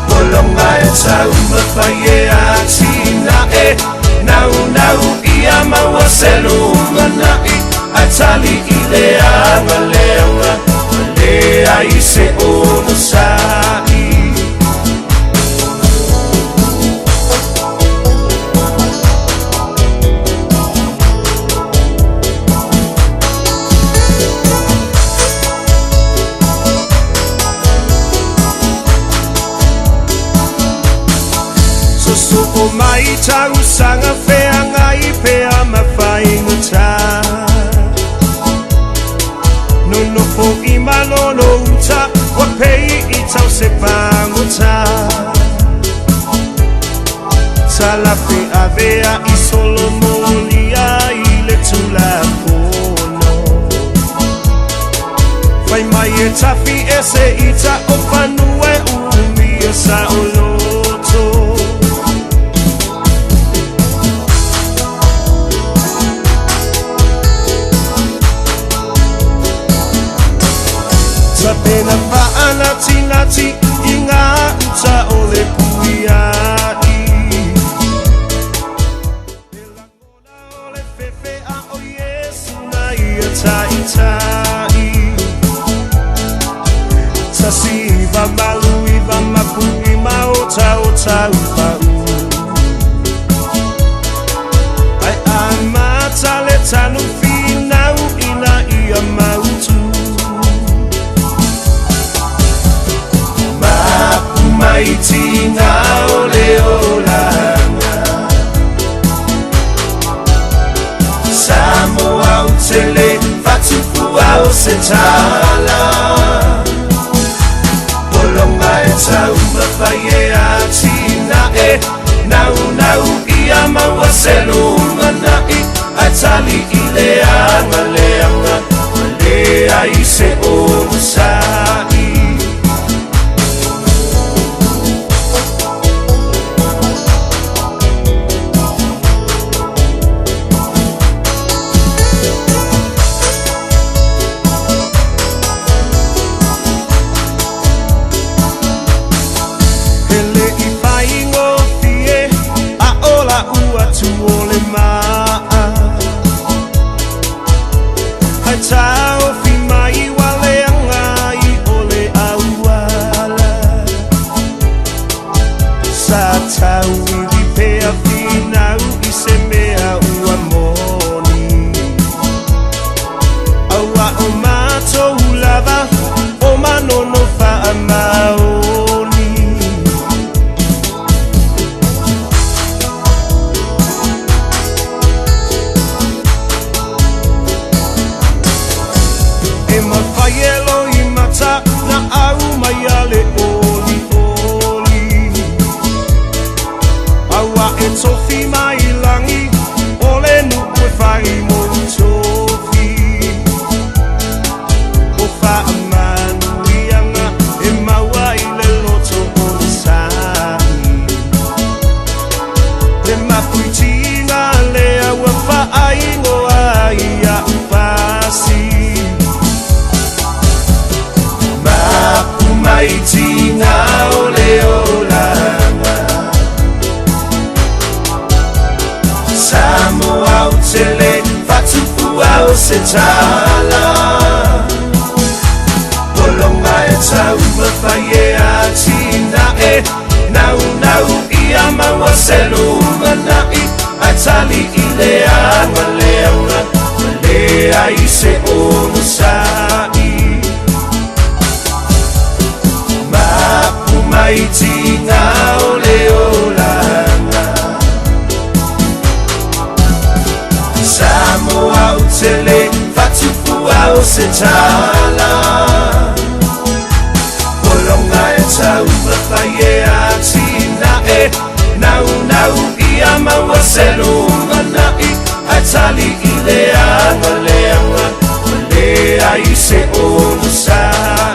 Polonga e tau mawhaie a tina e Nau nau ia maua selu manai A tali i le anga leanga Lea i se ono sai O mai tau sanga whea ngai pea mawhainga tā Nono po I manono uta Wa pei I tau se pango tā Talape a vea I solo molia I le tula pono Whai mai e tafi e se ita o whanue umi e sa o loto Pena paana tinati inga uta ole puiai Ole fefe a o Yesu na ia tai tai Tasi va malu I va mapu I maota o tau pau Ai amata le tanu finau ina ia mautu Mai tina ole olanga Samoa utele fatufu au se tala Polonga e tau mawhaie a tina e Nau nau ia maua selu manai A tali I leanga leanga Lea I se ono sai Tuole maa Hai tau fi mai wale angai ole awala Sa tau I pea finau I se mea ua moni Aua o matou lava O manono wha maoni Yellow I mata na au mai ale oli oli Awa e tofi mai langi ole nu e whai mo tofi O wha amanu ianga e maua I le loto o le sani Le mapuitina lea ua wha aingo ai a upasi Mai tina ole olanga Samoa utele fatufu au se tala Polonga e tau mawhaie a tina e Nau nau ia maua selu manai A tali I leanga leanga Lea I se ono sai Mai tina ole olanga Samoa utele fatufu au se tala Polonga e tau mawhaie a tina e Nau nau ia maua selu manai A tali I leanga leanga Lea I se ono sai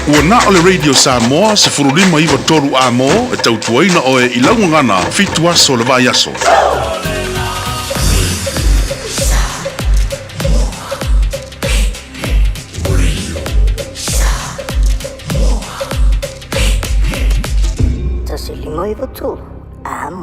Ua na o le Radio Samoa se furulima iwa toru a mo e tautuaina o e ilaungangana fitu aso le vai aso. Tasilima iwa toru a mo.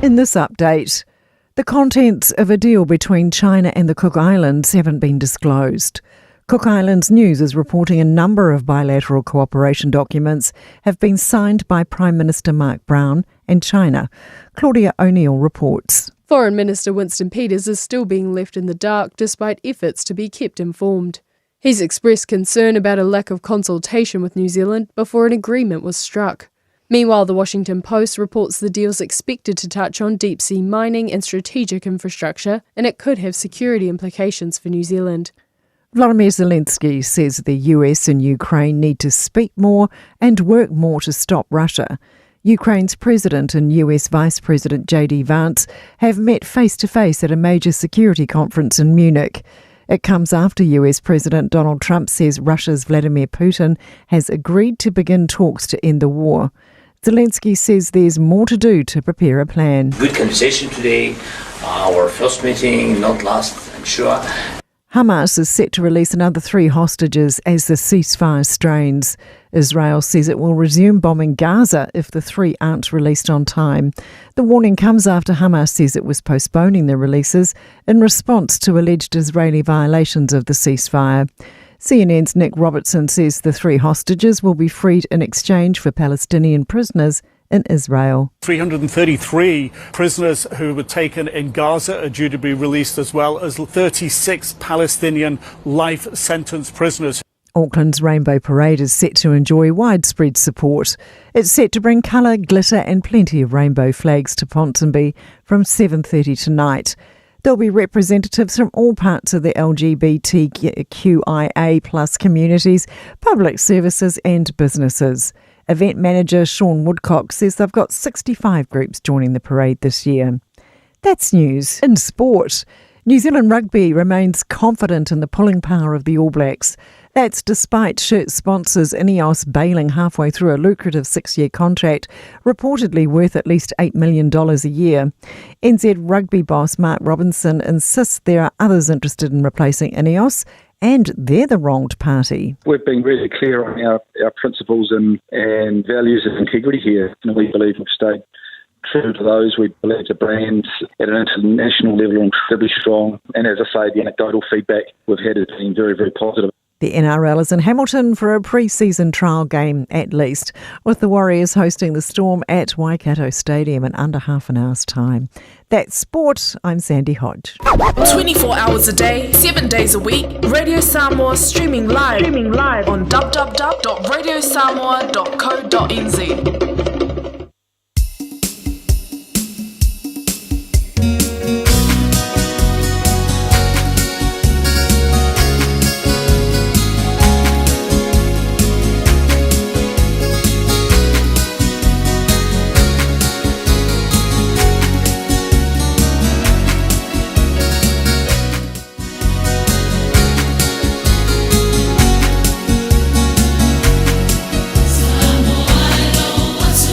In this update, the contents of a deal between China and the Cook Islands haven't been disclosed. Cook Islands News is reporting a number of bilateral cooperation documents have been signed by Prime Minister Mark Brown and China. Claudia O'Neill reports. Foreign Minister Winston Peters is still being left in the dark despite efforts to be kept informed. He's expressed concern about a lack of consultation with New Zealand before an agreement was struck. Meanwhile, the Washington Post reports the deal's expected to touch on deep-sea mining and strategic infrastructure, and it could have security implications for New Zealand. Vladimir Zelensky says the US and Ukraine need to speak more and work more to stop Russia. Ukraine's president and US Vice President J.D. Vance have met face-to-face at a major security conference in Munich. It comes after US President Donald Trump says Russia's Vladimir Putin has agreed to begin talks to end the war. Zelensky says there's more to do to prepare a plan. Good conversation today. Our first meeting, not last, I'm sure. Hamas is set to release another 3 hostages as the ceasefire strains. Israel says it will resume bombing Gaza if the 3 aren't released on time. The warning comes after Hamas says it was postponing the releases in response to alleged Israeli violations of the ceasefire. CNN's Nick Robertson says the 3 hostages will be freed in exchange for Palestinian prisoners in Israel. 333 prisoners who were taken in Gaza are due to be released, as well as 36 Palestinian life sentence prisoners. Auckland's Rainbow Parade is set to enjoy widespread support. It's set to bring colour, glitter and plenty of rainbow flags to Ponsonby from 7:30 tonight. There'll be representatives from all parts of the LGBTQIA plus communities, public services and businesses. Event manager Sean Woodcock says they've got 65 groups joining the parade this year. That's news. In sport, New Zealand Rugby remains confident in the pulling power of the All Blacks. That's despite shirt sponsors Ineos bailing halfway through a lucrative 6-year contract, reportedly worth at least $8 million a year. NZ Rugby boss Mark Robinson insists there are others interested in replacing Ineos and they're the wronged party. We've been really clear on our principles and values of integrity here. And we believe we've stayed true to those. We believe the brand at an international level are incredibly strong. And as I say, the anecdotal feedback we've had has been very, very positive. The NRL is in Hamilton for a pre-season trial game at least, with the Warriors hosting the Storm at Waikato Stadium in under half an hour's time. That's sport. I'm Sandy Hodge. 24 hours a day, 7 days a week. Radio Samoa streaming live on www.radiosamoa.co.nz. What's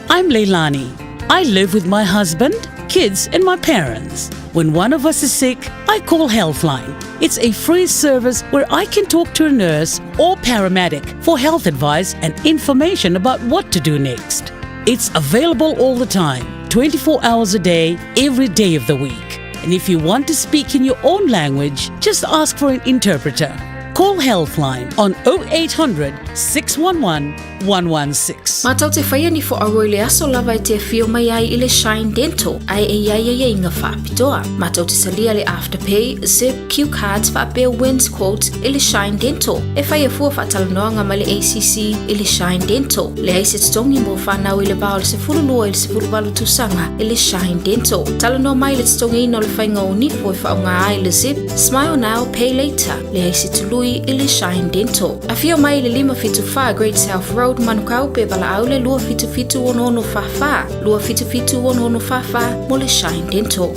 I'm Leilani. I live with my husband, kids, and my parents. When one of us is sick, I call Healthline. It's a free service where I can talk to a nurse or paramedic for health advice and information about what to do next. It's available all the time, 24 hours a day, every day of the week. And if you want to speak in your own language, just ask for an interpreter. Call Healthline on 0800 611 116. Matau te whaia ni fo aroile aso lava e te whio mai ai i le Shine Dental, ai e iai e inga whapitoa. Matau te salia le Afterpay, Zip, Q Cards whapea wins quotes i le Shine Dental. E whaia fua whatalanoanga ma le ACC i le Shine Dental. Le aise tongi mo whanau i le bao le se furulua i le se furuwalu tusanga i le Shine Dental. Talanoa mai le tongi ino le whainga o nifo e whaunga ai le Zip, Smile Now, Pay Later. Le aise tului i le Shine Dental. A whio mai le 575 Great South Road Manukau pe bala au le lua fitu ono fafa. Lua fitu ono fafa mo le Shine Dental.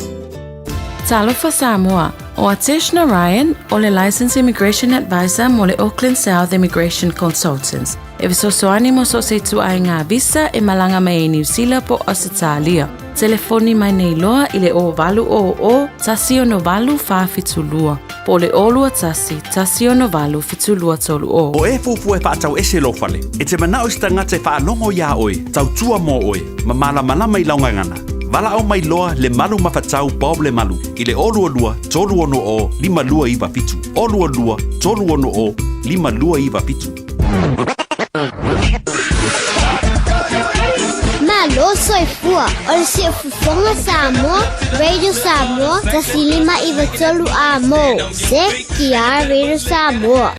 Talofa Samoa, o Atishna Ryan, o le Licensed Immigration Advisor mo le Auckland South Immigration Consultants. E visosoani mo so se tu ai ngā visa e malanga mai e New Zealand po Australia. Telefoni mai nei loa i le o valu o tasi ono valu fa fitulua. Po le olua tasi ono valu fitulua tolu o. O e fufu e whaatau ese lo fale. E te manao i stanga te whaanongo ia oi, tau tua mo oi, ma malama i launga ngana. Vala au mai loa le malu mawhatau Bob le malu. I le olua lua, tolu ono o, 5 lua iwa fitu. Olua lua, tolu ono o, 5 lua iwa fitu. Malo soy fua, o se fufonga Samoa, Radio Samoa, tasilima iwa tolu amo. Se kia Radio Samoa.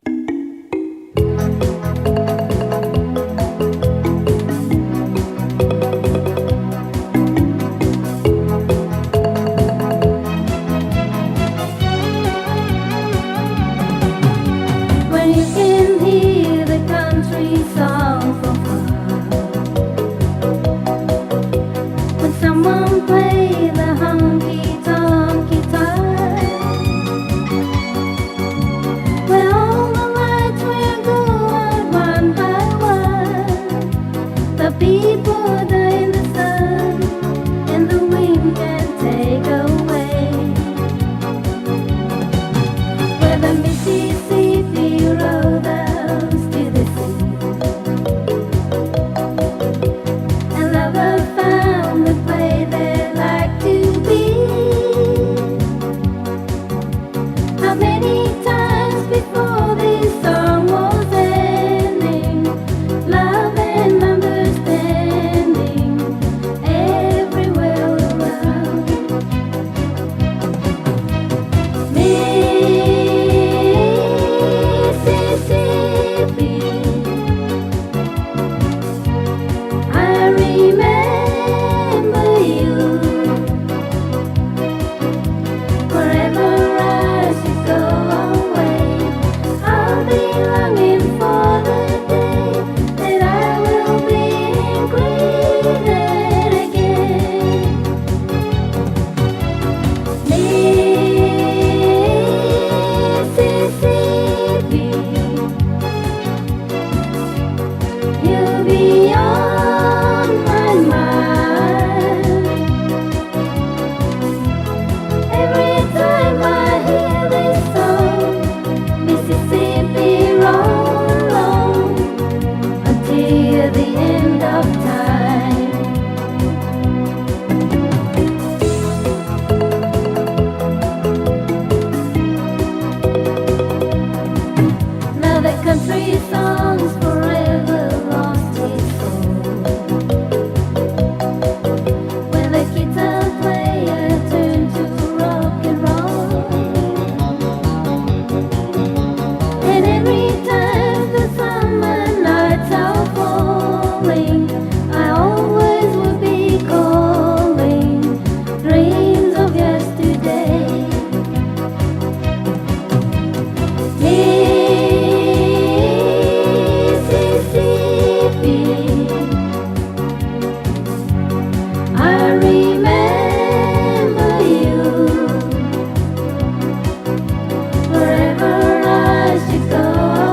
Wherever I should go.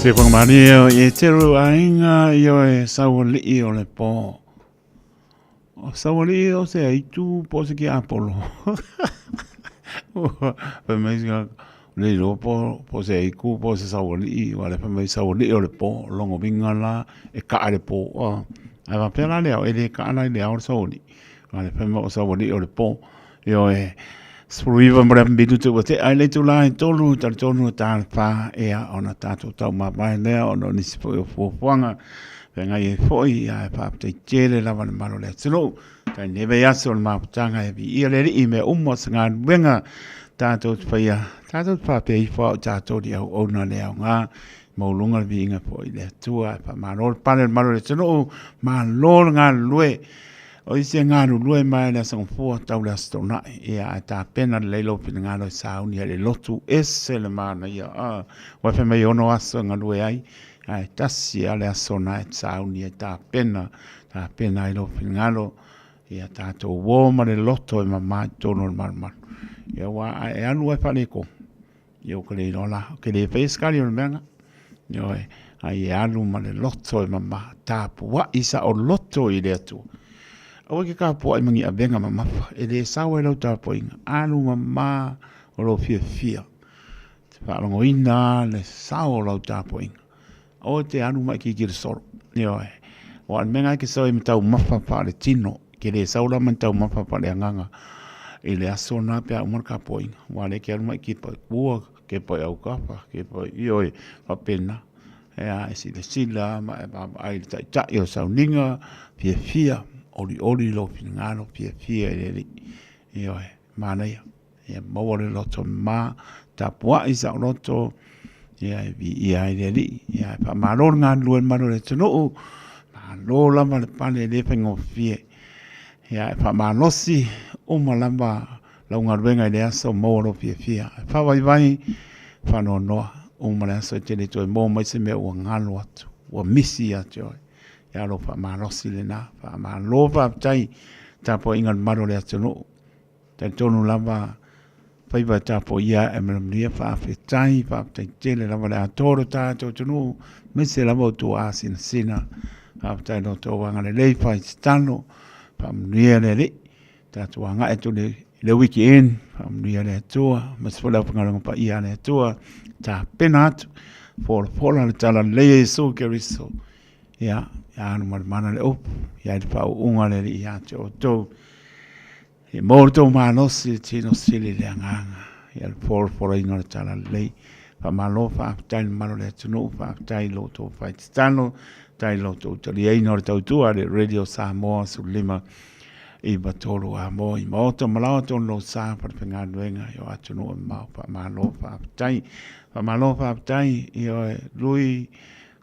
Se kong mani e teru ainga io e sawali i o le po. O sawali o se aitu po se ki Apollo. Pa mai nga le lo po se aiku po se sawali i o le pa mai sawali o le po longo binga la e ka le po. Ai va pela le o e le ka na le o sawali. Ale pa mai o sawali o le po. Io e Spruiva mra mbidu te wate ai le tu lai tolu tar tonu tar pa e a ona tatu tau ma mai le ona ni sipo o fuanga venga e foi a pa te tele la van malo le tlo ta neve ya sol ma tanga e bi le i me ummo sanga venga tatu pa ya tatu pa pe i fo tatu dia ona le nga mo lunga vi nga foi le tu a pa malo pa le malo le tlo ma lo nga lue o isi ngāru lue mai le sang fua tau le astona ia a tā pena le leilo pina ngāru sauni le lotu ese le mana ia wa fe mai ono aso ngā lue ai ai tasi a le asona e sauni e tā pena i lo pina ngāru ia tātou wō ma le loto e mamai tono le marumar Ia wa e anu e whane ko. Ia o kele rola. Kele whaiskari o menga. Ia ai e anu ma le loto e mama. Tāpua isa o loto i le atu. Awa ke ka po ai mangi a venga mama. E le sawa e lau tāpua inga. Anu mama o lo fia fia. Te whaalongo ina le sawa o lau tāpua inga. O te anu mai ki kira soro. Ia o an menga ke sawa i matau mafa pa le tino. Ke le saura matau mafa pa le anganga. I le aso na pia umar ka po inga. Wa le ke anu mai ki pa kua ke pa au kapa. Ke pa ioi pa pena. Ea e sila ma e pa ai le tai o sauninga. Fia fia. Oli lo ngalo fia fia e le. Ioi mana ia. Ia maua le loto ma. Tapua isa loto. Ia i le li. Ia pa malor ngan luen mano le tunu. Malo lama le pane le pengo fie. Ia pa malosi. Uma lama launga ruenga le aso maua lo fia fia. Pa vai whano noa. Uma le aso tene toi mo mai se mea ua ngalo atu. Ua misi atu. Ia lo pa malosi le na. Pa malo pa tai. Tapo ingan maro le atu no. Tai tonu lama. Pai va tapo ia e mea fa tai fa tai tele lama le atoro tato tonu. Mese lama tu asin sina. Fa tai no to wanga le lei fa stano. Fa mea le le. Tato wanga e tu le weekend. Fa mea le tua. Mas fola pangalong pa ia le tua. Ta penat. Fola le tala le so keriso. Ia. Ia anu mana le op. Ia le pa unga le ia to. E morto manosi tino sili le anganga. Ia le fora inga le tala lei. Pa malo fa tai malo le tunu fa tai lo to fa stano tai lo to tali ai no to tu ale Radio Samoa su lima I batolo a mo I moto malo to lo sa pa penga duenga yo atunu ma pa malo fa tai io lui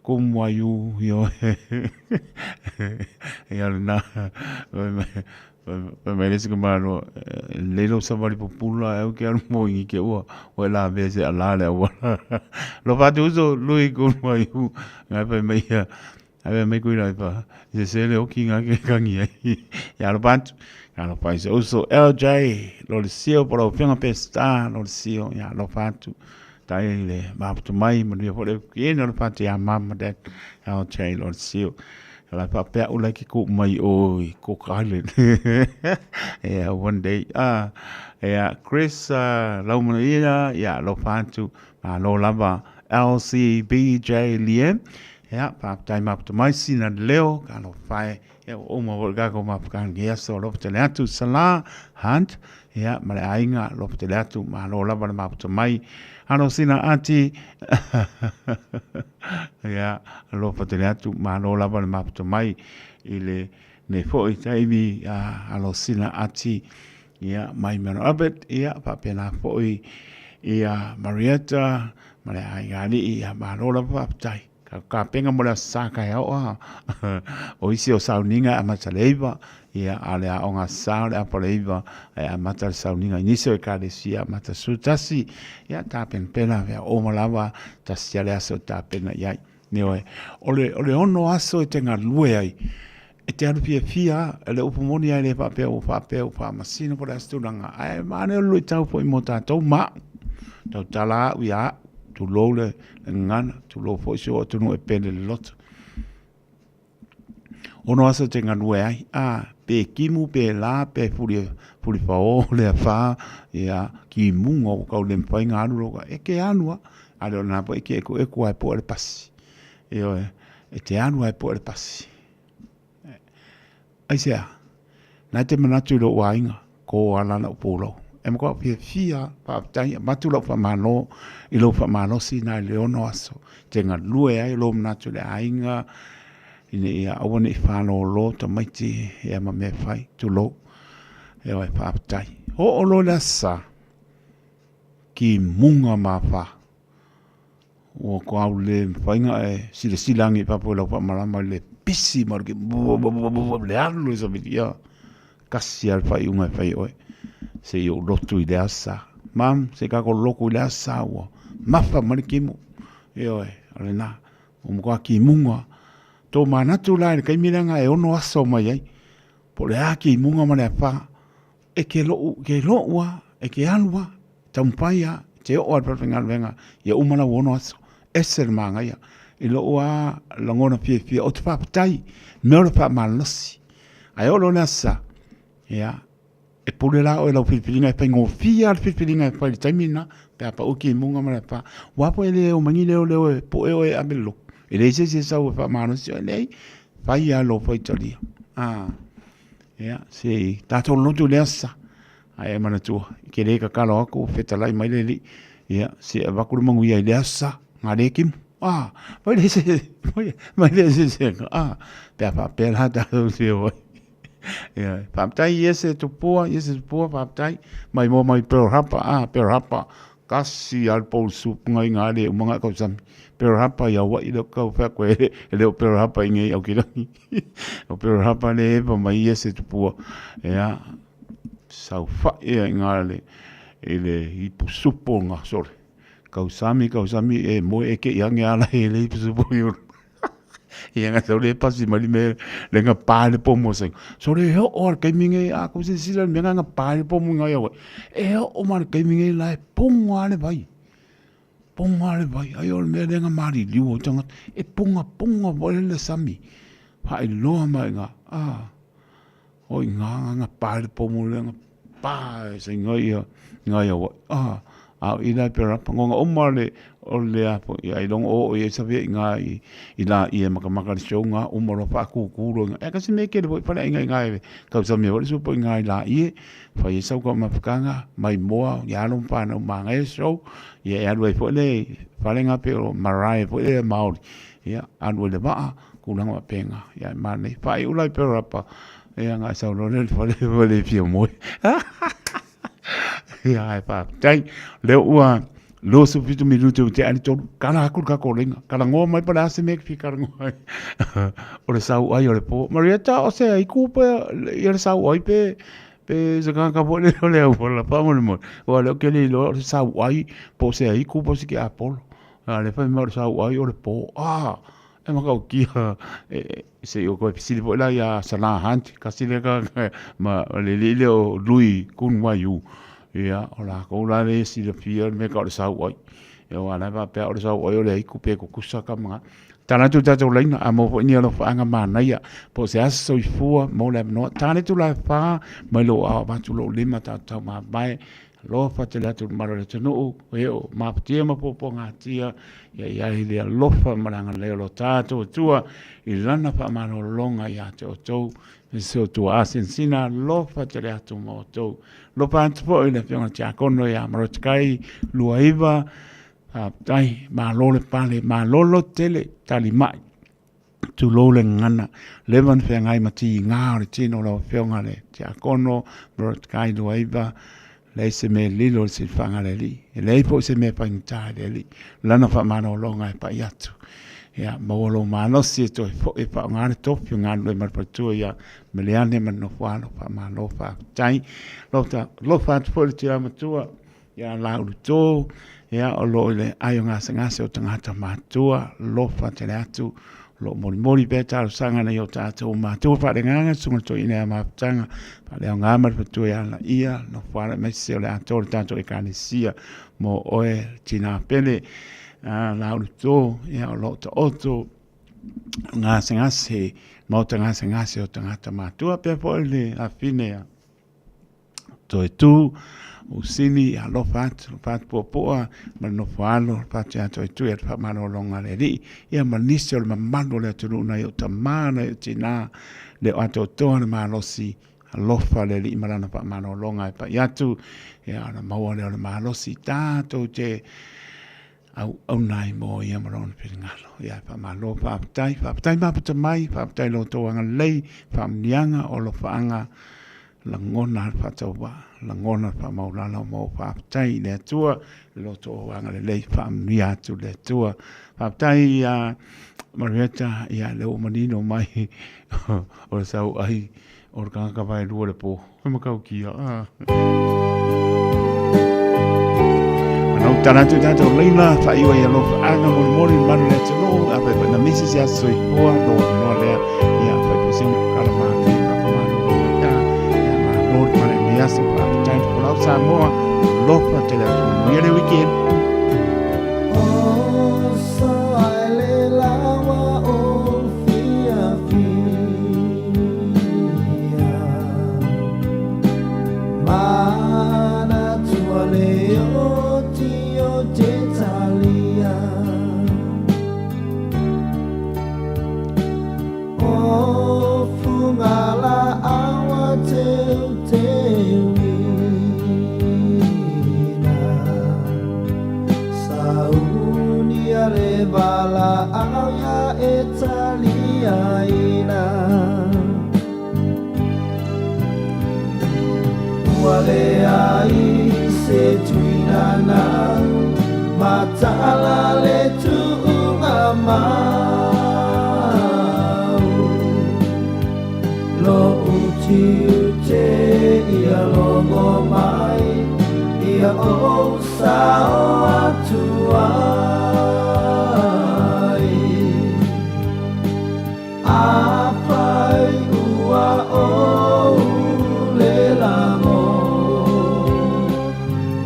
como ayu yo ia na me lesi que mano lelo sabari popula eu quero moi que o la vez ala le o lo fa uso lui como ayu ngai pa me ia ave me cuida pa se le o kinga que kangi ya lo panto lo faz uso LJ lo sio por o fina pesta lo sio ya lo fato dai le ma to mai mo dio por que no fato ya mamma de LJ lo sio la papea ula ki ko mai oi ko kale yeah one day yeah Chris Laumaria yeah lo fantu lo lava LCBJ Liem yeah pap time up to my sina leo ka lo fai yeah o mo volga ko ma kan ge so lo telatu sala hunt yeah ma ainga lo telatu ma lo lava ma to mai ano sina anti ya lo pateliatu ma lo lava le mapto mai ile ne foi taivi alo sina ati ya mai mano abet ya pa pena foi ya Marietta male ai gali ya ma lo lava tai ka penga mo la saka ya o isi o sauninga amataleva ia ale a onga saule a poleiva a mata sauninga inicio e kalesia mata sutasi ia tapen pena vea o malava tasiale aso tapena ia neoe ole ono aso e tenga lue ai e te alu fia ele upumoni ai le papeo pa masino por astunanga ai mane lui tau po imota tau ma tau tala ia tu lole ngana tu lo fo so tu no e pele lot ono asa tenga lue ai pe kimu pe la pe furi fa o le fa ia ki mungo ka le mpai nganu lo e ke anua ale na po e ko ai po le pasi e te anua e po le pasi ai sia na te manatu lo wainga ko ala na polo e mo ko fia pa tai matu lo fa mano I lo fa mano si na le ono aso tenga lue ai lo manatu le ainga ine ia awane I whāno lo ta maiti ia ma me whai tu lo e wai whaapatai o lo la sa ki munga ma wha o ko au le whainga e silangi papo lau whamarama le pisi marke le alu e sa vidia kasi al whai unga e whai oe se I o lotu I le asa mam se kako loko I le asa ua mawha marikimu e oe ale na o mkoa ki munga to manatu lai kai miranga e ono aso mai ai po le aki munga mane pa e ke lo wa e ke alua tampai a te o al pengal venga ia umana wono aso eser manga ia i lo wa langona pie o te papatai me o pa malosi ai o lo nasa ia e pule la o lo Filipina e pengo fia Filipina e pa tamina pe pa o ki munga mara pa wa po ele o mangi le o po e abelo ele se sa o pa malosi ele pa ia lo foi tolia ia se tato no tu lesa ai mana tu ke le ka kalo aku fetalai mai le ia se va ku mangu ia lesa ngare kim vai le se mai le se pe pa pe ha da se o ia pamtai ese tu pua pamtai mai mo mai per hapa kasi al pol sup ngai ngale mga ko sam per hapa ya wa ilo ka fa ko le per hapa ngai au kila o per hapa le pa mai ese tu pua ia sau fa ia ngale ele i pu supo nga sore kausami e mo e ke yang ala ele i pu supo yo ia nga sore pasi mali me le nga pa le po mo seng sore ho or ke minge a ko se sila me nga pa le po mo nga yo e o man ke minge la po ngale vai ai or me le nga mari liu tanga e punga bo le sami ha i lo ma nga o nga pa le po mo le nga pa se nga yo ina pera pangonga o male o le apo ia i long o ia sabe nga i la ia maka show nga o moro pa ku nga e kasi me ke le pa nga ka sa me o so po nga i la ia fa ia sa ko ma pakanga mai moa ia long pa no ma nga show ia lo fo le fa nga pe o marai fo le maul ia anu le ba ku nga penga ia ma nei fa i ulai pera pa ia nga sa lo le fo le fio mo ia pa tai le ua lo su fitu minuto te ani to kala ku ka kolinga kala ngo mai para se me fi kala ngo o le sau ai o le po marieta o se ai ku pe ia le sau ai pe zaga ka po le o la pa mo o le ke le lo sau ai po se ai ku po se ke apol le fa mo sau ai o le po e ma ka ki se o ko pisi po la ya sala hunt ka si le ka ma le o lui kun wa yu ia ola ko la le si le pia me ka sa oi e wala ba pe o sa oi o le ku pe ko kusa ka ma tana tu ta to leina a mo ni lo fa nga ma na ia po se as so fu mo le no tana tu la fa mai lo a ba tu lo le ma ta ma bai lo fa te la tu ma le no e o ma ptia ma po nga tia ia le lo fa ma nga le lo ta tu i lana fa ma no longa ia te o to so tu asensina lo fa te la tu mo to lo panpo ile fiona tia kono ya marotkai luaiva tai ma lo le pale ma lo tele tali mai tu lo le ngana levan fe ngai mati nga o tino lo fiona le tia kono marotkai luaiva le se me lilo se fanga le li le po se me pa inta le li lana fa mano longa pa yatu ya mawolo mano si to e pa ngane to pi ngane le marpatu ya meliane man no fa ma lo fa tai lo fa to ti ama tua ya la to ya o lo le ayo nga se o tanga matua lo fa te atu lo mori beta sanga na yo tato ma to fa nga sunga to ina ma tanga pa le nga marpatu ya la ia no fa me se le ato tanto e kanisia mo oe tina pele la to ya lo to oto nga se mo tanga se o tanga matua pe po le a fine ya to tu usini a lo fat po ma no falo fat ya to tu e fa mano longa le ri ya manisto ma mando le tu na yo tamana tina le ato to ma lo si lo fa le ri ma na fa mano longa pa ya tu ya na ma le ma lo si ta to te au nai mo ia maron ngalo ia pa malo pa tai ma pa mai pa tai lo to anga lei pa nianga o lo faanga la ngona pa tawa la ngona pa maulana mo pa tai le tua lo to anga lei pa nia tu le tua pa tai ia marieta ia le o manino mai o sau ai o ka vai lu le po ma ka ki no tanto leina fa iwa ya lo anga mo manu le tino a pe na misi ya so iwa no le ya fa pe sin kala ma ni ma ya ma no pa le yaso pa tai pulau Samoa lo pa tele mere weekend Wale ai se tuinana matala le tunga mau lo uti ute ia logo mai ia o sao atuai apai ua o le lango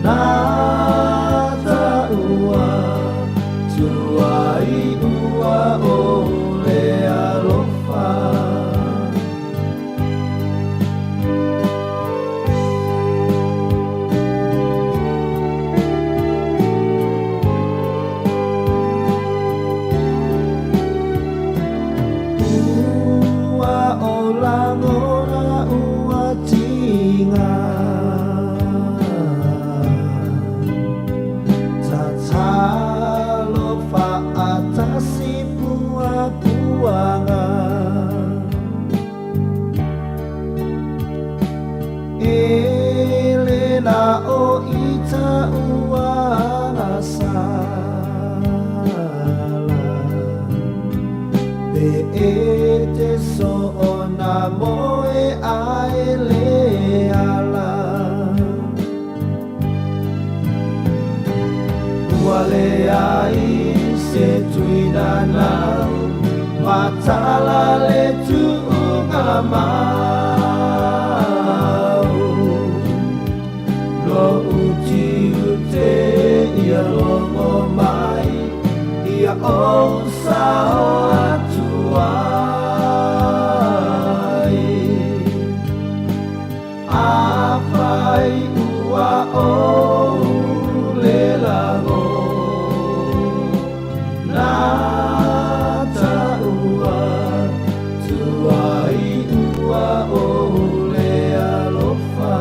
nata ua tuai ua o le alofa ua o lango na ua tinga tatalo fa atasi puanga elena o ita ua sala be ete so ona moe aele ala wale ai se tuinana matala le tunga mau lo uti ute ia lomo mai ia o sao atuai apai ua o le lango nata ua tuai ua o le alofa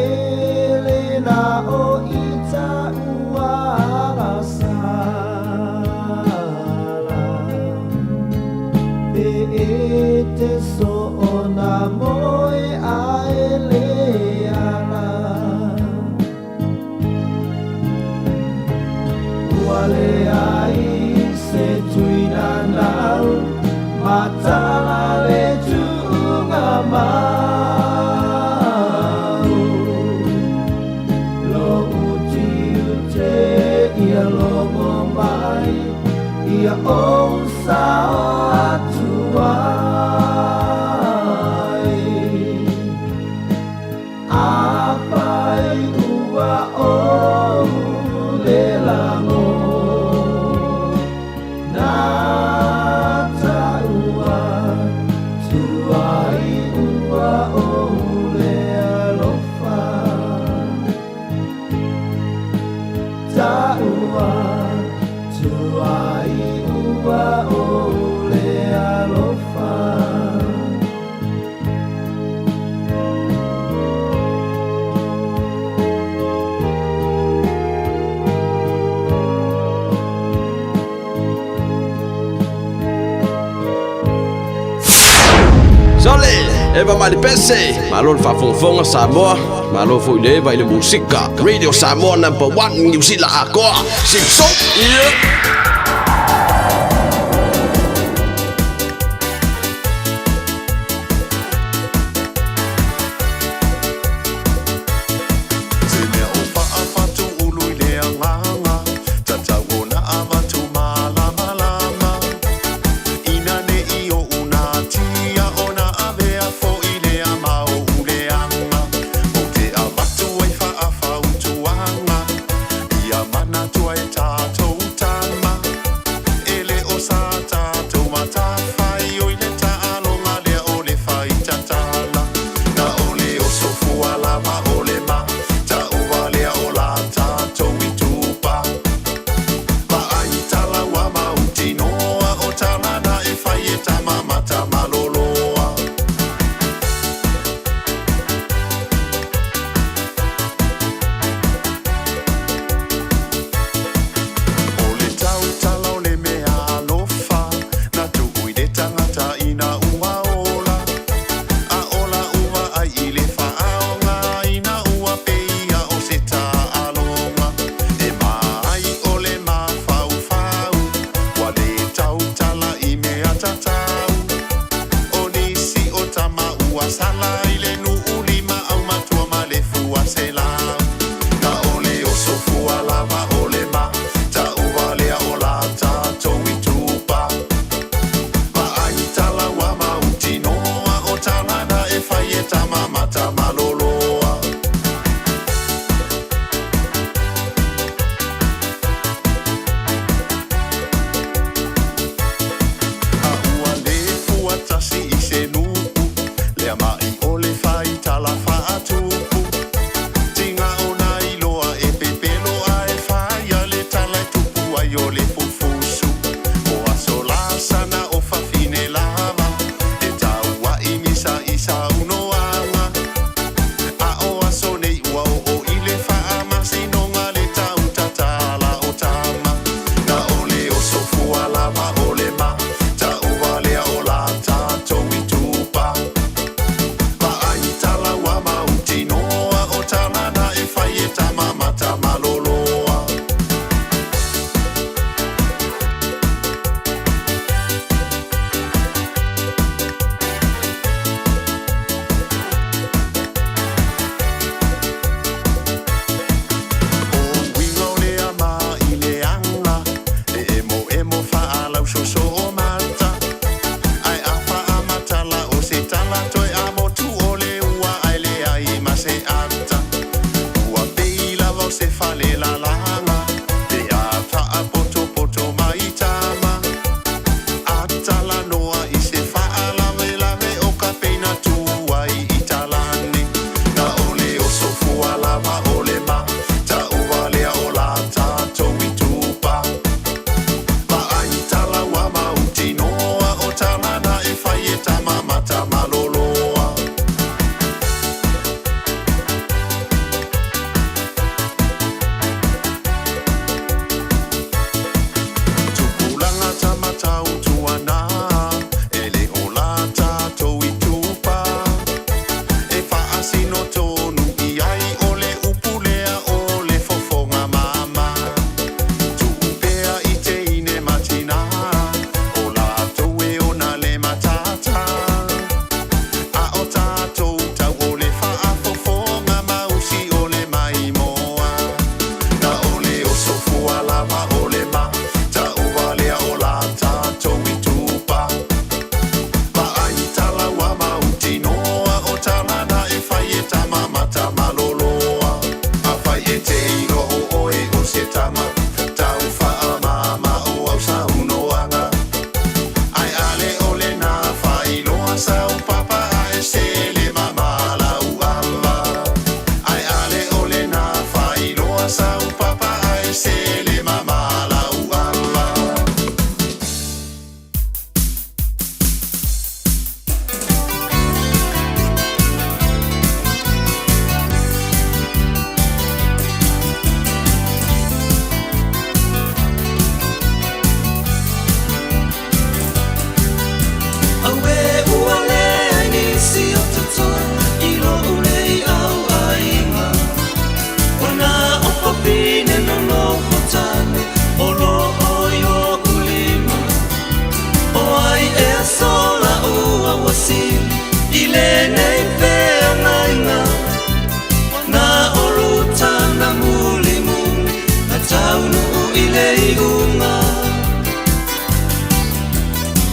Elena o ita ua sala be ete so ona moe aele ala wale ai se tuinana matala le tunga mau lo uti ute ia logo mai ia o sao atuai apai Eva mali pese, malo le whafonga Samoa, malo fo ile vai le musika. Radio Samoa #1 New Zealand akoa. Simpson,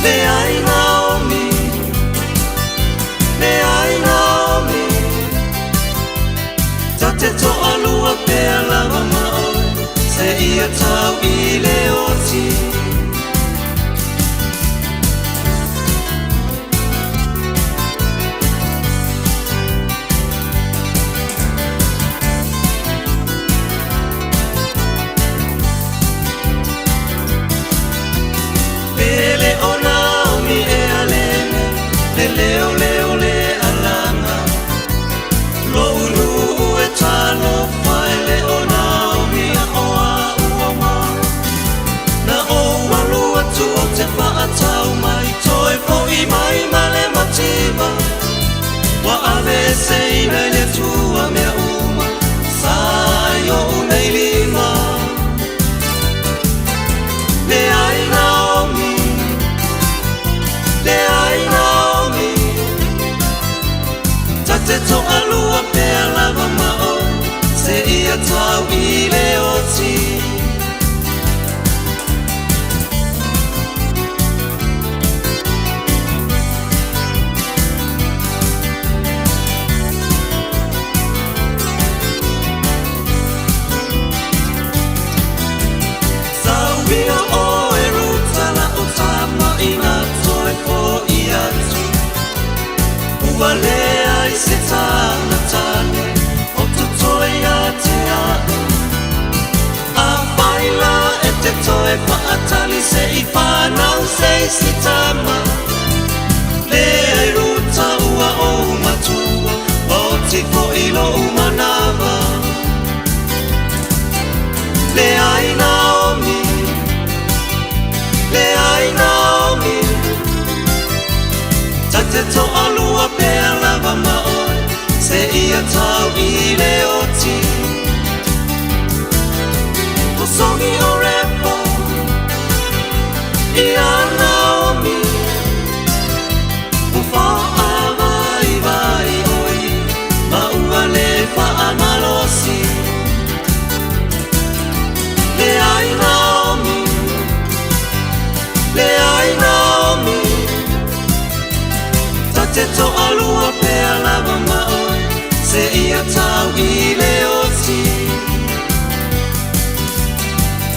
Le ai Naomi, le ai Naomi. Tate to alua pe lava maoi, se ia tau I le oti. Lele o Naomi e alene, le leo leo le alanga. Lo unu e tano fai le o Naomi a oa uama. Na o walu atu o te whaatau mai, toi po I mai male matima. Wa ave se ina le tua mea uma, sai o unei lima. Le ai Naomi, le ai Naomi. Tate to alua pe lava maoi, se ia tau I le oti. Sauia o e rutala o tama ina toi po I atu. Ua lea I se tana tane, o tu toi a te atu. A whaila e te toi paatali se I whanau se si tama. Lea I ruta ua o matua, o ti po ilo umanawa. Le ai Naomi, le ai Naomi. Tate to alua pe lava maoi, se ia tau I le oti. O songi o repo, I a Naomi. O wha vai vai oi, ma ua le wha amalosi. Le ai Naomi, le ai Naomi. Tate to alua pe lava maoi, se ia tau I le oti.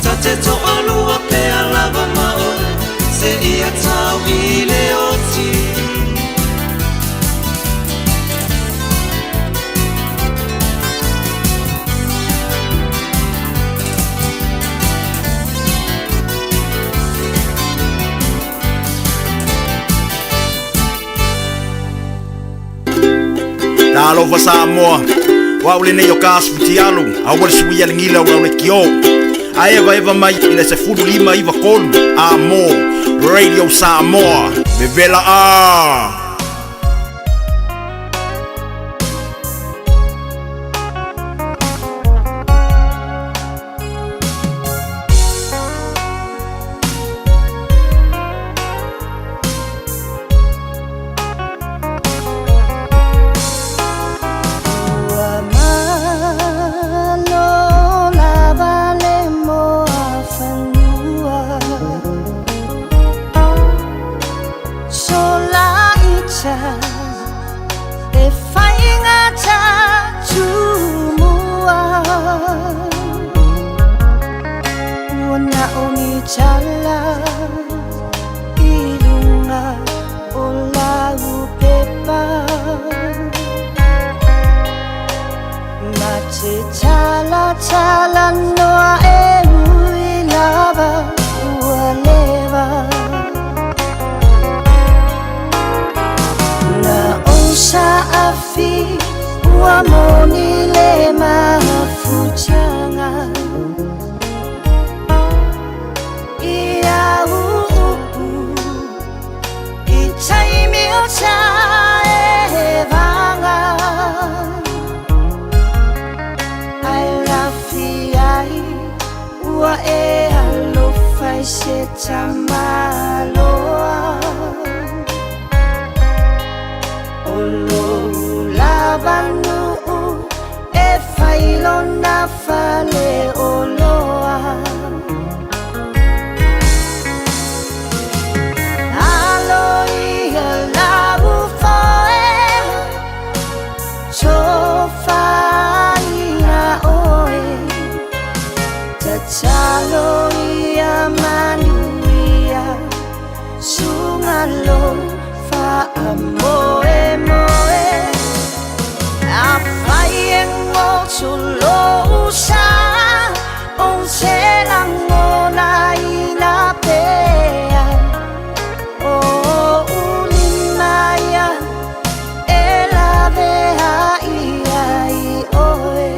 Tate to alua pe lava maoi, se ia tau I le oti. Talofa Samoa, wa ule nei o kasputi alu, a wale sui alingila ula ule kio. A eva mai ina se furu lima iwa kolu, a mo, Radio Samoa, me vela a. Chala noa e ui lava ua leva. Na onsa afi ua moni le mafuchanga. Ia uupu I taimi o ta e vanga. Ua e alofa I se tamaloa. Olo lava nuu e whailo na whale oloa. sungalo fa moe moe a fai ngo chulo sa on se langona ina pea o ulimaya ela vea ia I oe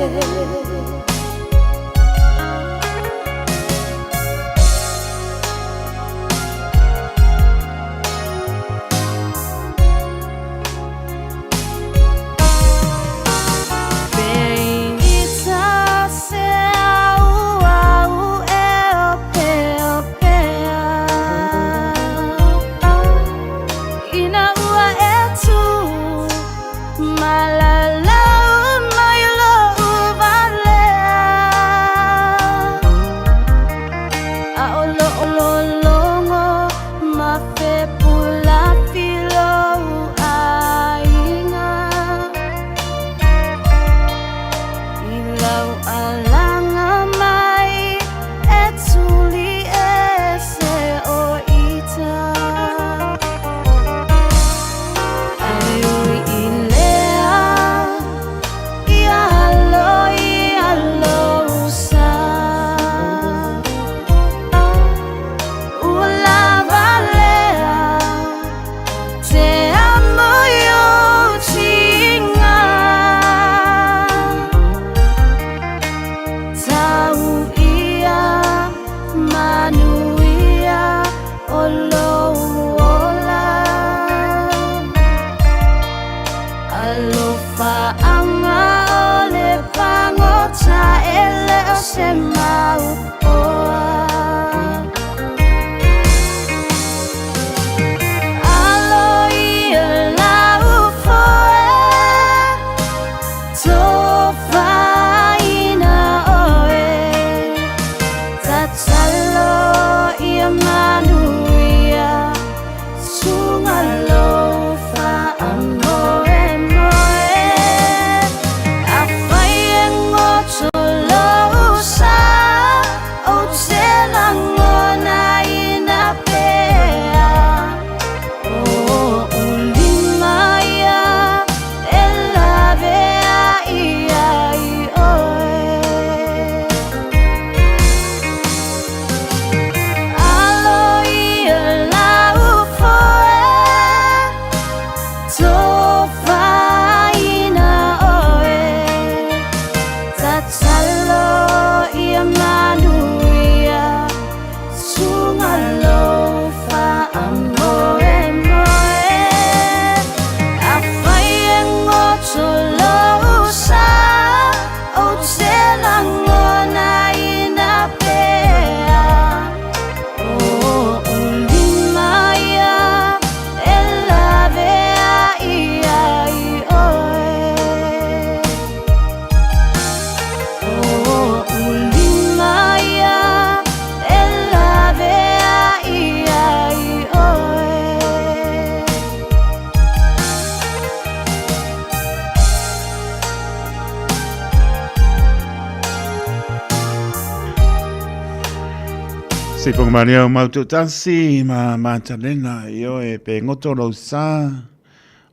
Se pong maria mautu tansi ma tanena io e pe ngoto lo sa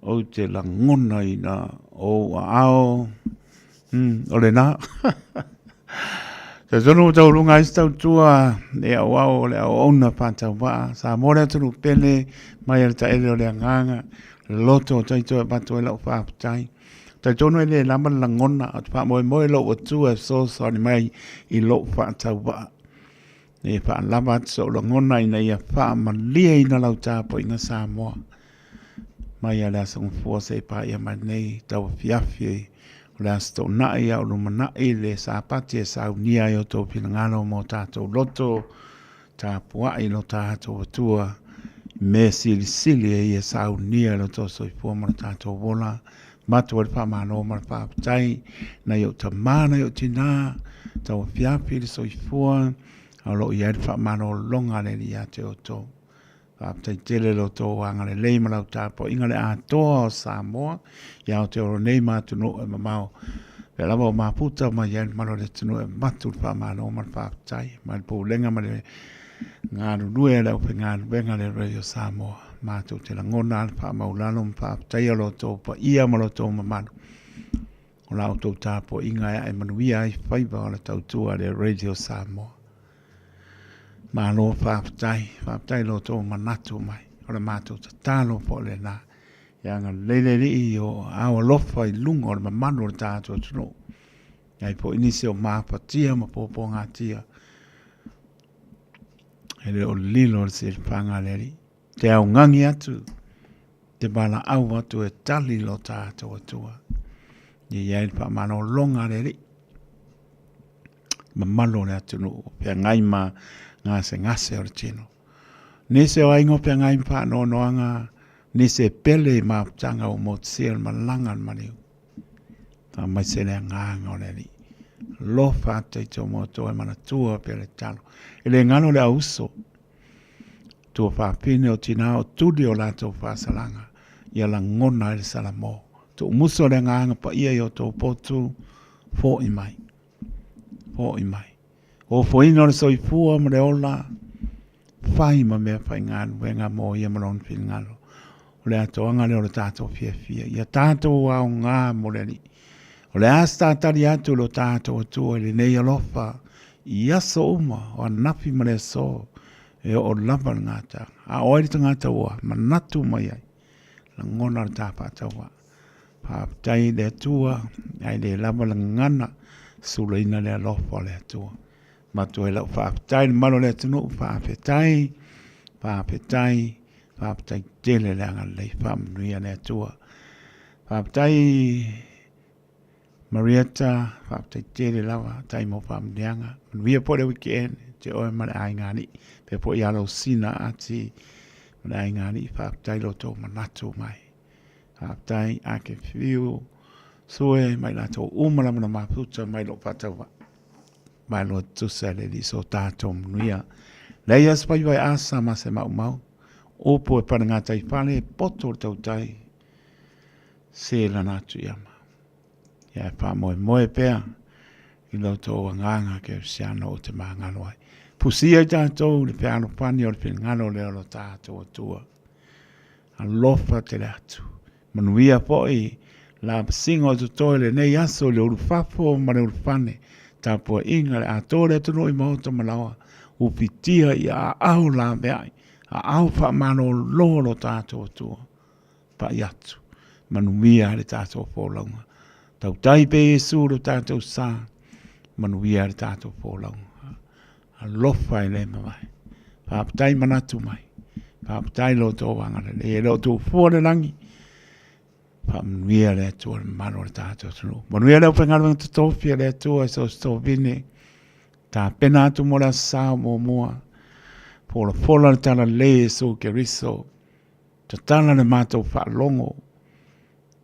o te langona ina o ao o le na te zono tau lunga istau tua e au au le au ona pata wa sa mora tunu pele mai al ta ele o le nganga loto taito e patu e lau whaaputai tai tono e le lama langona at pa moe moe lo o tua so sani mai I lo whaatau wa e wha lama so langona ina ia wha malia ina lau tāpo inga Samoa mai a lea sang fua se pa ia mai nei tau fiafi o lea sto nai au luma nai le sa pati e sa unia i o tō pinangano mo tātou loto tāpua i lo tātou atua me sili sili e ia sa unia lo tō soifua mo tātou wola matu al whamano ma whaaputai na i o tamana i o tina tau fiafi le soifua au lo ia whamano longa le li a te o tō Whaaputai tele lo tō anga le leima lau tāpo inga le atoa o Samoa ia o te oro nei mātunu e mamao e lama o māputa ma ian malo le tunu e matu whamano ma whaaputai ma le pūlenga ma le ngā rurue lau pe ngā ruenga le Radio Samoa. Mātou te langona le wha maulano mwha taia lo tō pa ia malo tō mamanu. O lau tō tāpo inga e manuia ai whaiva o le tautua le Radio Samoa. Mā lo whaapatai lo tō manatu mai. O le mātou ta tālo po le nā. Ia ngā leile i o awa lofa i lunga o le mamanu o le tātua tuno. Ia po inisi o māpatia ma pōpō ngā tia. Ele o lilo se panga leri. Te au ngangi atu. Te bala au atu e tali lo tātou atua. Ia pa mano longa leri. Mamalo le atu no. Pea ngai ma ngase o le tino. Nese o aingo pea ngai pa no noanga. Nese pele ma tanga o motsia ma langan maniu. Ta mai se le nganga o leri. Lo fate to moto e mana tua pe le talo. Ele ngano le auso. Tua whapine o tina o tudi o lato whasalanga. Ia la ngona ele salamo. Tu muso le nganga pa ia o tō potu. Fo i mai. O fo ino le soi fua ma le ola. Whai ma mea whai ngānu. Wenga mo ia maron pil ngalo. O le ato anga le o le tātou fia. Ia tātou au ngā mo le ni. O le asta tari atu lo tātou atua le nei alofa i aso uma o napi ma le so e o lava ngata. A oeri ta ngata ua, manatu mai ai. La ngona le tāpata ua. Pāptai le atua, ai le lava la ngana sula ina le alofa le atua. Matu e lau pāptai le malo le atunu, pāpetai tele le anga le whamnuia le atua. Pāptai Marietta, whaptai tere lawa, tai mo whamneanga. Manuia po le weekend, te oe mare ai ngani. Pe po i alo sina ati, mare ai ngani, whaptai loto manatu mai. Whaptai ake whiu, sue, mai lato umara mana maputa, mai lo patawa. Mai lo tusele li so tātou manuia. Leia spai vai asa ma se mau. Opo e parangatai whale, poto o tau tai. Se la natu iama. Ia pa moe pea i lau tō nganga ke siano o te māngalo ai. Pusia i tātou le pea alo pani o le ngalo leo lo tātou atua. Alofa te le atu. Manuia po i la singo o tutoe le nei aso le uru fafo ma le uru fane. Tāpua inga le ato le tunu i mauta malawa. Upitia i a au la meai. A au pa mano lo tātou atua. Pa i atu. Manuia le tātou pōlaunga. Tau tai pe Yesu lo tātou sā. Manuia le tātou pōlau. Alofa i le mawai. Pāpatai manatu mai. Pāpatai lo tō wangara. Le lo tō fōre langi. Pāmanuia le atua le mano le tātou tunu. Manuia le upengaru te tōwhia le atua e so sto vine. Tā pena atu mora sā mō mua. Pōla fola le tala le so ke riso. Ta tala le mātou whaalongo.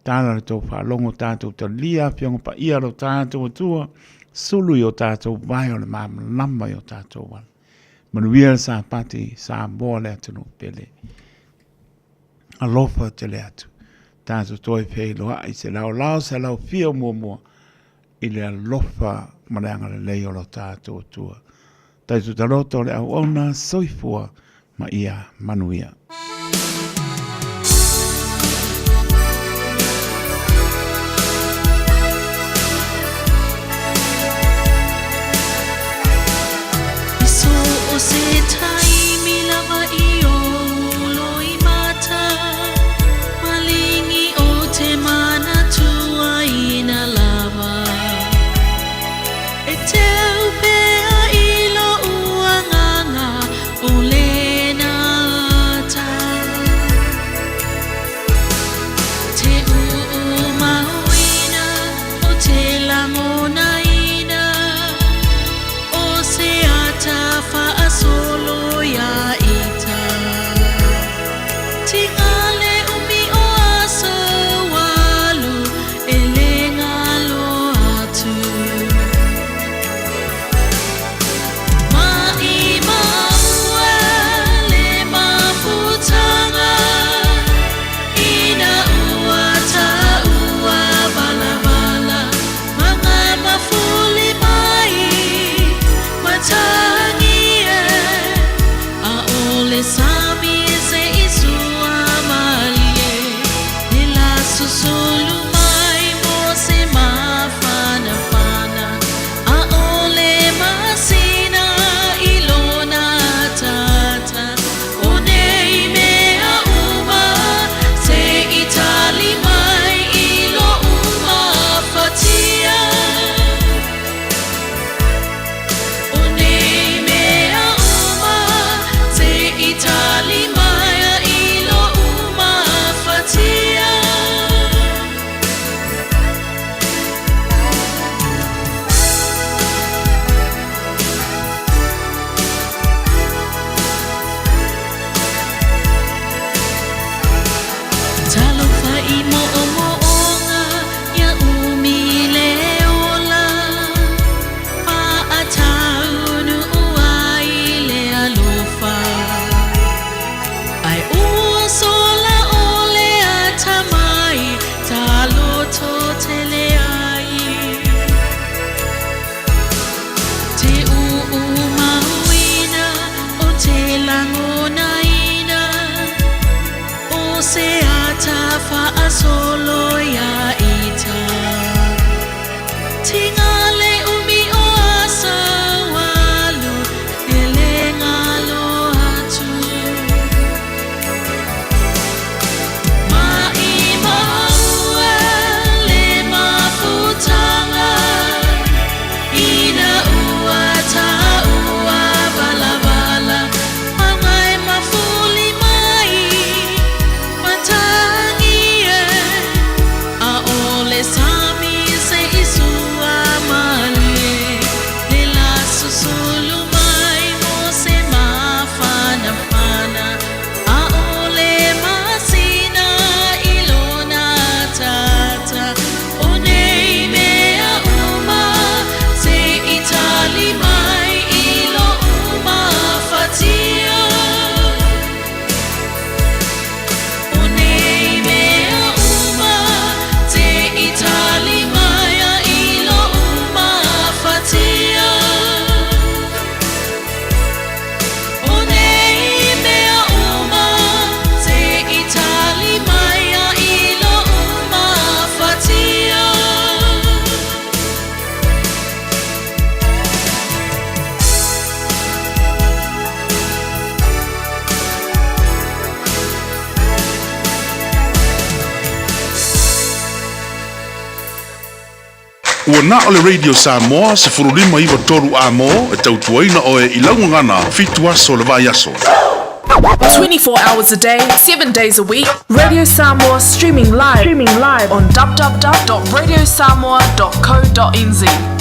Tāna le tō whaalongo tātou ta lia piongo pa ia lo tātou atua, sulu i o tātou vai o le māma lama i o tātou wala. Manuia le sā pati, sā moa le atu no pele. Alofa te le atu. Tātou toi pei loa i se lau se lau fia mua i le alofa mareanga le leo lo tātou atua. Tātou taroto le au ona soifua ma ia manuia. Solo Ua na o le Radio Samoa se furulima iwa toru a mo e tautuaina o e ilaungangana fitu aso le vai aso. 24 hours a day, 7 days a week. Radio Samoa streaming live on www.radiosamoa.co.nz.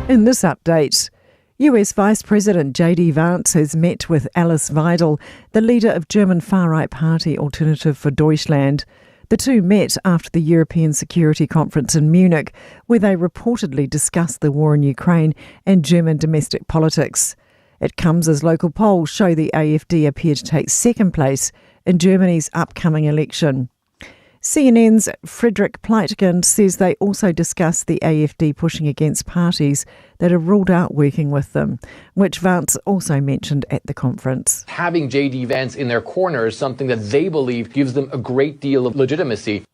In this update, US Vice President J.D. Vance has met with Alice Weidel, the leader of German far-right party Alternative for Deutschland. The two met after the European Security Conference in Munich, where they reportedly discussed the war in Ukraine and German domestic politics. It comes as local polls show the AfD appear to take second place in Germany's upcoming election. CNN's Frederick Pleitgen says they also discussed the AfD pushing against parties that have ruled out working with them, which Vance also mentioned at the conference. Having J.D. Vance in their corner is something that they believe gives them a great deal of legitimacy.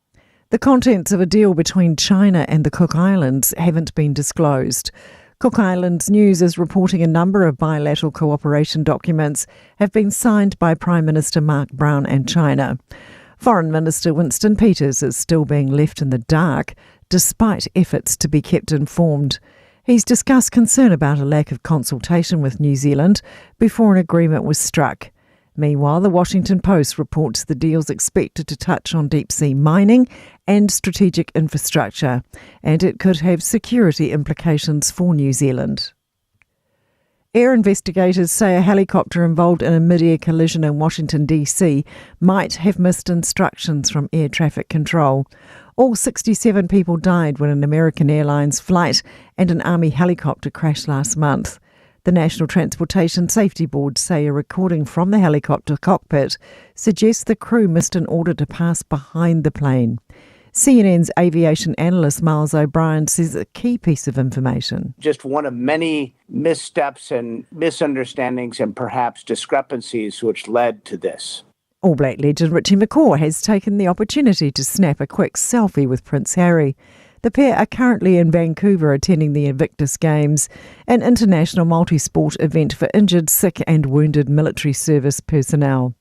The contents of a deal between China and the Cook Islands haven't been disclosed. Cook Islands News is reporting a number of bilateral cooperation documents have been signed by Prime Minister Mark Brown and China. Foreign Minister Winston Peters is still being left in the dark, despite efforts to be kept informed. He's discussed concern about a lack of consultation with New Zealand before an agreement was struck. Meanwhile, the Washington Post reports the deal's expected to touch on deep-sea mining and strategic infrastructure, and it could have security implications for New Zealand. Air investigators say a helicopter involved in a mid-air collision in Washington, D.C. might have missed instructions from air traffic control. All 67 people died when an American Airlines flight and an Army helicopter crashed last month. The National Transportation Safety Board say a recording from the helicopter cockpit suggests the crew missed an order to pass behind the plane. CNN's aviation analyst Miles O'Brien says a key piece of information. Just one of many missteps and misunderstandings and perhaps discrepancies which led to this. All Black legend Richie McCaw has taken the opportunity to snap a quick selfie with Prince Harry. The pair are currently in Vancouver attending the Invictus Games, an international multi-sport event for injured, sick and wounded military service personnel.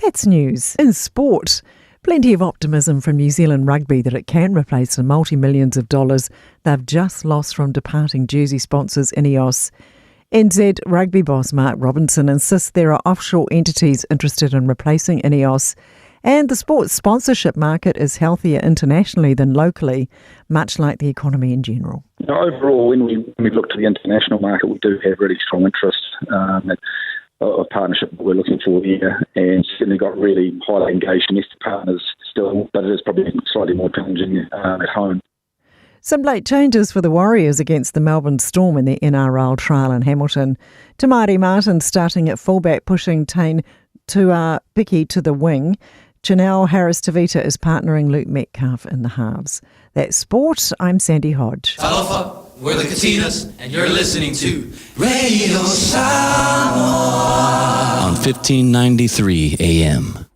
That's news. In sport, plenty of optimism from New Zealand Rugby that it can replace the multi-millions of dollars they've just lost from departing jersey sponsors Ineos. NZ Rugby boss Mark Robinson insists there are offshore entities interested in replacing Ineos, and the sports sponsorship market is healthier internationally than locally, much like the economy in general. Overall, when we look to the international market, we do have really strong interest of partnership that we're looking for here, and certainly got really highly engaged domestic partners still, but it is probably slightly more challenging at home. Some late changes for the Warriors against the Melbourne Storm in the NRL trial in Hamilton. Tamari Martin starting at fullback, pushing Tane Tuapiki to the wing. Janelle Harris-Tavita is partnering Luke Metcalf in the halves. That's sport. I'm Sandy Hodge. Talofa, we're the Katinas, and you're listening to Radio Samoa on 1593 AM.